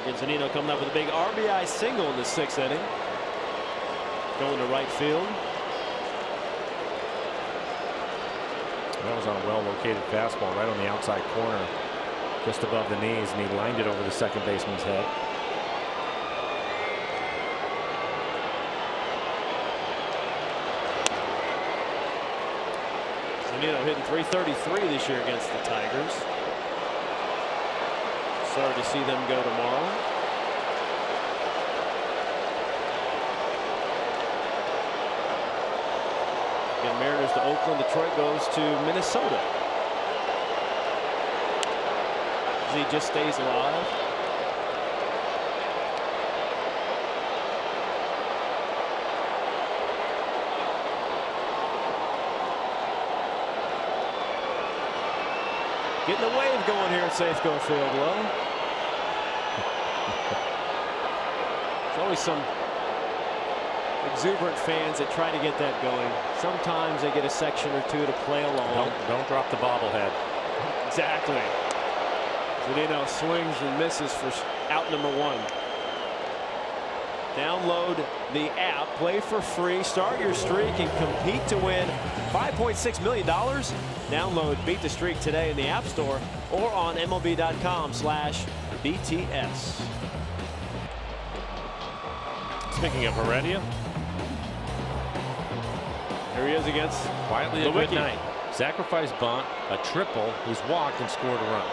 And Zunino coming up with a big RBI single in the 6th inning. Going to right field. That was on a well-located fastball right on the outside corner, just above the knees, and he lined it over the second baseman's head. Zunino hitting .333 this year against the Tigers. Sorry to see them go tomorrow. Again, Mariners to Oakland. Detroit goes to Minnesota. He just stays alive. Getting the wave going here at Safeco Field, Low. There's always some exuberant fans that try to get that going. Sometimes they get a section or two to play along. Don't drop the bobblehead. Exactly. Zunino swings and misses for out number 1. Download the app, play for free, start your streak, and compete to win $5.6 million. Download Beat the Streak today in the App Store or on MLB.com/BTS. Speaking of Heredia, here he is against quietly a good night. Sacrifice bunt, a triple. He's walked and scored a run.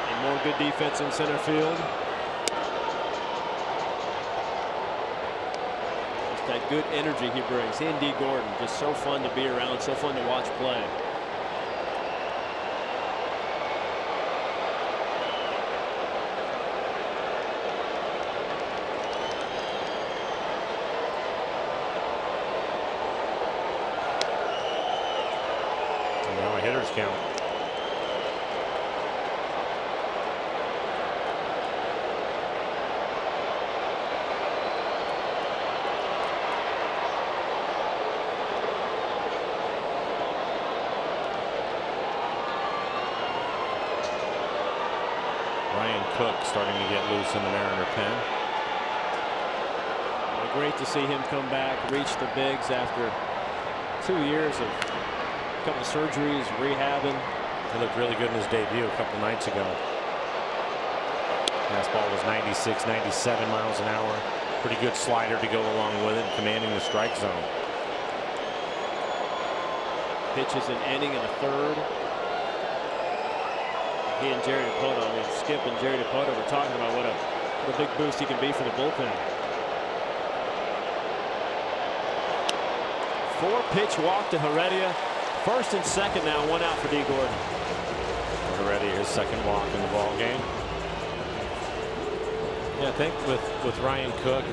And more good defense in center field. That good energy he brings. He and D. Gordon, just so fun to be around, so fun to watch play. And now a hitter's count. Cook starting to get loose in the Mariner pen. Well, great to see him come back, reach the bigs after 2 years of a couple of surgeries, rehabbing. He looked really good in his debut a couple nights ago. Fastball was 96, 97 miles an hour. Pretty good slider to go along with it, commanding the strike zone. Pitches an inning and a third. He and Jerry Dipoto, I mean, Skip and Jerry Dipoto were talking about what a big boost he can be for the bullpen. 4-pitch walk to Heredia. First and second now, 1 out for D. Gordon. Heredia, his second walk in the ball game. Yeah, I think with Ryan Cook,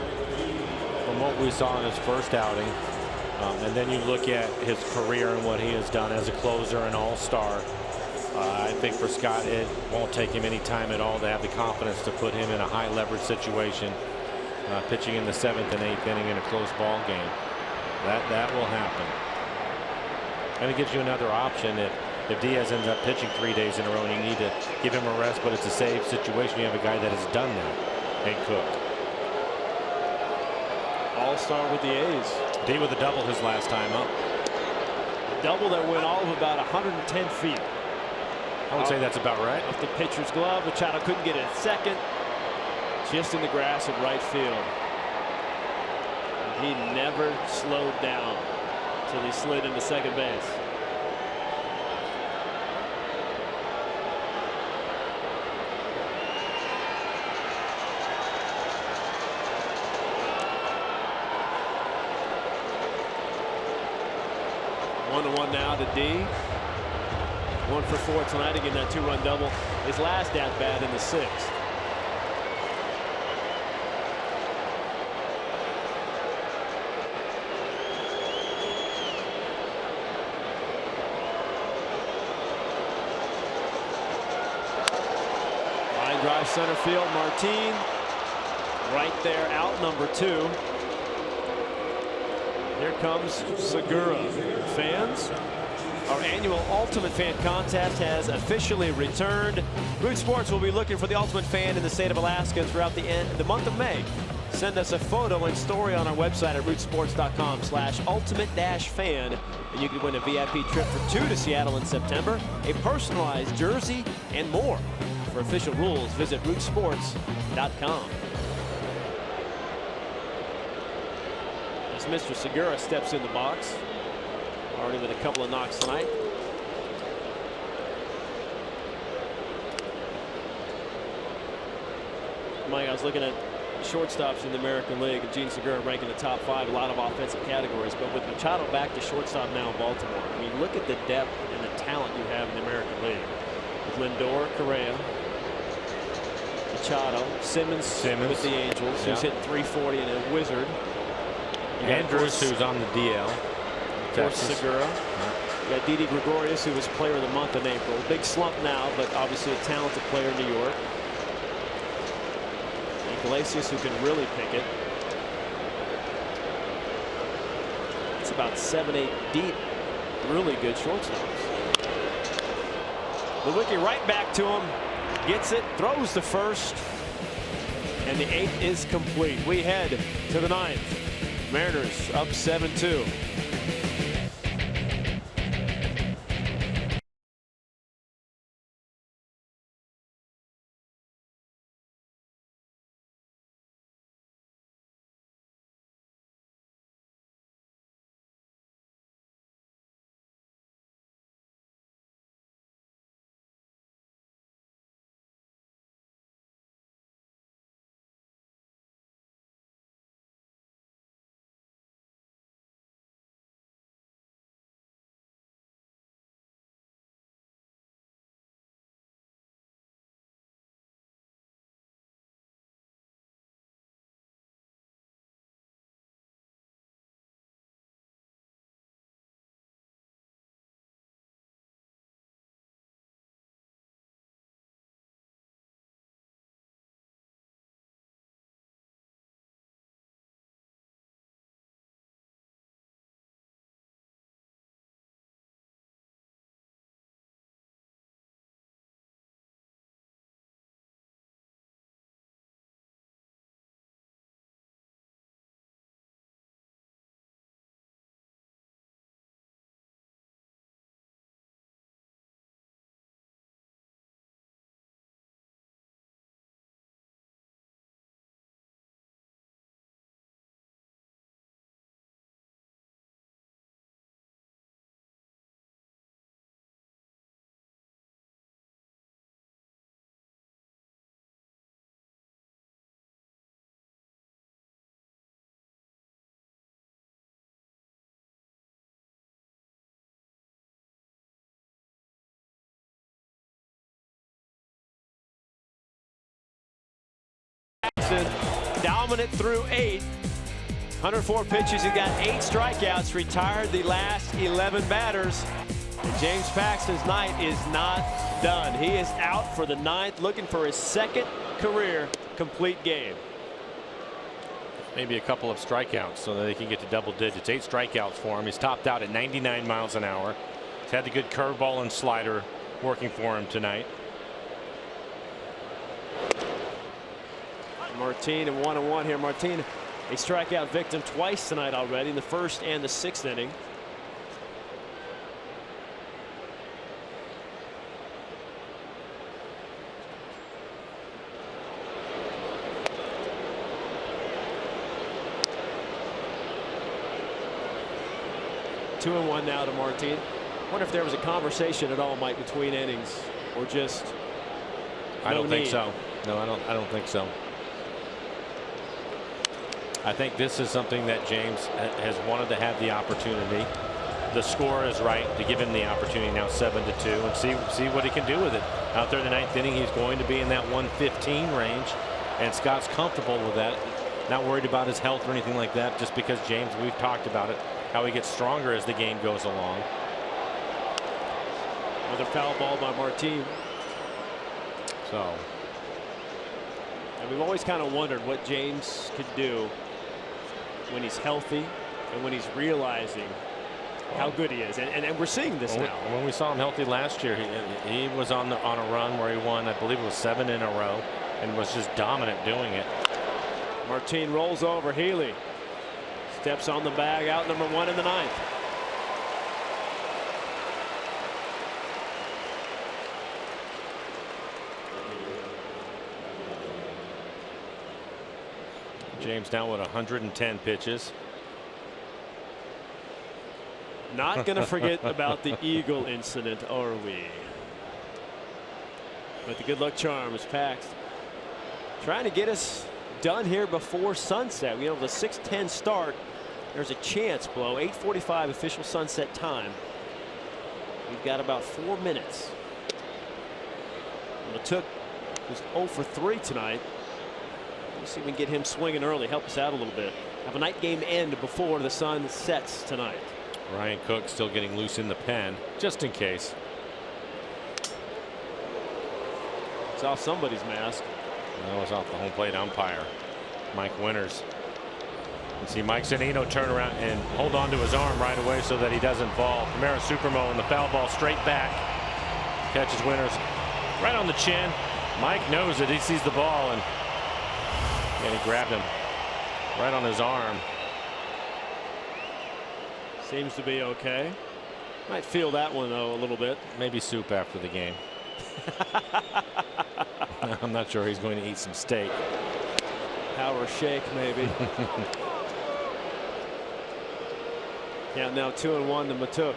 from what we saw in his first outing, and then you look at his career and what he has done as a closer and all-star. I think for Scott, it won't take him any time at all to have the confidence to put him in a high leverage situation, pitching in the 7th and 8th inning in a close ball game. That will happen. And it gives you another option if Diaz ends up pitching 3 days in a row and you need to give him a rest, but it's a safe situation. You have a guy that has done that, and Cook. All-star with the A's. D with a double his last time up. Double that went all of about 110 feet. I would say that's about right. Off the pitcher's glove. Machado couldn't get it at second. Just in the grass at right field. And he never slowed down. till he slid into second base. One to one now to D. 1 for 4 tonight again, that 2-run double. His last at bat in the 6th. Line drive center field. Martin right there, out number 2. Here comes Segura. Fans, our annual Ultimate Fan Contest has officially returned. Root Sports will be looking for the Ultimate Fan in the state of Alaska throughout the month of May. Send us a photo and story on our website at rootsports.com/ultimate-fan, and you can win a VIP trip for 2 to Seattle in September, a personalized jersey, and more. For official rules, visit rootsports.com. As Mr. Segura steps in the box, already with a couple of knocks tonight. Mike, I was looking at shortstops in the American League, and Gene Segura ranking the top 5, a lot of offensive categories. But with Machado back to shortstop now in Baltimore, I mean, look at the depth and the talent you have in the American League. With Lindor, Correa, Machado, Simmons with the Angels, who's hitting 340 and a wizard. Andrews, who's on the DL. Segura. You got Didi Gregorius, who was Player of the Month in April. Big slump now, but obviously a talented player in New York. Iglesias, who can really pick it. It's about 7-8 deep. Really good shortstops. Lewicki right back to him. Gets it, throws the first. And the 8th is complete. We head to the 9th. Mariners up 7-2. Dominant through 8. 104 pitches. He got 8 strikeouts. Retired the last 11 batters. And James Paxton's night is not done. He is out for the 9th, looking for his 2nd career complete game. Maybe a couple of strikeouts so that they can get to double digits. 8 strikeouts for him. He's topped out at 99 miles an hour. He's had the good curveball and slider working for him tonight. Martin and 1-1 here. Martin, a strikeout victim twice tonight already in the 1st and the 6th inning. 2-1 now to Martin. Wonder if there was a conversation at all, Mike, between innings, or just I don't think need. so. No, I don't think so. I think this is something that James has wanted to have the opportunity. The score is right to give him the opportunity now, 7-2, and see what he can do with it. Out there in the 9th inning, he's going to be in that 115 range, and Scott's comfortable with that. Not worried about his health or anything like that, just because James, we've talked about it, how he gets stronger as the game goes along. Another foul ball by Martin. So, and we've always kind of wondered what James could do when he's healthy and when he's realizing how good he is, and we're seeing this now. When we saw him healthy last year, he was on a run where he won, I believe it was 7 in a row, and was just dominant doing it. Martin rolls over. Healy steps on the bag, out number 1 in the 9th. James now with 110 pitches. Not going to forget about the Eagle incident, are we? But the good luck charm is Paxton trying to get us done here before sunset. You know, the 6:10 start. There's a chance, Blow. 8:45 official sunset time. We've got about 4 minutes. Matuk was 0 for 3 tonight. Let's see if we can get him swinging early. Help us out a little bit. Have a night game end before the sun sets tonight. Ryan Cook still getting loose in the pen, just in case. It's off somebody's mask. That was off the home plate umpire, Mike Winters. You see Mike Zunino turn around and hold on to his arm right away so that he doesn't fall. Primera Supermo and the foul ball straight back. Catches Winters right on the chin. Mike knows it. He sees the ball and he grabbed him right on his arm. Seems to be okay. Might feel that one though a little bit. Maybe soup after the game. I'm not sure he's going to eat some steak. Power shake maybe. Yeah, now 2-1 to Matuk.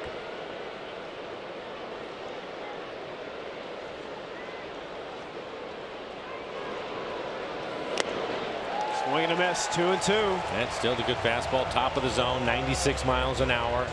Swing and a miss, 2-2. That's still the good fastball, top of the zone, 96 miles an hour.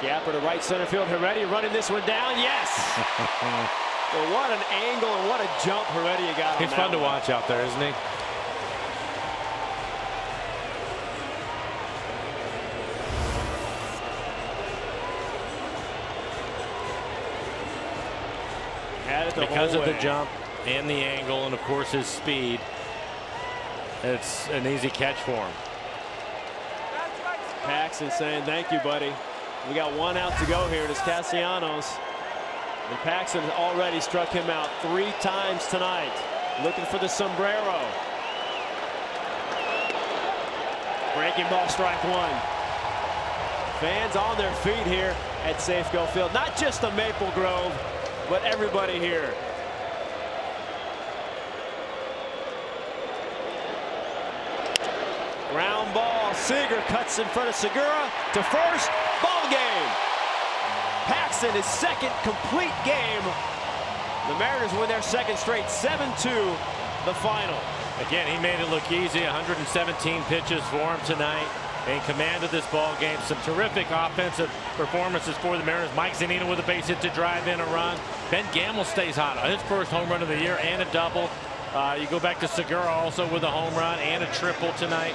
Gapper to right center field. Heredia running this one down. Yes. Well, what an angle and what a jump Heredia got. He's fun to watch out there, isn't he? Had it the because whole of the way. jump and the angle and of course his speed, it's an easy catch for him. Paxton saying thank you, buddy. We got 1 out to go here. It's Castellanos. And Paxton already struck him out 3 times tonight. Looking for the sombrero. Breaking ball, strike 1. Fans on their feet here at Safeco Field. Not just the Maple Grove, but everybody here. Ground ball. Seager cuts in front of Segura to first. Ball game. Paxton, his second complete game. The Mariners win their second straight, 7-2 the final. Again, he made it look easy. 117 pitches for him tonight. In command of this ball game. Some terrific offensive performances for the Mariners. Mike Zunino with a base hit to drive in a run. Ben Gamble stays hot. His first home run of the year and a double. You go back to Segura also with a home run and a triple tonight.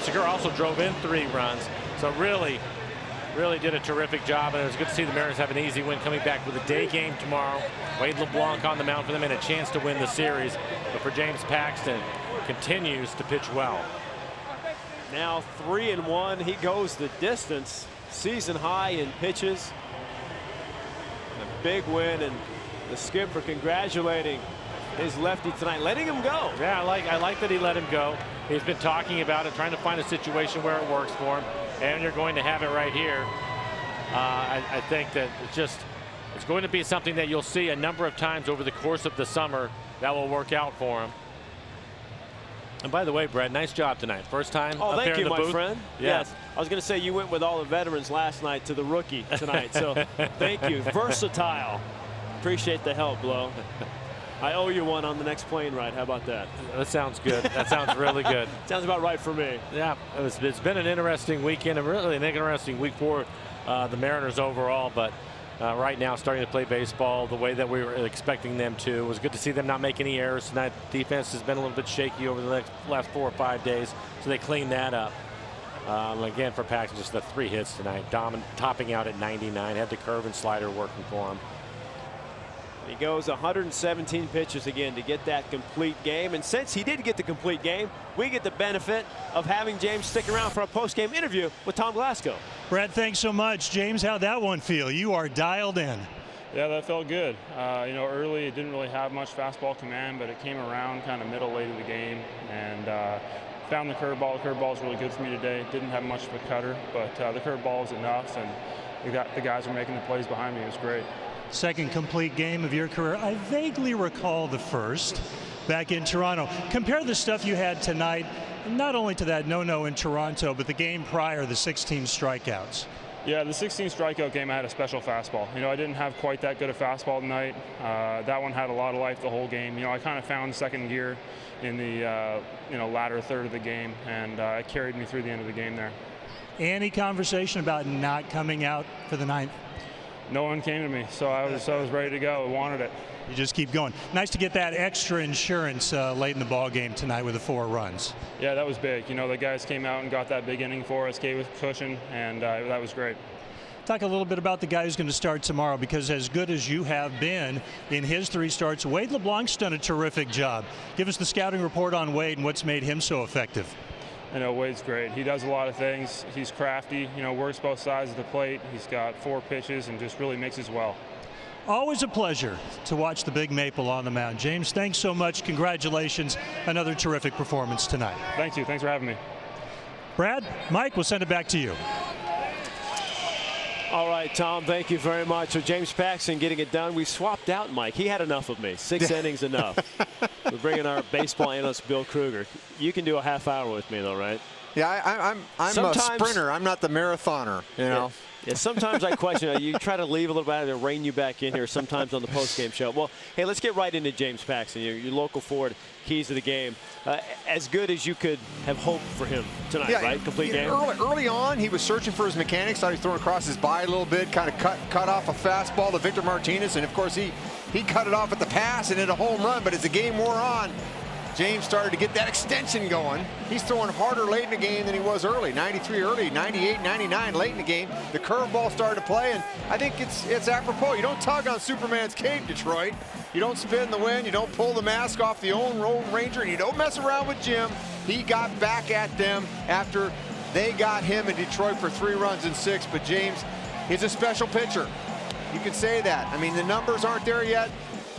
Segura also drove in 3 runs. So really did a terrific job, and it was good to see the Mariners have an easy win coming back with a day game tomorrow. Wade LeBlanc on the mound for them and a chance to win the series. But for James Paxton, continues to pitch well. Now 3-1. He goes the distance. Season high in pitches. A big win, and the skipper congratulating his lefty tonight, letting him go. Yeah, I like that he let him go. He's been talking about it, trying to find a situation where it works for him, and you're going to have it right here. I think that it's going to be something that you'll see a number of times over the course of the summer that will work out for him. And by the way, Brad, nice job tonight. First time up there in the booth. Thank you, my friend. Yeah. Yes. I was going to say you went with all the veterans last night to the rookie tonight. So thank you. Versatile. Appreciate the help, Blow. I owe you one on the next plane ride. How about that? That sounds good. That sounds really good. Sounds about right for me. Yeah, it's been an interesting weekend, and really an interesting week for the Mariners overall. But right now, starting to play baseball the way that we were expecting them to. It was good to see them not make any errors tonight. Defense has been a little bit shaky over the last 4 or 5 days, so they cleaned that up. Again, for Paxton, just the 3 hits tonight. Topping out at 99. Had the curve and slider working for him. He goes 117 pitches again to get that complete game. And since he did get the complete game, we get the benefit of having James stick around for a post-game interview with Tom Glasgow. Brad, thanks so much. James, how'd that one feel? You are dialed in. Yeah, that felt good. You know, early it didn't really have much fastball command, but it came around kind of middle late of the game, and found the curveball. The curveball is really good for me today. Didn't have much of a cutter, but the curveball is enough, and the guys were making the plays behind me. It was great. Second complete game of your career. I vaguely recall the first back in Toronto. Compare the stuff you had tonight, not only to that no-no in Toronto, but the game prior, the 16 strikeouts. Yeah, the 16 strikeout game, I had a special fastball. You know, I didn't have quite that good a fastball tonight. That one had a lot of life the whole game. You know, I kind of found second gear in the latter third of the game, and it carried me through the end of the game there. Any conversation about not coming out for the ninth? No one came to me, so I was ready to go. I wanted it. You just keep going. Nice to get that extra insurance late in the ball game tonight with the 4 runs. Yeah, that was big. You know, the guys came out and got that big inning for us, gave us cushion, and that was great. Talk a little bit about the guy who's going to start tomorrow, because as good as you have been in his 3 starts, Wade LeBlanc's done a terrific job. Give us the scouting report on Wade and what's made him so effective. You know, Wade's great. He does a lot of things. He's crafty, you know, works both sides of the plate. He's got 4 pitches and just really mixes well. Always a pleasure to watch the Big Maple on the mound. James, thanks so much. Congratulations. Another terrific performance tonight. Thank you. Thanks for having me. Brad, Mike, we'll send it back to you. All right, Tom, thank you very much. So James Paxton getting it done. We swapped out Mike. He had enough of me. 6 innings enough. We're bringing our baseball analyst, Bill Kruger. You can do a half hour with me, though, right? Yeah, I'm a sprinter. I'm not the marathoner, you know. Yeah, sometimes I question you try to leave a little bit and rein you back in here sometimes on the post-game show. Well, hey, let's get right into James Paxton, your local forward, keys to the game. As good as you could have hoped for him tonight, right? Complete game. Early on, he was searching for his mechanics. Thought he was throwing across his body a little bit, kind of cut off a fastball to Victor Martinez, and of course he cut it off at the pass and hit a home run. But as the game wore on, James started to get that extension going. He's throwing harder late in the game than he was early. 93 early, 98, 99 late in the game. The curveball started to play, and I think it's apropos. You don't tug on Superman's cape, Detroit. You don't spin the wind. You don't pull the mask off the own Ranger, and you don't mess around with Jim. He got back at them after they got him in Detroit for 3 runs and 6. But James is a special pitcher. You can say that. I mean, the numbers aren't there yet.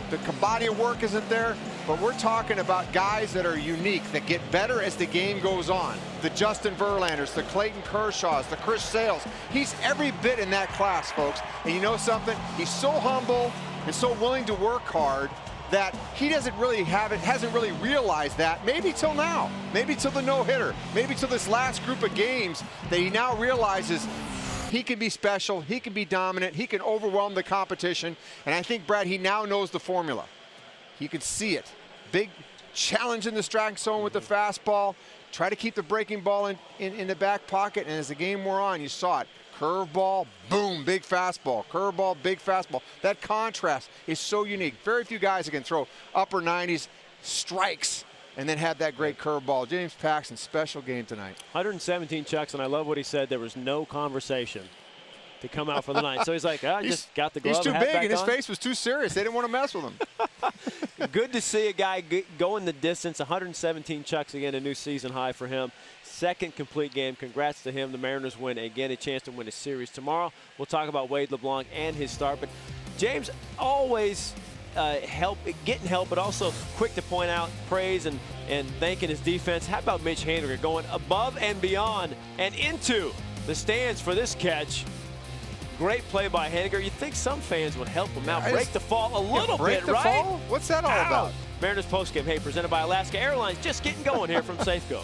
The body of work isn't there. But we're talking about guys that are unique, that get better as the game goes on. The Justin Verlanders, the Clayton Kershaws, the Chris Sales. He's every bit in that class, folks. And you know something? He's so humble and so willing to work hard that he hasn't really realized that, maybe till now, maybe till the no-hitter, maybe till this last group of games, that he now realizes he can be special, he can be dominant, he can overwhelm the competition. And I think, Brad, he now knows the formula. You can see it. Big challenge in the strike zone with the fastball. Try to keep the breaking ball in the back pocket. And as the game wore on, you saw it. Curveball, boom, big fastball. Curveball, big fastball. That contrast is so unique. Very few guys that can throw upper 90s strikes and then have that great curveball. James Paxton, special game tonight. 117 chucks, and I love what he said. There was no conversation to come out for the ninth. So he's like, I just got the glove. He's too big, and his face was too serious. They didn't want to mess with him. Good to see a guy going the distance. 117 chucks again, a new season high for him. Second complete game. Congrats to him. The Mariners win again, a chance to win a series tomorrow. We'll talk about Wade LeBlanc and his start. But James, always getting help, but also quick to point out praise and thanking his defense. How about Mitch Handler going above and beyond and into the stands for this catch? Great play by Henniger. You'd think some fans would help him out, break the fall a little bit, right? Fall? What's that all about? Mariners postgame, hey, presented by Alaska Airlines. Just getting going here from Safeco.